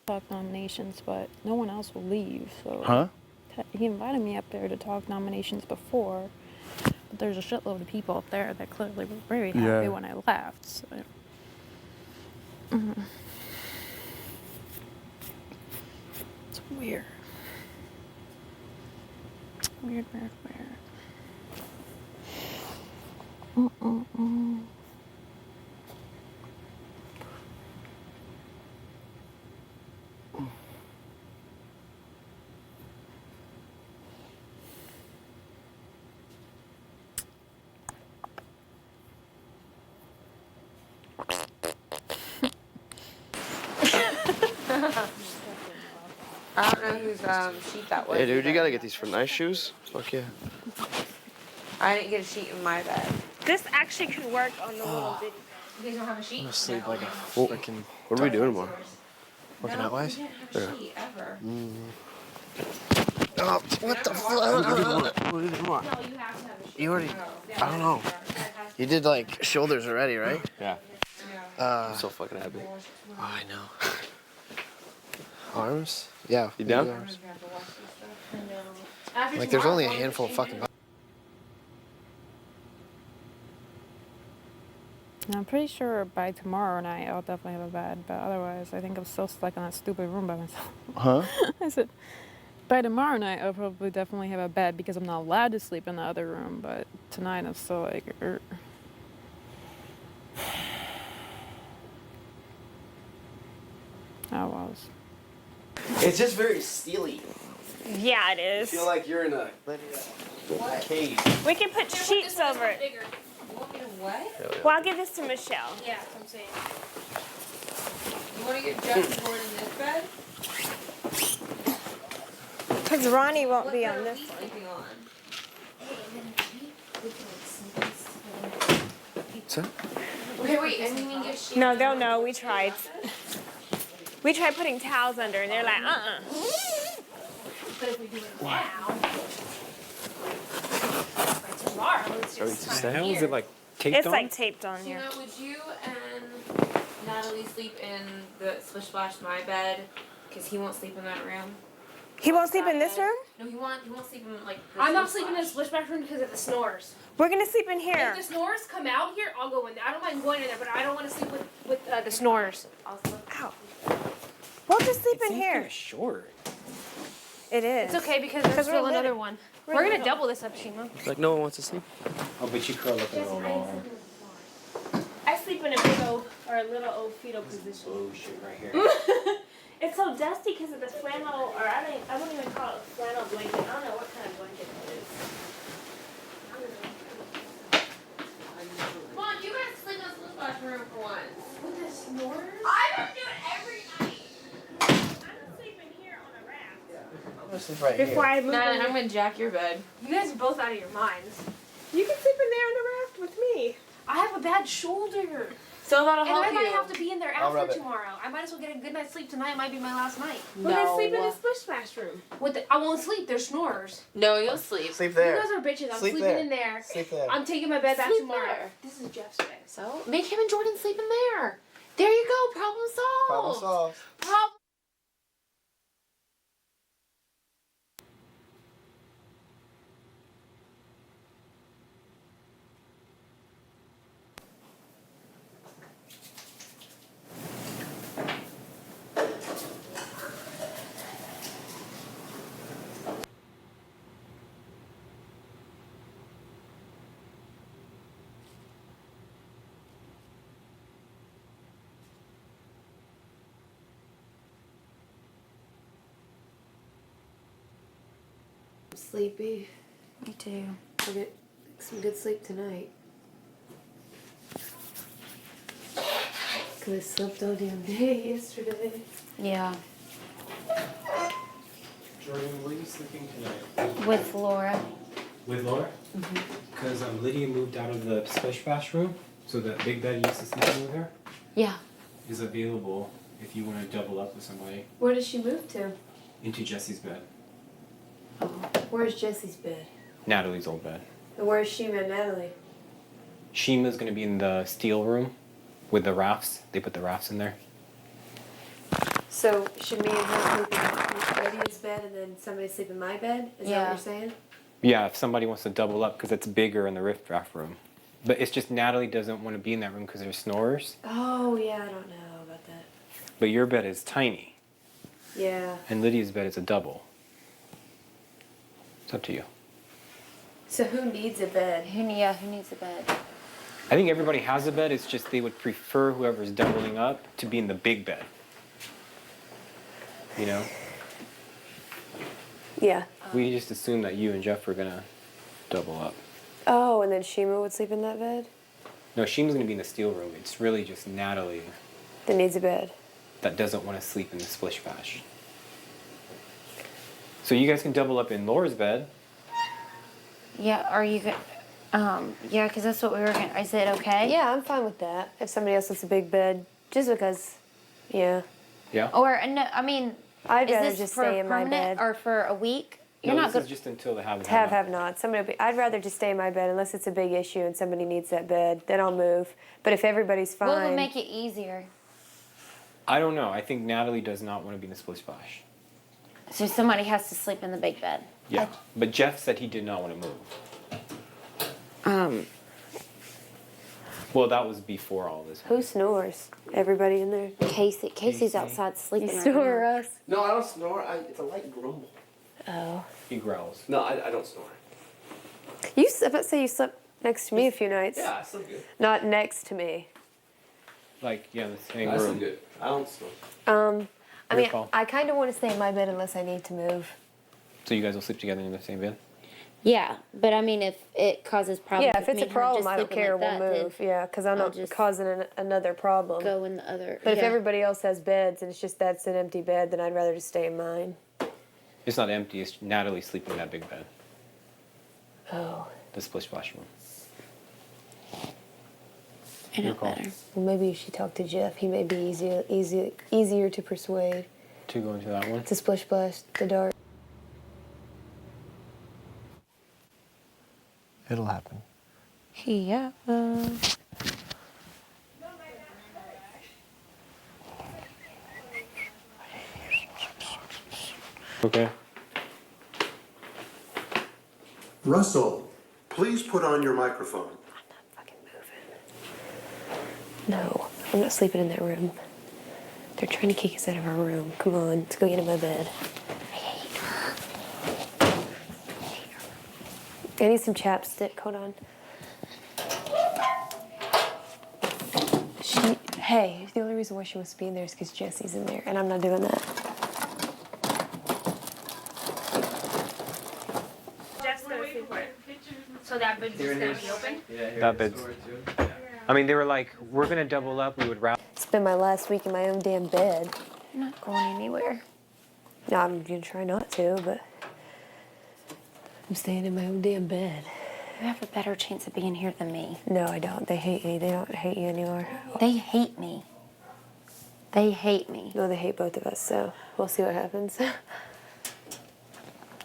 Talk nominations, but no one else will leave. So Huh? he invited me up there to talk nominations before, But there's a shitload of people up there that clearly were very happy Yeah. when I left. So. Mhm. It's weird. Weird. I don't know whose sheet that was. Hey, dude, you either. gotta get these for nice shoes. Fuck yeah. I didn't get a sheet in my bed. This actually could work on the little bitty. You guys don't have a sheet? I'm gonna sleep like a Well, freaking. What are we doing tomorrow? Working out wise? We didn't have a sheet ever. Oh, what the fuck? What do you do tomorrow? No, you have to have a sheet. You already. I don't know. You did like shoulders already, right? Yeah. I'm so fucking happy. Oh, I know. Arms? Yeah. You down? Arms. Like, there's only a handful of fucking. I'm pretty sure by tomorrow night I'll definitely have a bed, but otherwise I think I'm still stuck in that stupid room by myself. Huh? I said, by tomorrow night I'll probably definitely have a bed because I'm not allowed to sleep in the other room, but tonight I'm still like, I was. It's just very steely. Yeah, it I is. feel like you're in a cave. We can put sheets over it. You want me to what? Well, I'll give this to Michelle. Yeah, that's what I'm saying. You want to get Jesse board in this bed? Because Ronnie won't What be bed on are this we one. sleeping on? What's that? Okay, wait, and we can get sheets. No, they'll know. We tried. We tried putting towels under, and they're like, But if we do it now, by tomorrow, it's just The hell is it like taped It's on? like taped on here. Tina, would you and Natalie sleep in the Splish Splash my bed? Because he won't sleep in that room. He won't sleep in this room? No, he won't sleep in like. The I'm not Splish sleeping in the splish bathroom because of the snores. We're gonna sleep in here. If the snores come out here, I'll go in there. I don't mind going in there, but I don't want to sleep with the snores. Ow. We'll just sleep in here. Short. It is. It's okay because there's we're still little. another one. We're We're gonna little. double this up, Shima. Like no one wants to sleep. Oh, but you curl up a little more. I sleep in a big old or a little old fetal position. Oh shit, right here. It's so dusty because of the flannel, or I wouldn't even call it a flannel blanket. I don't know what kind of blanket it is. Come on, you guys sleep in the Splish Splash room for once. With the snores? I don't do it every night. I'm gonna sleep in here on a raft. I'm gonna sleep right Before I move Nah, in I'm gonna jack your bed. You guys are both out of your minds. You can sleep in there on a raft with me. I have a bad shoulder. So that'll And help I might you. have to be in there I'll rub after it. tomorrow. I might as well get a good night's sleep tonight. It might be my last night. We're gonna sleep in the Splish Splash room. I won't sleep. There's snores. No, you'll sleep. Sleep there. You guys are bitches. I'm Sleep sleeping there. in there. Sleep there. I'm taking my bed back Sleep tomorrow. there. This is Jeff's bed. So make him and Jordan sleep in there. There you go. Problem solved. Problem solved. Problem. I'm sleepy. Me too. I'll get some good sleep tonight. Because I slept all damn day yesterday. Yeah. Jordan, were you sleeping tonight? With Laura. With Laura? Because Lydia moved out of the Splish Splash room, so that big bed you used to sleep in with her Yeah. is available if you want to double up with somebody Where does she move to? into Jesse's bed. Where's Jesse's bed? Natalie's old bed. And where's Shima and Natalie? Shima's gonna be in the steel room with the rafts. They put the rafts in there. So should me and her sleep in Lydia's bed and then somebody sleep in my bed? Is that Yeah. what you're saying? Yeah, if somebody wants to double up because it's bigger in the riff-raff room. But it's just Natalie doesn't want to be in that room because there's snores. Oh, yeah, I don't know about that. But your bed is tiny. Yeah. And Lydia's bed is a double. It's up to you. So who needs a bed? Who needs a bed? I think everybody has a bed. It's just they would prefer whoever's doubling up to be in the big bed. You know? Yeah. We just assumed that you and Jeff were gonna double up. Oh, and then Shima would sleep in that bed? No, Sheema's gonna be in the steel room. It's really just Natalie That needs a bed. that doesn't want to sleep in the splish bash. So you guys can double up in Laura's bed. Yeah, are you good? Yeah, because that's what we were. I said okay. Yeah, I'm fine with that. If somebody else wants a big bed, just because, yeah. Yeah. Or no, I mean, I'd is rather this just for stay in my permanent bed. or for a week? You're No, not this good. is just until the have Have not. I'd rather just stay in my bed unless it's a big issue and somebody needs that bed. Then I'll move. But if everybody's fine. What would make it easier? I don't know. I think Natalie does not want to be in the splish bash. So somebody has to sleep in the big bed. Yeah. But Jeff said he did not want to move. Well, that was before all this. Who snores? Everybody in there? Casey's outside sleeping. You right snore, now. Russ? No, I don't snore. It's a light grumble. Oh. He growls. No, I don't snore. You say you slept next to me a few nights. Yeah, I sleep good. Not next to me. Like, yeah, the same I sleep room. good. I don't snore. I Your mean, call. I kind of want to stay in my bed unless I need to move. So you guys will sleep together in the same bed? Yeah, but I mean, if it causes problems. Yeah, if with it's me a and her problem, just I don't sleeping care. like We'll that, then move. Yeah, because I'm I'll not just causing another problem. Go in the other. But if yeah. everybody else has beds and it's just that's an empty bed, then I'd rather just stay in mine. It's not empty. It's Natalie sleeping in that big bed. Oh. The splish splash room. Your call. Well, maybe you should talk to Jeff. He may be easier to persuade. To go into that one? To splish splash the dark. It'll happen. Yeah. Okay. Russell, please put on your microphone. No, I'm not sleeping in that room. They're trying to kick us out of our room. Come on, let's go get in my bed. I need some chapstick. Hold on. Hey, the only reason why she wants to be in there is because Jesse's in there, and I'm not doing that. Jeff's gonna sleep for it. So that bed's just gonna be open? That bed's. I mean, they were like, we're going to double up. We would rather. Spend my last week in my own damn bed. I'm not going anywhere. No, I'm gonna try not to, but I'm staying in my own damn bed. You have a better chance of being here than me. No, I don't. They hate me. They don't hate you anymore. They hate me. They hate me. No, they hate both of us, so we'll see what happens. They're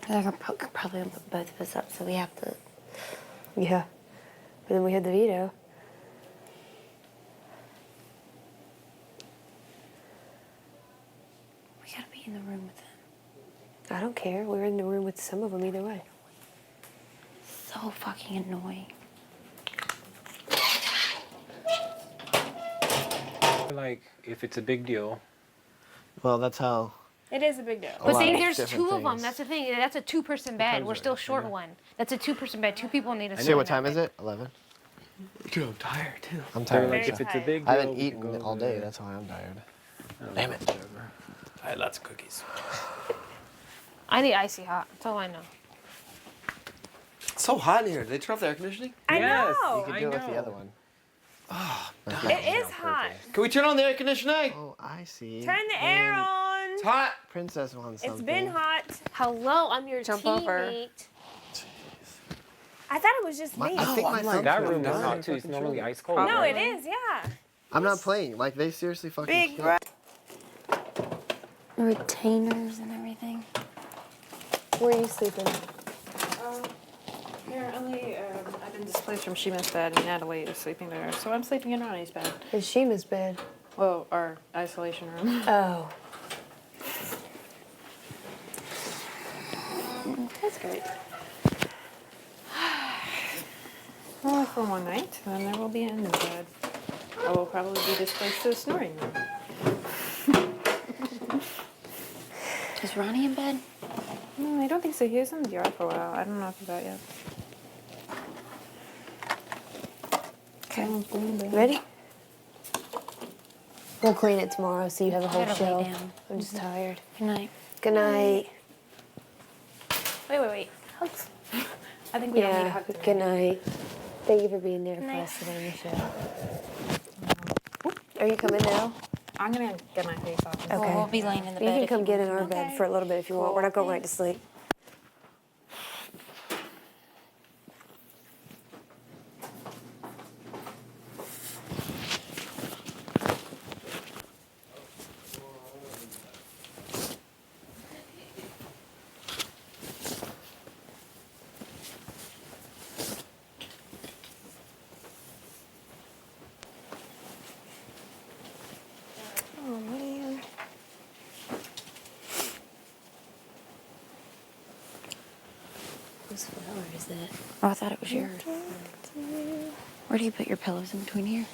gonna probably gonna put both of us up, so we have to. Yeah. But then we had the veto. We gotta be in the room with them. I don't care. We were in the room with some of them either way. So fucking annoying. Like, if it's a big deal. Well, that's how. It is a big deal. But see, of there's different two of them. things. That's the thing. That's a two-person bed. We're still short one. That's a two-person bed. Two people need to Say sleep what in time that is bed. it? 11. Dude, I'm tired too. I'm tired. Like, too. if it's a big deal. I haven't we can eaten go all over day. there. That's why I'm tired. Damn it. I had lots of cookies. I need icy hot. That's all I know. It's so hot in here. Did they turn off the air conditioning? I Yes, know. You could do it with the other one. It is hot. Can we turn on the air conditioning? Oh, I see. Turn the air on. It's hot. Princess wants something. It's been hot. Hello, I'm your Jump teammate. over. I thought it was just me. I think my thumb's That going room is down. hot too. It's normally ice cold. No, right? it is, yeah. I'm not playing. Like, they seriously fucking Big suck. bro. Retainers and everything. Where are you sleeping? Apparently, I've been displaced from Shima's bed, and Natalie is sleeping there. So I'm sleeping in Ronnie's bed. In Shima's bed. Well, our isolation room. Oh. That's great. Only for one night, then there will be an end of bed. I will probably be displaced to a snoring room. Is Ronnie in bed? No, I don't think so. He was in the yard for a while. I don't know if he's out yet. Okay. Ready? We'll clean it tomorrow so you have a whole Gotta lay show. down. I'm just tired. Good night. Good night. Wait. Hugs. I think we don't need a hug tonight. Good night. Thank you for being there for us today on the show. Are you coming now? I'm gonna get my face off. Okay. Well, we'll be laying in the You bed can if come you get in want. our bed for a little bit if you want. We're not going right to sleep. Oh man. Whose flower is that? Oh, I thought it was yours. Where do you put your pillows in between here?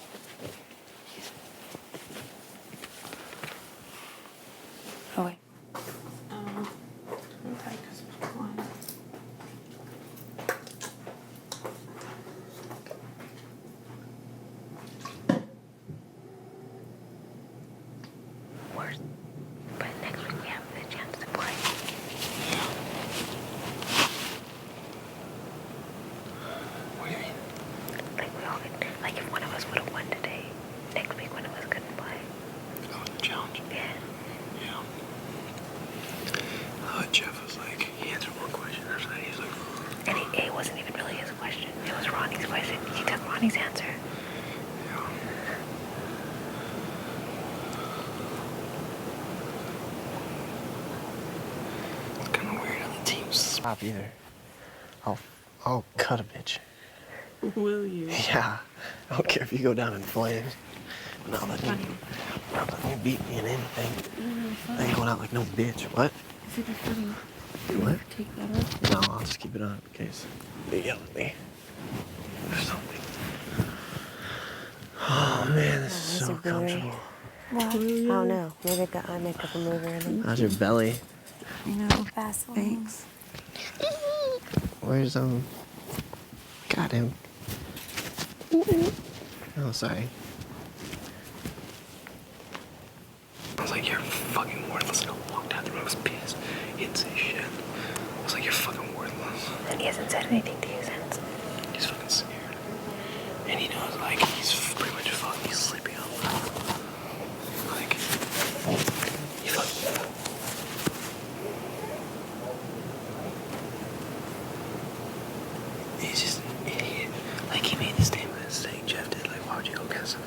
Oh, wait. Okay, 'cause one. But next week we have the chance to play. What do you mean? Like we all get, like if one of us would have won today, next week one of us couldn't play. Oh, the challenge. Yeah. Jeff was like, he answered one question after that. He's like, And it wasn't even really his question. It was Ronnie's question. He took Ronnie's answer. it's kind of weird how the teams stop either. I'll cut a bitch. Will you? Yeah. I don't care if you go down in flames. Not letting you beat me in anything. I ain't going out like no bitch. What? Is it funny? What? Take that off? No, I'll just keep it on in case they yell at me or something. Oh man, this is so comfortable. What? I don't know. Maybe I got eye makeup remover in it. How's your belly? I know. Thanks. Where's got him. Oh, sorry. I was like, you're fucking worthless. And I walked out the room. I was pissed. He didn't say shit. I was like, you're fucking worthless. And he hasn't said anything to you since. He's fucking scared. And he knows, like, he's pretty much fucking sleeping out loud. Like, he fucking... He's just an idiot. Like, he made the statement saying Jeff did, like, why would you go against him?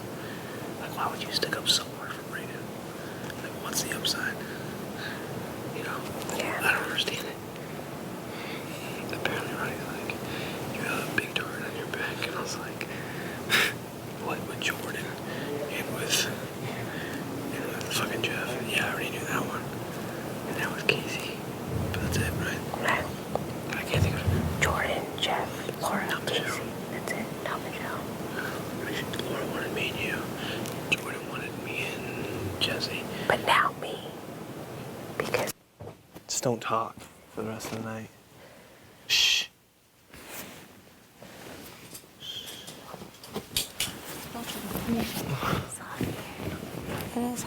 Like, why would you stick up so hard for Braden? Like, what's the upside? You know? Yeah. I don't understand it. Apparently, Ronnie's like, you have a big target on your back. And I was like, what, with Jordan? And with fucking Jeff? Yeah, I already knew that one. And now with Casey. But that's it, right? Right. I can't think of it. Jordan, Jeff, Laura, Not Casey. Michelle. That's it. Not Michelle. Laura wanted me and you. Jordan wanted me and Jesse. But now me. Because... Just don't talk for the rest of the night. Shh. It is.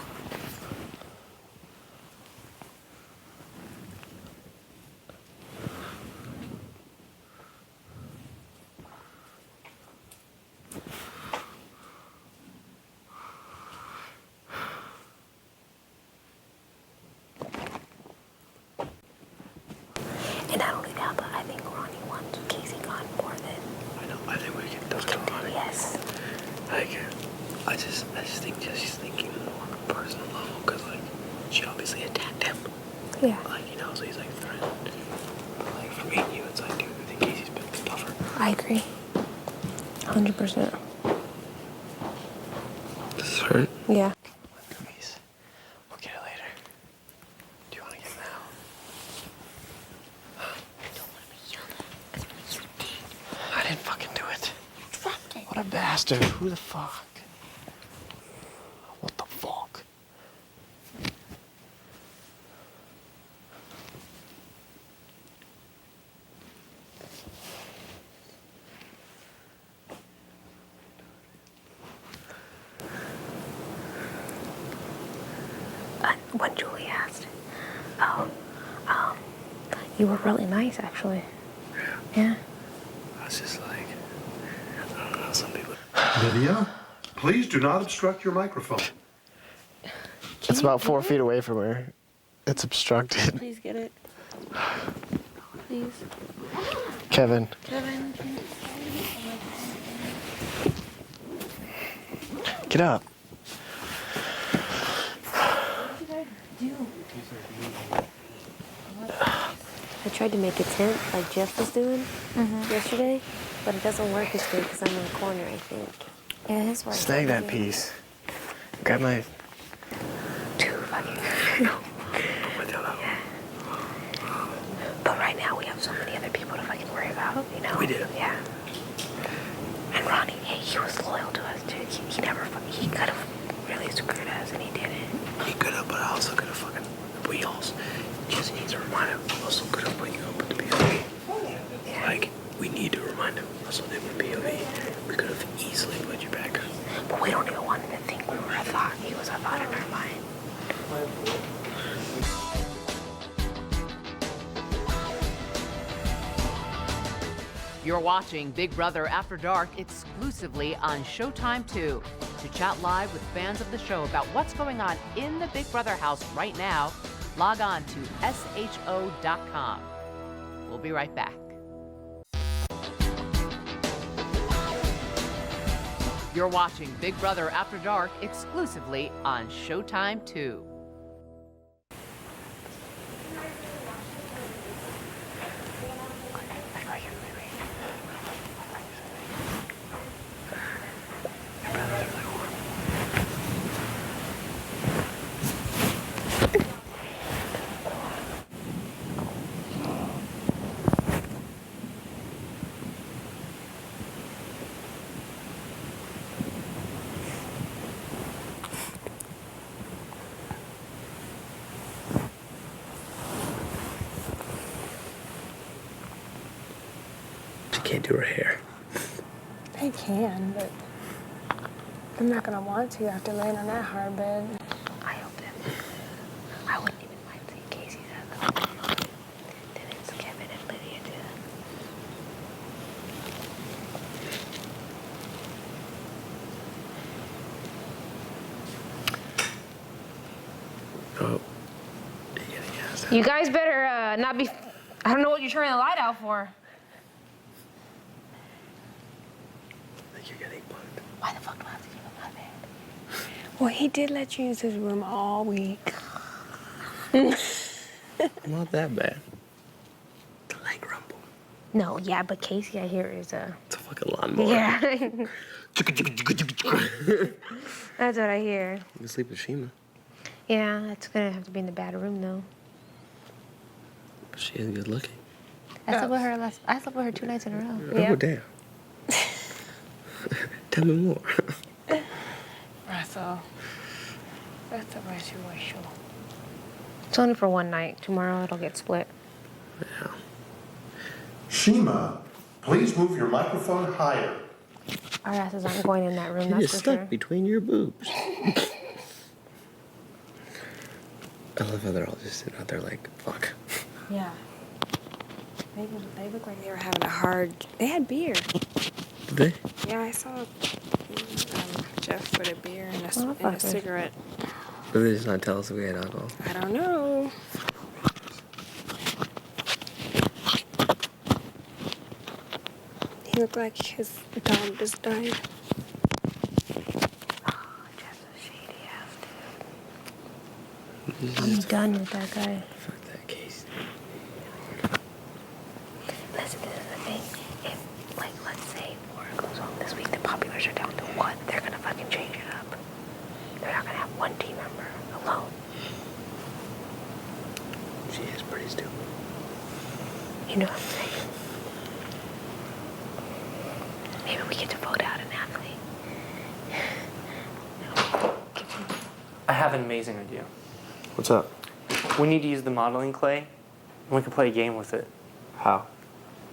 And not only that, but I think Ronnie wants Casey gone more than... I know. I think we can do it. Yes. Like, I just think Jesse's thinking more on a personal level, because, like, she obviously attacked him. Yeah. Like, you know, so he's, like, threatened. But, like, for me and you, it's like, dude, I think Casey's been tougher. I agree. 100%. Does this hurt? Yeah. Please. We'll get it later. Do you want to get it now? I don't want to be yelled at, because when you did. I didn't fucking do it. Dude, who the fuck? What the fuck? When Julie asked, you were really nice, actually. Yeah. I was just like, I don't know, some people. Lydia, please do not obstruct your microphone. It's about 4 feet away from her. It's obstructed. Please get it. Please. Kevin. Kevin. Get up. I tried to make a tent like Jeff was doing yesterday, but it doesn't work as good because I'm in the corner, I think. Yeah, his works. Snag that piece. Grab my. Too fucking. But right now we have so many other people to fucking worry about, you know? We do. Yeah. And Ronnie, hey, he was loyal to us, dude. He never fucking, he could have really screwed us and he didn't. He could have, but I also could have fucking. We also just need to remind him. Also could have put you up with the POV. Yeah. Like, we need to remind him. Also, they were POV. We could have easily put you back. But we don't even want him to think we were a thought. He was a thought in our mind. You're watching Big Brother After Dark exclusively on Showtime 2. To chat live with fans of the show about what's going on in the Big Brother house right now, log on to sho.com. We'll be right back. You're watching Big Brother After Dark exclusively on Showtime 2. She can't do her hair. I can, but I'm not gonna want to after laying on that hard bed. I hope that. I wouldn't even mind seeing Casey's as though. Then it's Kevin and Lydia too. Oh. You guys better not be. I don't know what you're turning the light out for. I think you're getting bugged. Why the fuck do I have to keep him out of bed? Well, he did let you use his room all week. Not that bad. The leg rumble. No, yeah, but Casey, I hear, is a. It's a fucking lawnmower. Yeah. That's what I hear. You can sleep with Shima. Yeah, that's gonna have to be in the bad room though. But she is good looking. I slept with her I slept with her 2 nights in a row. Oh, damn. Tell me more. Russell, that's a ratio. It's only for one night. Tomorrow it'll get split. Shima, please move your microphone higher. Our asses aren't going in that room, You're that's for stuck sure. between your boobs. I love how they're all just sitting out there like, fuck. Yeah. They look like they were having a hard. They had beer. Did they? Yeah, I saw Jeff put a beer and a cigarette. But they just not tell us if we had alcohol. I don't know. He looked like his dog just died. I'm done with that guy. Fuck that case. Listen, this is the thing. If, like, let's say Laura goes home this week, the populars are down to 1. They're gonna fucking change it up. They're not gonna have 1 team member alone. She is pretty stupid. You know what I'm saying? Maybe we get to vote out an athlete. I have an amazing idea. What's up? We need to use the modeling clay, and we can play a game with it. How?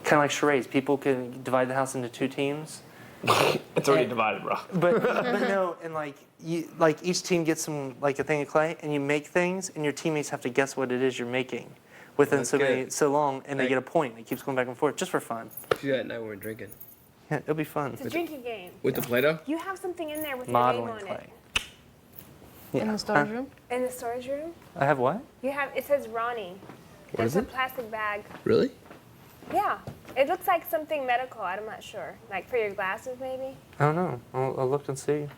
Kind of like charades. People can divide the house into 2 teams. It's already divided, bro. But no, and like each team gets some like a thing of clay, and you make things, and your teammates have to guess what it is you're making within so long, and they get a point. It keeps going back and forth just for fun. Do that night when we're drinking. Yeah, it'll be fun. It's a drinking game. With the Play-Doh? You have something in there with Modeling your name on clay. it. Yeah. In the storage room? In the storage room? I have what? You have, it says Ronnie. What is There's it? a plastic bag. Really? Yeah. It looks like something medical. I'm not sure. Like for your glasses, maybe? I don't know. I'll look and see.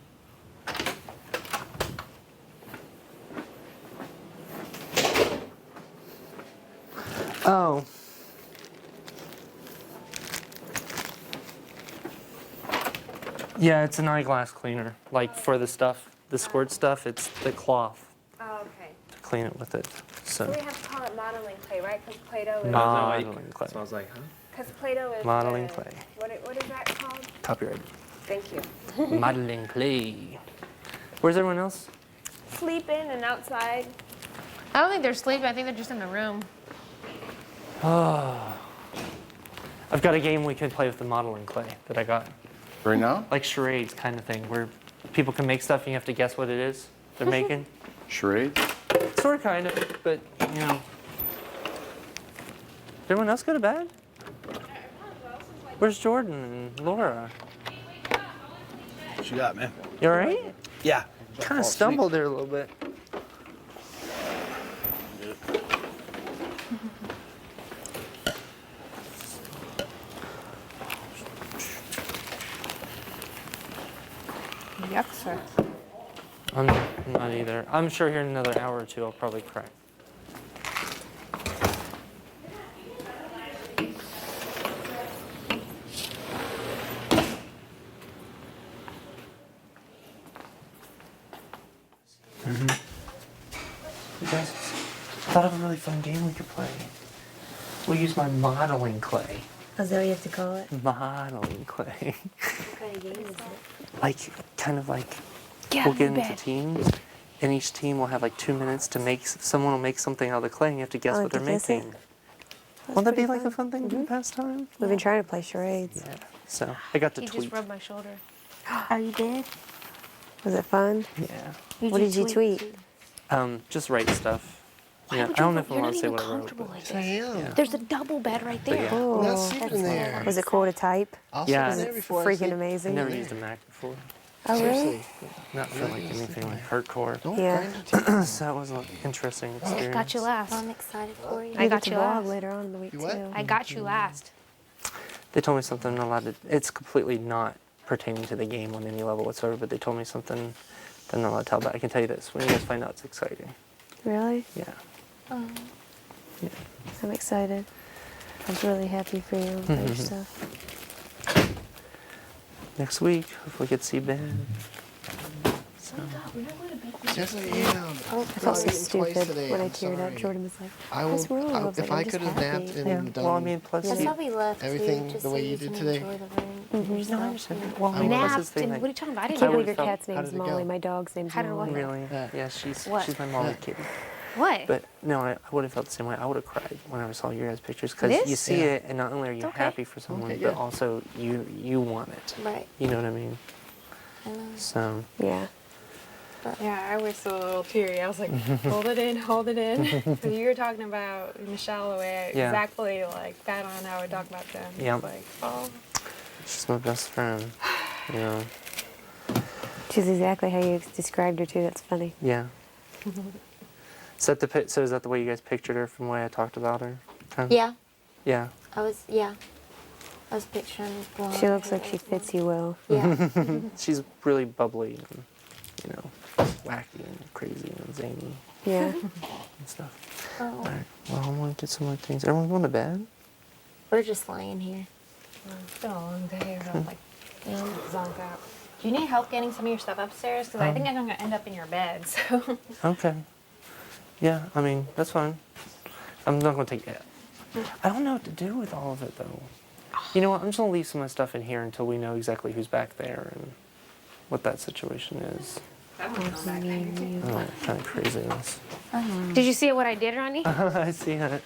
Oh. Yeah, it's an eyeglass cleaner. Like for the stuff, the squirt stuff, it's the cloth Oh, okay. to clean it with it. So So we have to call it modeling clay, right? Because Play-Doh is... modeling clay. So I was like, huh? Because Play-Doh is... Modeling clay. What is that called? Copyright. Thank you. Modeling clay. Where's everyone else? Sleeping and outside. I don't think they're sleeping. I think they're just in the room. Oh. I've got a game we can play with the modeling clay that I got. Right now? Like charades kind of thing, where people can make stuff and you have to guess what it is they're making. Charades? Sort of, kind of, but, you know. Did everyone else go to bed? Where's Jordan and Laura? What you got, man? You all right? Yeah. Kind of stumbled there a little bit. Yuck, sir. I'm not either. I'm sure here in another hour or two I'll probably cry. You guys, I thought of a really fun game we could play. We'll use my modeling clay. Oh, is that what you have to call it? Modeling clay. What kind of game is it? Like, kind of like, Get we'll out get of into bed. teams, and each team will have like 2 minutes to make, someone will make something out of the clay, and you have to guess Oh, what they're to guess it? making. Won't that be like a fun thing to do pastime? We've been trying to play charades. Yeah. So, I got to He tweet. just rubbed my shoulder. Oh, you did? Was it fun? Yeah. What did you tweet? Just write stuff. Yeah, I don't know if I want to say what I wrote. But, yeah. There's a double bed right there. yeah. Oh, Not sleeping there. Was it cool to type? Yeah. Was it freaking amazing? I've never used a Mac before. Oh, really? Not for like anything like hardcore. Yeah. So that was an interesting experience. Got you last. I'm excited for you. I got to you vlog last. later on in the week, too. I got you last. They told me something I'm allowed to, it's completely not pertaining to the game on any level whatsoever, but they told me something that I'm not allowed to tell, but I can tell you this, when you guys find out, it's exciting. Really? Yeah. Yeah. I'm excited. I was really happy for you and for your stuff. Next week, hopefully get to see Ben. So. Yes, I am. I felt so stupid when I teared up. Jordan was like, I "What's will. wrong?" I was If like, I "I'm could just have happy." napped and Yeah. done Well, I mean, plus That's he- how we left. everything too, just the way so you you did can today. enjoy the room. No, I understand. Well, I I mean, plus his napped, thing, and like, what are you talking about? I I didn't can't know. believe your felt- cat's how name's did it Molly. go? My dog's name's How did it Molly. work? Really? Yeah, she's What? my Molly kitty. What? But no, I would have felt the same way. I would have cried when I saw your guys' pictures because This? you see Yeah. it, and not only are you Okay. happy for someone, Okay, but good. also you want it. Right. You know what I mean? I know. So Yeah. Yeah, I was a little teary. I was like, hold it in, hold it in. Because you were talking about Michelle the way Yeah. exactly like that on how I would talk about them. Yeah. Like, oh. she's my best friend. You know? She's exactly how you described her, too. That's funny. Yeah. So is that the way you guys pictured her from the way I talked about her? Kind of? Yeah. Yeah. I was picturing blonde. She looks like hair she as well. fits you well. Yeah. She's really bubbly and, you know, wacky and crazy and zany Yeah. and stuff. Oh. All right. Well, I want to get some more things. Everyone going to bed? We're just laying here. It's been a long day. I'm like, zonk out. Do you need help getting some of your stuff upstairs? Because I think I'm going to end up in your bed. So. Okay. Yeah, I mean, that's fine. I'm not going to take it. I don't know what to do with all of it, though. You know what? I'm just going to leave some of my stuff in here until we know exactly who's back there and what that situation is. Oh, kind of craziness. Did you see what I did, Ronnie? I see it.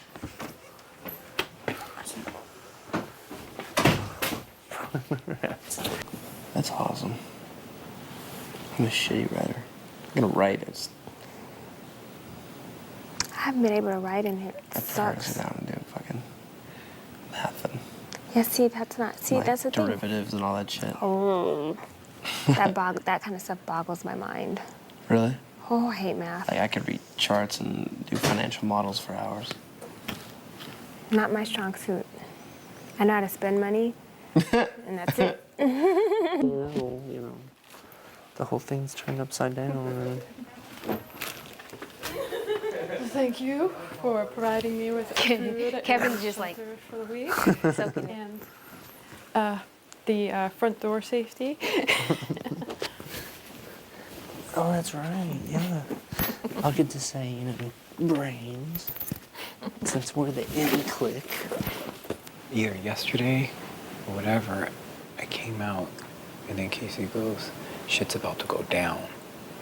That's awesome. I'm a shitty writer. I'm gonna write it. I haven't been able to write in here. It sucks. Sit down and do fucking math and Yeah, see, that's not. See, like that's the thing. derivatives and all that shit. Oh, that kind of stuff boggles my mind. Really? Oh, I hate math. Like I could read charts and do financial models for hours. Not my strong suit. I know how to spend money, and that's it. You know, the whole thing's turned upside down. And Thank you for providing me with food. Kevin's just like for the week. soaking it. And the front door safety. oh, that's right. Yeah. I'll get to say, you know, brains, since we're the in clique. Either yesterday or whatever, I came out and then Casey goes, shit's about to go down.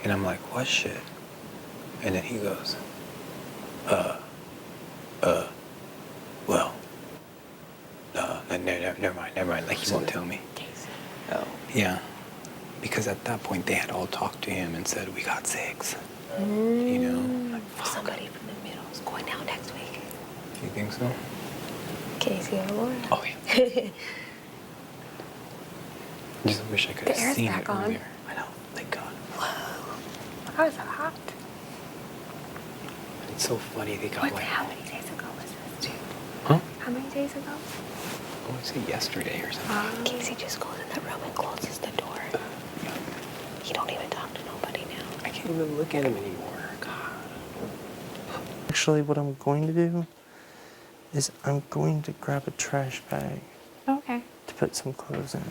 And I'm like, what shit? And then he goes, well, never mind. Like, he won't tell me. Oh. Yeah. Because at that point, they had all talked to him and said, we got 6. You know? Somebody from the middle is going down next week. You think so? Casey or Laura? Oh, yeah. I just wish I could The have air's seen back it on. earlier. I know, thank God. How is that hot? It's so funny, they got like, How many days ago was this, dude? huh? How many days ago? I want to say yesterday or something. Casey just goes in that room and closes the door. He don't even talk to nobody now. I can't even look at him anymore. God. Actually, what I'm going to do is I'm going to grab a trash bag Okay. to put some clothes in.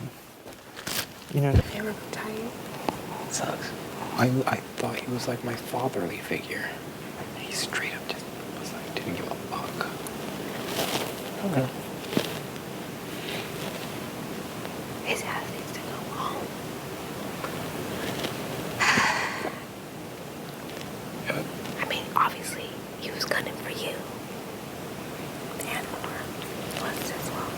You know. They look tight. It sucks. I thought he was like my fatherly figure. He straight up just was like, didn't give a fuck. Okay. His ass needs to go home. I mean, obviously, he was gunning for you. And Laura was as well.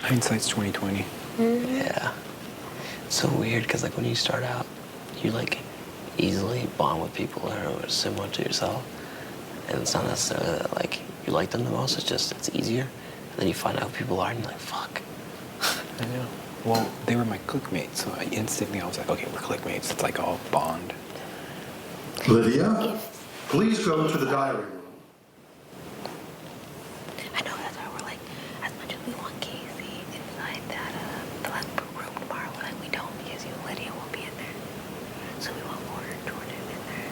Hindsight's 2020. Yeah. It's so weird because like when you start out, you like easily bond with people that are similar to yourself, and it's not necessarily that like you like them the most. It's just it's easier. And then you find out who people are, and you're like, fuck. I know. Well, they were my clickmates, so instantly I was like, okay, we're clickmates. It's like all bond. Lydia, please go to the diary room. I know that's why we're like, as much as we want Casey inside that room tomorrow, we're like, we don't because you and Lydia won't be in there. So we want Laura and Jordan in there.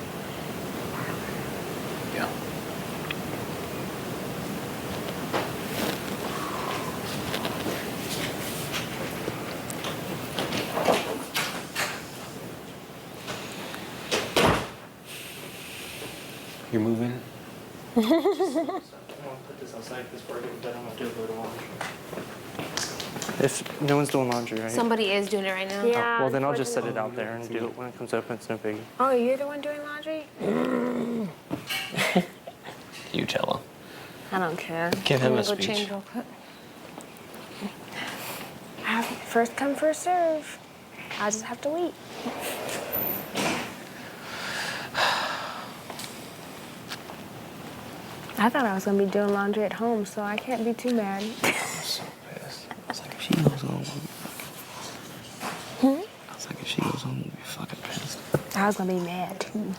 Yeah. You're moving? I'm gonna put this outside because we're getting done. I'm gonna do a load of laundry. If no one's doing laundry, right? Somebody is doing it right now. Oh, well, then I'll just set it out there and do it when it comes open. It's no biggie. Oh, you're the one doing laundry? You tell him. I don't care. Give him I'm a gonna go speech. change real quick. First come, first serve. I just have to wait. I thought I was gonna be doing laundry at home, so I can't be too mad. I'm so pissed. I was like, if she goes home, Hmm? I was like, if she goes home, we'll be fucking pissed. I was gonna be mad too.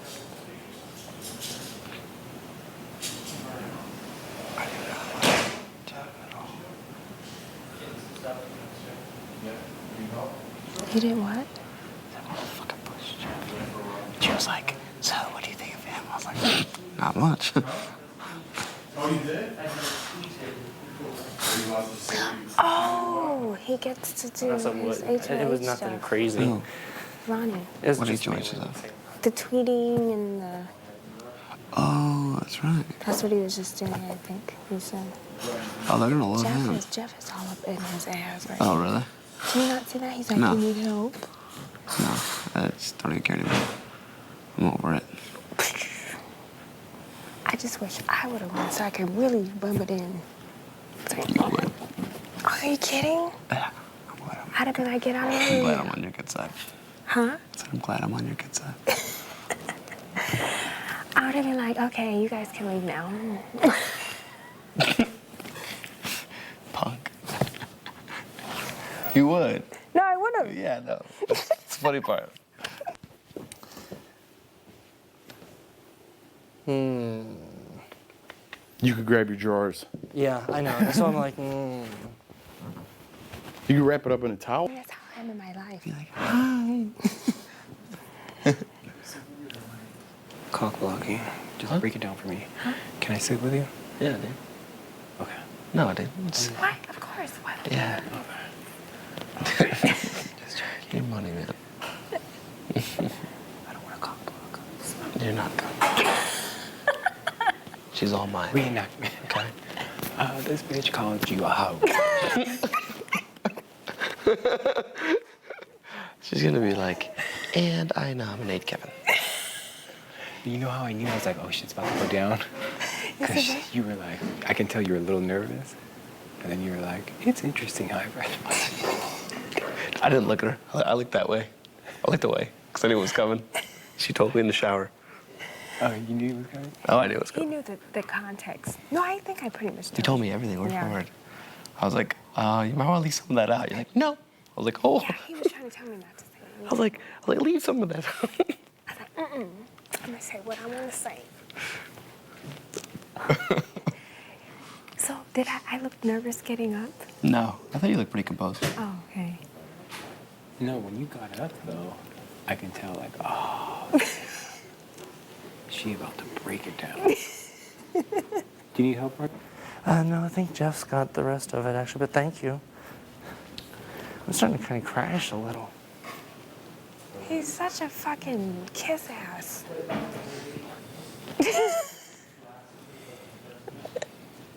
You did what? She was like, so what do you think of him? I was like, not much. Oh, you did? Oh, he gets to do That's his what, HOH it was nothing stuff. crazy. No. Ronnie, It was What just HOH mainly- stuff? the tweeting and the... Oh, that's right. That's what he was just doing, I think. He said. Oh, they're gonna love him. Jeff is all up in his ass right Oh, now. really? Do you not see that? He's like, No. you need help. No, I just don't even care anymore. I'm over it. I just wish I would have won so I could really rub it in. You would. Are you kidding? Yeah. I'd have been like, get out of I'm glad here. I'm on your good side. Huh? I'm glad I'm on your good side. I would have been like, okay, you guys can leave now. Punk. You would. No, I would have. Yeah, no. It's the funny part. You could grab your drawers. Yeah, I know. That's why I'm like, You could wrap it up in a towel. That's how I am in my life. Cock blocking. Just break it down for me. Can I sit with you? Yeah, dude. Okay. No, dude. Why? Of course. Why would Yeah. Your money, man. I don't want to cock block. You're not good. She's all mine. Reenactment. Okay. This bitch called you a hoe. She's gonna be like, and I nominate Kevin. You know how I knew? I was like, oh, shit's about to go down. Because you were like, I can tell you were a little nervous. And then you were like, it's interesting how I read. I didn't look at her. I looked that way. I looked away because I knew it was coming. She told me in the shower. Oh, you knew it was coming? Oh, I knew it was He coming. knew the context. No, I think I pretty much You told me everything word Yeah. for word. I was like, you might want to leave some of that out. You're like, no. I was like, oh. Yeah, he was trying to tell me not to say it. I was like, leave some of that out. Mm-mm. I'm going to say what I want to say. So, did I look nervous getting up? No, I thought you looked pretty composed. Oh, okay. No, when you got up, though, I can tell, like, oh, she about to break it down. Do you need help, Mark? no, I think Jeff's got the rest of it, actually, but thank you. I'm starting to kind of crash a little. He's such a fucking kiss ass.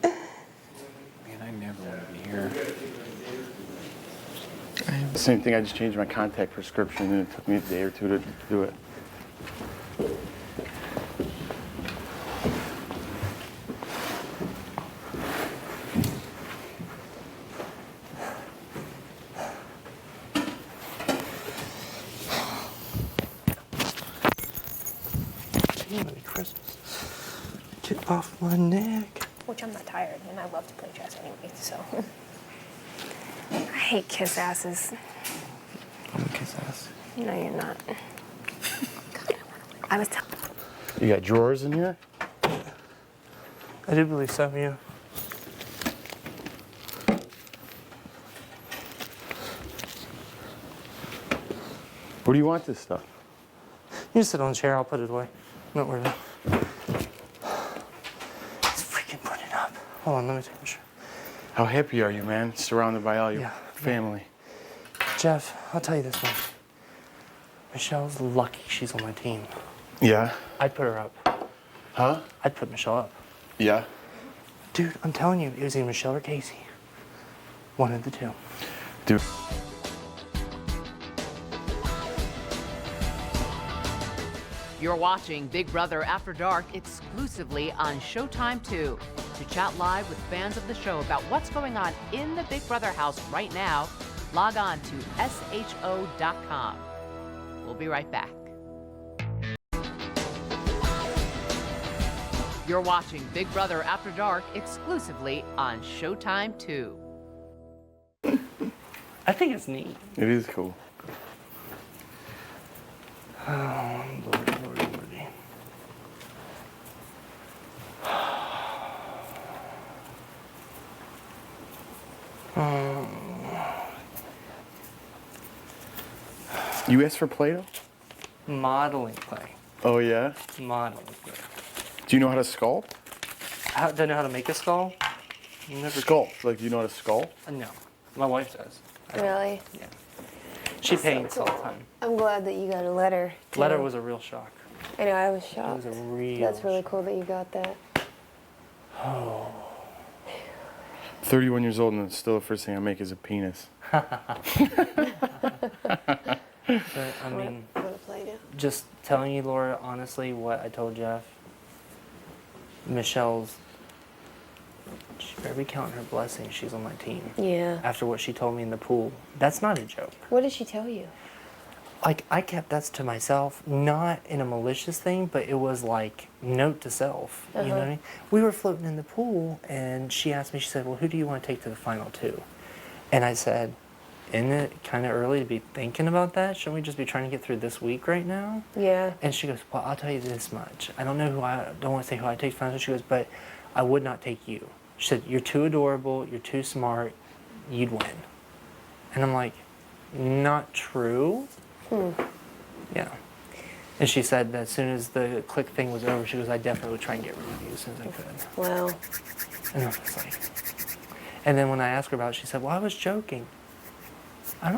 Man, I never want to be here. Same thing, I just changed my contact prescription and it took me a day or two to do it. Merry Christmas. Get off my neck. Which I'm not tired, and I love to play chess anyway, so. I hate kiss asses. I'm a kiss ass. No, you're not. I was telling. You got drawers in here? I do believe so, yeah. Where do you want this stuff? You sit on the chair, I'll put it away. Don't worry about it. Let's freaking put it up. Hold on, let me take a picture. How happy are you, man? Surrounded by all your family. Jeff, I'll tell you this one. Michelle's lucky she's on my team. Yeah? I'd put her up. Huh? I'd put Michelle up. Yeah? Dude, I'm telling you, it was either Michelle or Casey. One of the two. Dude. You're watching Big Brother After Dark exclusively on Showtime 2. To chat live with fans of the show about what's going on in the Big Brother house right now, log on to sho.com. We'll be right back. You're watching Big Brother After Dark exclusively on Showtime 2. I think it's neat. It is cool. Oh, Lordy, Lordy, Lordy. You asked for Play-Doh? Modeling clay. Oh, yeah? Modeling clay. Do you know how to sculpt? Do I know how to make a skull? Never. Sculpt? Like, do you know how to sculpt? No. My wife does. Really? Yeah. She paints all the time. I'm glad that you got a letter. Letter was a real shock. I know, I was shocked. It was a real That's really cool that you got that. Oh. 31 years old and still the first thing I make is a penis. But, I mean, just telling you, Laura, honestly, what I told Jeff, Michelle's, she better be counting her blessings she's on my team. Yeah. After what she told me in the pool. That's not a joke. What did she tell you? Like, I kept that to myself, not in a malicious thing, but it was like, note to self. You know what I mean? We were floating in the pool, and she asked me, she said, well, who do you want to take to the final two? And I said, isn't it kind of early to be thinking about that? Shouldn't we just be trying to get through this week right now? Yeah. And she goes, well, I'll tell you this much. I don't don't want to say who I take to final. She goes, but I would not take you. She said, you're too adorable, you're too smart, you'd win. And I'm like, not true. Yeah. And she said that as soon as the click thing was over, she goes, I definitely would try and get rid of you as soon as I could. Wow. And I was like, and then when I asked her about it, she said, well, I was joking. I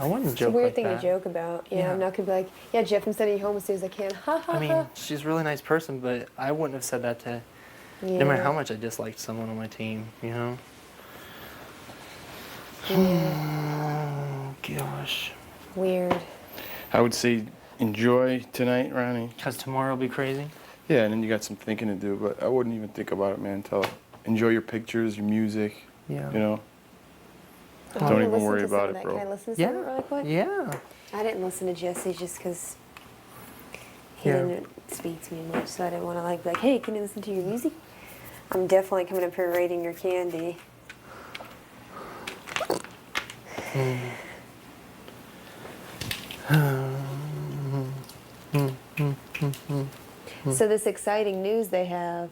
wouldn't It's joke a weird like thing that. to joke about. Yeah, Yeah. I'm not gonna be like, yeah, Jeff, I'm sending you home as soon as I can. Ha ha I mean, ha. she's a really nice person, but I wouldn't have said that to, no matter how much I disliked someone on my team, you know? Oh, gosh. Weird. I would say enjoy tonight, Ronnie. Because tomorrow will be crazy? Yeah, and then you got some thinking to do, but I wouldn't even think about it, man. Enjoy your pictures, your music. Yeah. You know? Can Don't I even listen worry to some about of it, that? bro. Can I listen to some of it really quick? Yeah. I didn't listen to Jesse just because he didn't speak to me much, so I didn't want to like be like, hey, can you listen to your music? I'm definitely coming up here rating your candy. So this exciting news they have.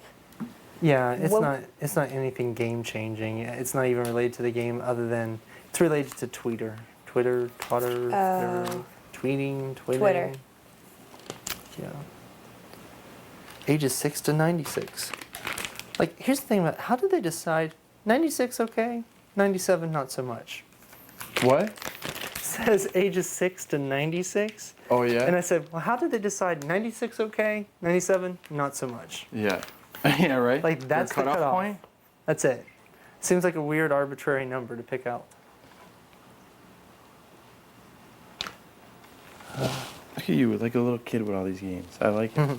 Yeah, it's What- it's not anything game changing. It's not even related to the game other than it's related to Twitter, tweeting, Twitter. Twitter. Yeah. Ages 6 to 96. Like, here's the thing about how did they decide 96 okay, 97 not so much? What? It says ages 6 to 96. Oh, yeah? And I said, well, how did they decide 96 okay, 97 not so much? Yeah. Yeah, right? Like, that's the cutoff cutoff. point? That's it. Seems like a weird arbitrary number to pick out. Look at you, like a little kid with all these games. I like it.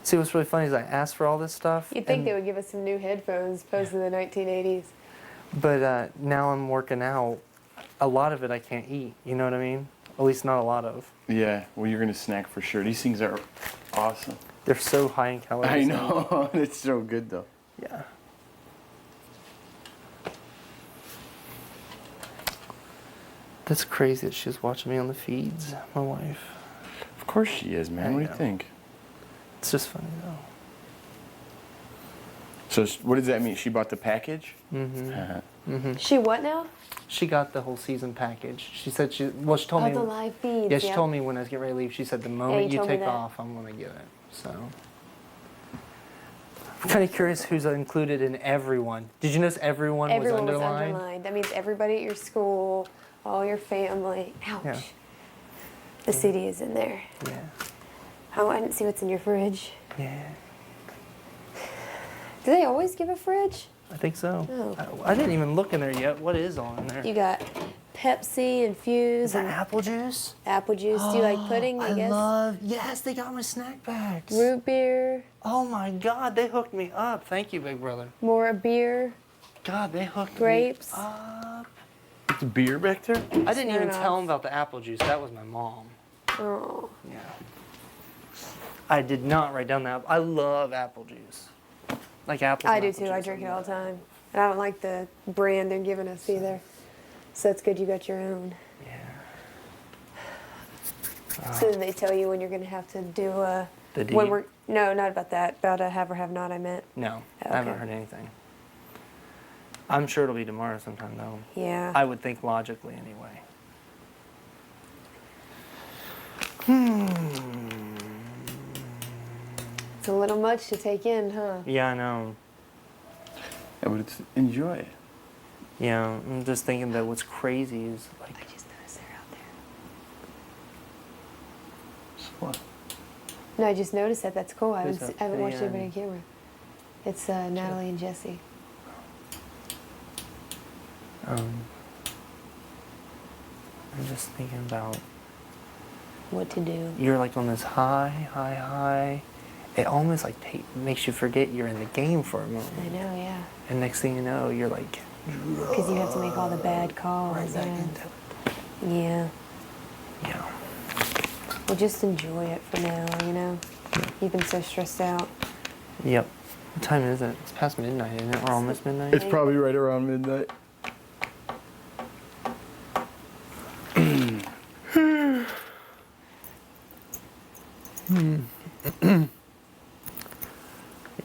See, what's really funny is I asked for all this stuff. You'd think and- they would give us some new headphones opposed to the 1980s. But now I'm working out. A lot of it I can't eat. You know what I mean? At least not a lot of. Yeah, well, you're going to snack for sure. These things are awesome. They're so high in calories. I know. It's so good, though. Yeah. That's crazy that she's watching me on the feeds, my wife. Of course she is, man. What do you think? It's just funny, though. So what does that mean? She bought the package? Mm-hmm. She what now? She got the whole season package. She said she told Oh, me. the live feeds, Yeah, she yeah. told me when I was getting ready to leave. She said the moment you you told me take that. off, I'm gonna get it. So. I'm kind of curious who's included in everyone. Did you notice everyone was Everyone was underlined? underlined. That means everybody at your school, all your family. Ouch. Yeah. The CD is in there. Yeah. Oh, I didn't see what's in your fridge. Yeah. Do they always give a fridge? I think so. Oh. I didn't even look in there yet. What is on there? You got Pepsi and Fuse. Is that and apple juice? Apple juice. Do you like pudding? I guess. Yes, they got my snack bags. Root beer. Oh my God, they hooked me up. Thank you, big brother. More beer. God, they hooked Grapes. me up. It's beer back there? I didn't even Smirnoff. tell them about the apple juice. That was my mom. Oh. Yeah. I did not write down that. I love apple juice. Like apples. I and do apple too. I juice, drink it love all the time. And I don't like the brand they're giving us either. So it's good you got your own. Yeah. So then they tell you when you're going to have to do a. The when deed? we're no, not about that. About a have or have not. I meant. No, Okay. I haven't heard anything. I'm sure it'll be tomorrow sometime though. Yeah. I would think logically anyway. It's a little much to take in, huh? Yeah, I know. Yeah, but enjoy it. Yeah, I'm just thinking that what's crazy is like. I just noticed they're out there. What? No, I just noticed that. That's cool. I Who's haven't that? watched The, anybody on camera. It's Natalie and Jesse. I'm just thinking about What to do. you're like on this high. It almost like makes you forget you're in the game for a moment. I know, yeah. And next thing you know, you're like, Because you have to make all the bad calls. Right back yeah. into Yeah. Yeah. Well, just enjoy it for now, you know? You've been so stressed out. Yep. What time is it? It's past midnight, isn't it? Or almost midnight? It's probably right around midnight.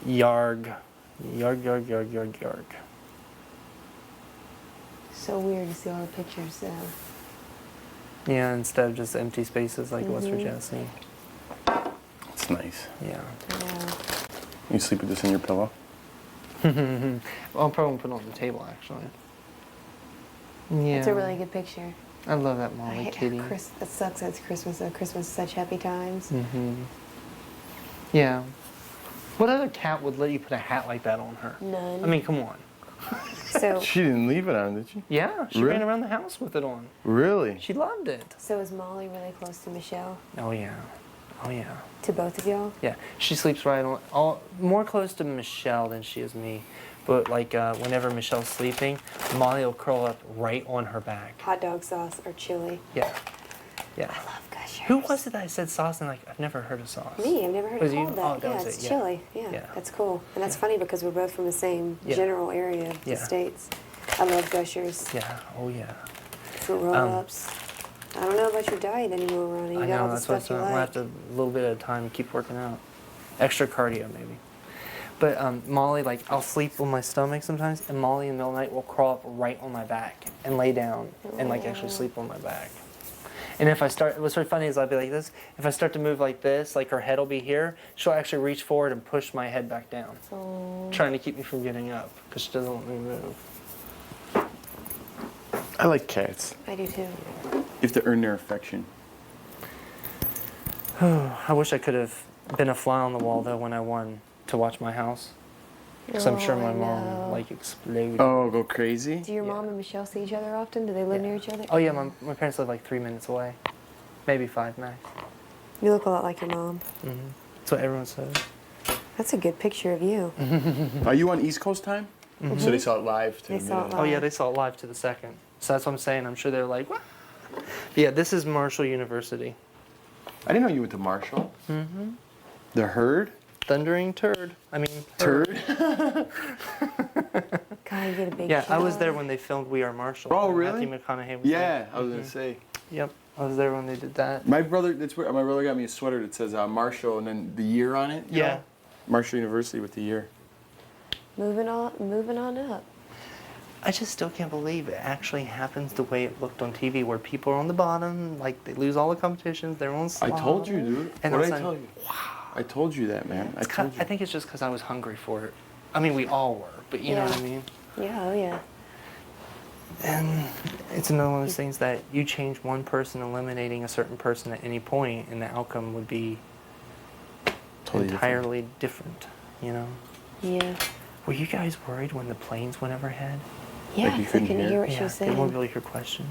Yarg. Yarg. So weird to see all the pictures, though. Yeah, instead of just empty spaces like it was for Mhm. Jesse. It's nice. Yeah. You sleep with this in your pillow? Well, I'll probably put it on the table, actually. Yeah. It's a really good picture. I love that Molly kitty. That sucks that it's Christmas, though. Christmas is such happy times. Yeah. What other cat would let you put a hat like that on her? None. I mean, come on. So, She didn't leave it on, did she? Yeah, she Really? ran around the house with it on. Really? She loved it. so is Molly really close to Michelle? Oh, yeah. Oh, yeah. To both of y'all? Yeah, she sleeps right on, more close to Michelle than she is me. But like whenever Michelle's sleeping, Molly will curl up right on her back. Hot dog sauce or chili? Yeah, yeah. I love Gushers. Who was it that said sauce and like I've never heard of sauce? Me, I've never heard Was it you? called that. Oh, that Yeah, was it's it. chili. Yeah. Yeah. That's cool. And that's funny because we're both from the same Yeah. general area of the Yeah. States. I love Gushers. Yeah. Oh yeah. Fruit roll-ups. I don't know about your diet anymore, Ronnie. You I got all know. the That's why stuff you we'll have like. to a little bit of time to keep working out. Extra cardio maybe. But Molly, like I'll sleep on my stomach sometimes, and Molly in the middle of the night will crawl up right on my back and lay down and like actually sleep on my back. And if I start, what's really funny is I'll be like this. If I start to move like this, like her head will be here, she'll actually reach forward and push my head back down, trying to keep me from getting up because she doesn't want me to move. I like cats. I do too. You have to earn their affection. I wish I could have been a fly on the wall though when I won to watch my house, because I'm sure Oh, my I mom know. like exploded. Oh, go crazy? Do your mom and Michelle see each other often? Do they live near each other? Oh yeah, my parents live like 3 minutes away, maybe 5 max. You look a lot like your mom. That's what everyone says. That's a good picture of you. Are you on East Coast time? So they saw it live to They the saw it minute. Oh yeah, they saw it live to the second. So that's what I'm saying. I'm sure they're like, what? Yeah, this is Marshall University. I didn't know you went to Marshall. The Herd? Thundering turd. I mean, Turd? God, you get a big Yeah, I was shower. there when they filmed We Are Marshall. Oh, really? Matthew McConaughey was Yeah, there. I was gonna say. Yep, I was there when they did that. My brother, that's where my brother got me a sweater that says Marshall and then the year on it. you Yeah. know? Marshall University with the year. Moving on up. I just still can't believe it actually happens the way it looked on TV, where people are on the bottom, like they lose all the competitions, they're on I slop. told you, dude. And What all of did a I tell sudden- you? I told you that, man. I told you. I think it's just because I was hungry for it. I mean, we all were, but you know what I Yeah. mean? Yeah, oh yeah. And it's another one of those things that you change one person eliminating a certain person at any point, and the outcome would be Totally entirely different, you know? Yeah. Were you guys worried when the planes went overhead? Yeah, Like you I couldn't couldn't hear? hear what she Yeah, was they won't saying. be able to hear questions.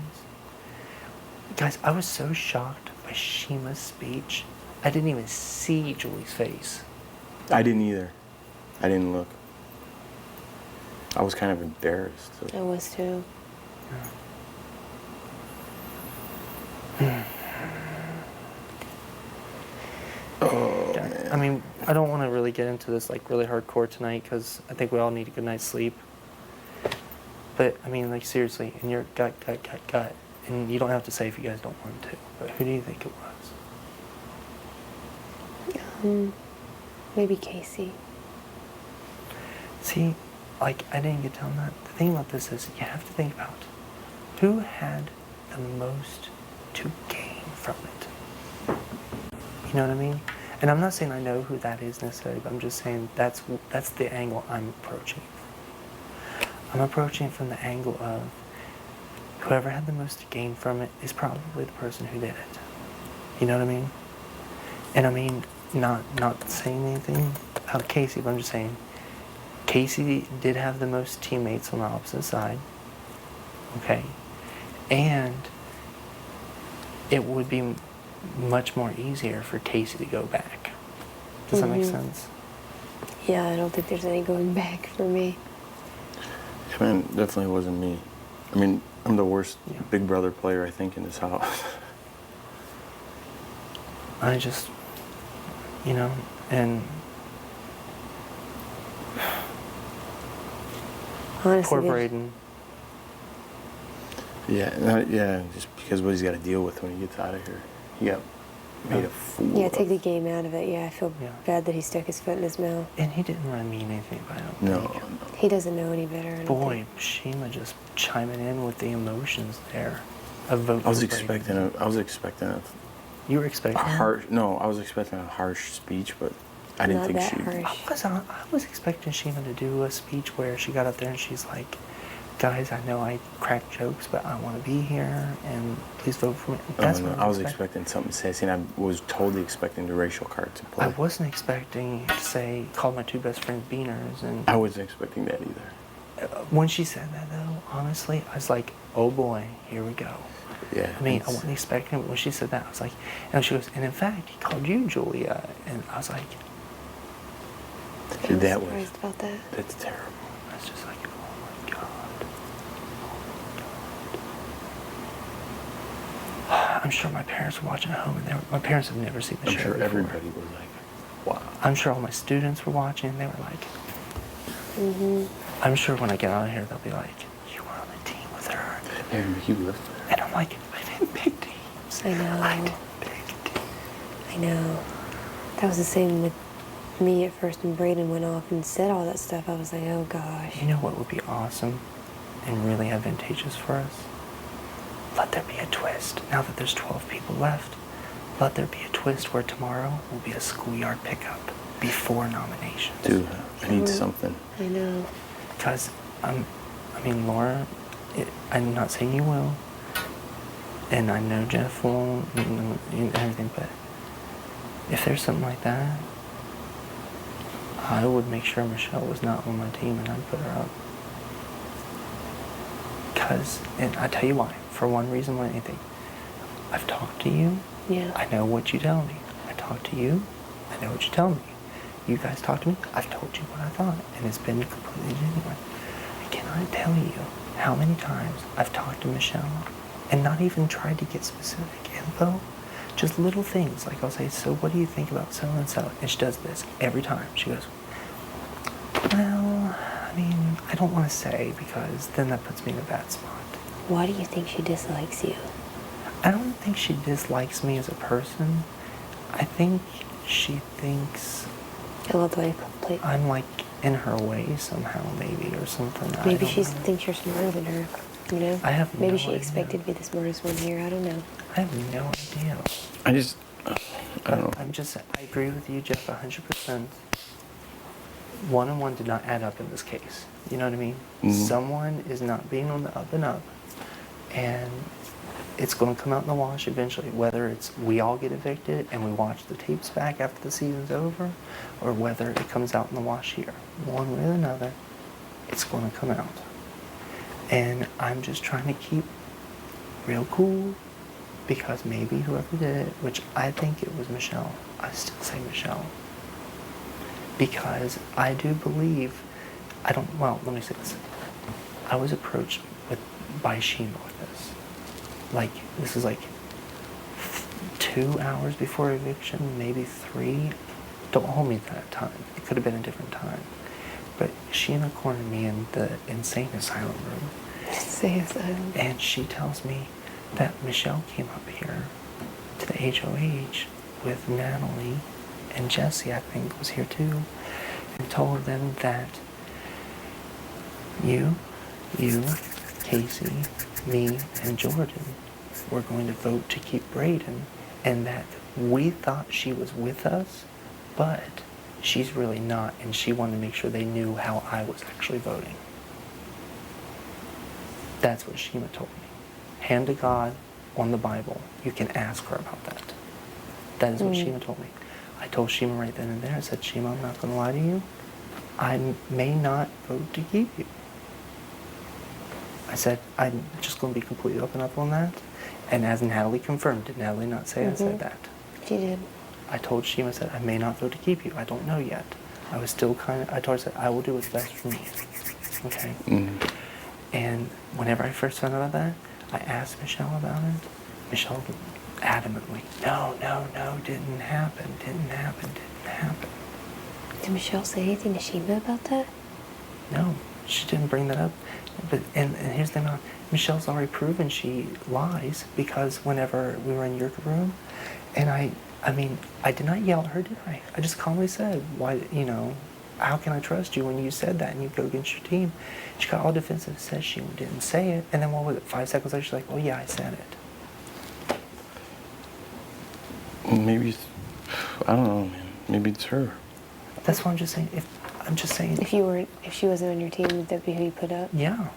Guys, I was so shocked by Shima's speech. I didn't even see Julie's face. I didn't either. I didn't look. I was kind of embarrassed. So. I was too. Oh, Yeah, man. I mean, I don't want to really get into this like really hardcore tonight because I think we all need a good night's sleep. But I mean, like seriously, in your gut, and you don't have to say if you guys don't want to, but who do you think it was? Maybe Casey. See, like I didn't get down that. The thing about this is you have to think about who had the most to gain from it. You know what I mean? And I'm not saying I know who that is necessarily, but I'm just saying that's the angle I'm approaching. I'm approaching from the angle of whoever had the most to gain from it is probably the person who did it. You know what I mean? And I mean, not saying anything about Casey, but I'm just saying Casey did have the most teammates on the opposite side. Okay. And it would be much more easier for Casey to go back. Does that make sense? Yeah, I don't think there's any going back for me. Yeah, man, definitely wasn't me. I mean, I'm the worst Big Brother player, I think, in this house. I just, you know, and Honestly, poor Braden. Yeah, just because what he's got to deal with when he gets out of here. He got made a fool Yeah, of. take the game out of it. Yeah, I feel bad that he stuck his foot in his mouth. And he didn't really mean anything by it. No. He doesn't know any better. I don't Boy, think. Shima just chiming in with the emotions there. A vote I was for expecting Braden. a. I was expecting a. You were expecting harsh. No, I was expecting a harsh speech, but I didn't think she. I was expecting Shima to do a speech where she got up there and she's like, "Guys, I know I crack jokes, but I want to be here, and please vote for me." That's what I was expecting something sassy, and I was totally expecting the racial card to play. I wasn't expecting to say, "Call my two best friends beaners," and I wasn't expecting that either. When she said that, though, honestly, I was like, "Oh boy, here we go." Yeah. I mean, I wasn't expecting it. When she said that, I was like, and she goes, "And in fact, he called you Julia," and I was like, Dude, that was. Surprised about that. That's terrible. That's just like, oh my God. I'm sure my parents were watching at home, and my parents have never seen the I'm show sure before. everybody was like, "Wow." I'm sure all my students were watching, and they were like, I'm sure when I get out of here, they'll be like, "You were on the team with her." And you lived And I'm like, I didn't pick teams. I know. I didn't pick teams. I know. That was the same with me at first when Braden went off and said all that stuff. I was like, oh gosh. You know what would be awesome and really advantageous for us? Let there be a twist. Now that there's 12 people left, let there be a twist where tomorrow will be a schoolyard pickup before nominations. Dude, I need something. I know. Because, I mean, Laura, I'm not saying you will, and I know Jeff won't, and everything, but if there's something like that, I would make sure Michelle was not on my team and I'd put her up. Because, and I tell you why, for one reason, more than anything, I've talked to you. Yeah. I know what you tell me. I talk to you. I know what you tell me. You guys talk to me. I've told you what I thought, and it's been completely genuine. I cannot tell you how many times I've talked to Michelle and not even tried to get specific info. Just little things. Like I'll say, "So what do you think about so and so?" And she does this every time. She goes, "Well, I mean, I don't want to say because then that puts me in a bad spot." Why do you think she dislikes you? I don't think she dislikes me as a person. I think she thinks I love the way you play. I'm like in her way somehow, maybe, or something. I Maybe don't she know. thinks you're smarter than her. You know? I have Maybe no she idea. expected to be the smartest one here. I don't know. I have no idea. I don't know. I agree with you, Jeff, 100%. One and one did not add up in this case. You know what I mean? Someone is not being on the up and up, and it's going to come out in the wash eventually, whether it's we all get evicted and we watch the tapes back after the season's over, or whether it comes out in the wash here. One way or another, it's going to come out. And I'm just trying to keep real cool, because maybe whoever did it, which I think it was Michelle, I still say Michelle, because I do believe, let me say this. I was approached by Shima with this. Like, this is like 2 hours before eviction, maybe 3. Don't hold me to that time. It could have been a different time. But Shima cornered me in the insane asylum room. Insane asylum. And she tells me that Michelle came up here to the HOH with Natalie and Jesse, I think, was here too, and told them that you, Casey, me, and Jordan were going to vote to keep Braden, and that we thought she was with us, but she's really not, and she wanted to make sure they knew how I was actually voting. That's what Shima told me. Hand to God on the Bible. You can ask her about that. That is what Shima told me. I told Shima right then and there, I said, "Shima, I'm not going to lie to you. I may not vote to keep you. I said, I'm just going to be completely open up on that. And as Natalie confirmed, did Natalie not say I said that? She did. I told Shima, I said, I may not vote to keep you. I don't know yet. I was still I told her, I will do what's best for me. Okay? And whenever I first found out about that, I asked Michelle about it. Michelle adamantly, no, didn't happen. Did Michelle say anything to Sheba about that? No, she didn't bring that up. But and here's the thing, Michelle's already proven she lies, because whenever we were in your room, and I mean, I did not yell at her, did I? I just calmly said, why, how can I trust you when you said that and you go against your team? She got all defensive, says she didn't say it, and then what was it, 5 seconds later, she's like, oh yeah, I said it. Maybe, I don't know, man. Maybe it's her. That's what I'm just saying. If she wasn't on your team, would that be who you put up? Yeah.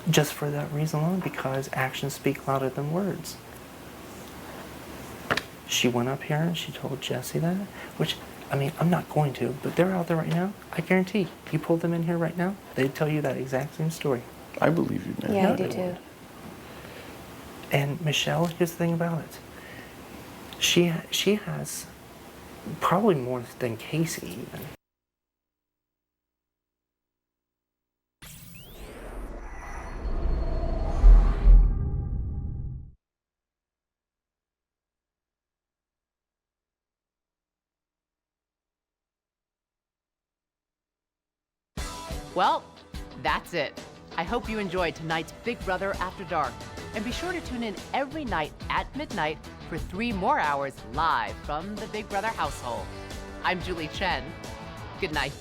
Just for that reason alone, because actions speak louder than words. She went up here and she told Jesse that, which, I mean, I'm not going to, but they're out there right now. I guarantee, you pull them in here right now, they'd tell you that exact same story. I believe you, man. Yeah, I do too. And Michelle, here's the thing about it. She has probably more than Casey even. Well, that's it. I hope you enjoyed tonight's Big Brother After Dark. And be sure to tune in every night at midnight for 3 more hours live from the Big Brother household. I'm Julie Chen. Good night.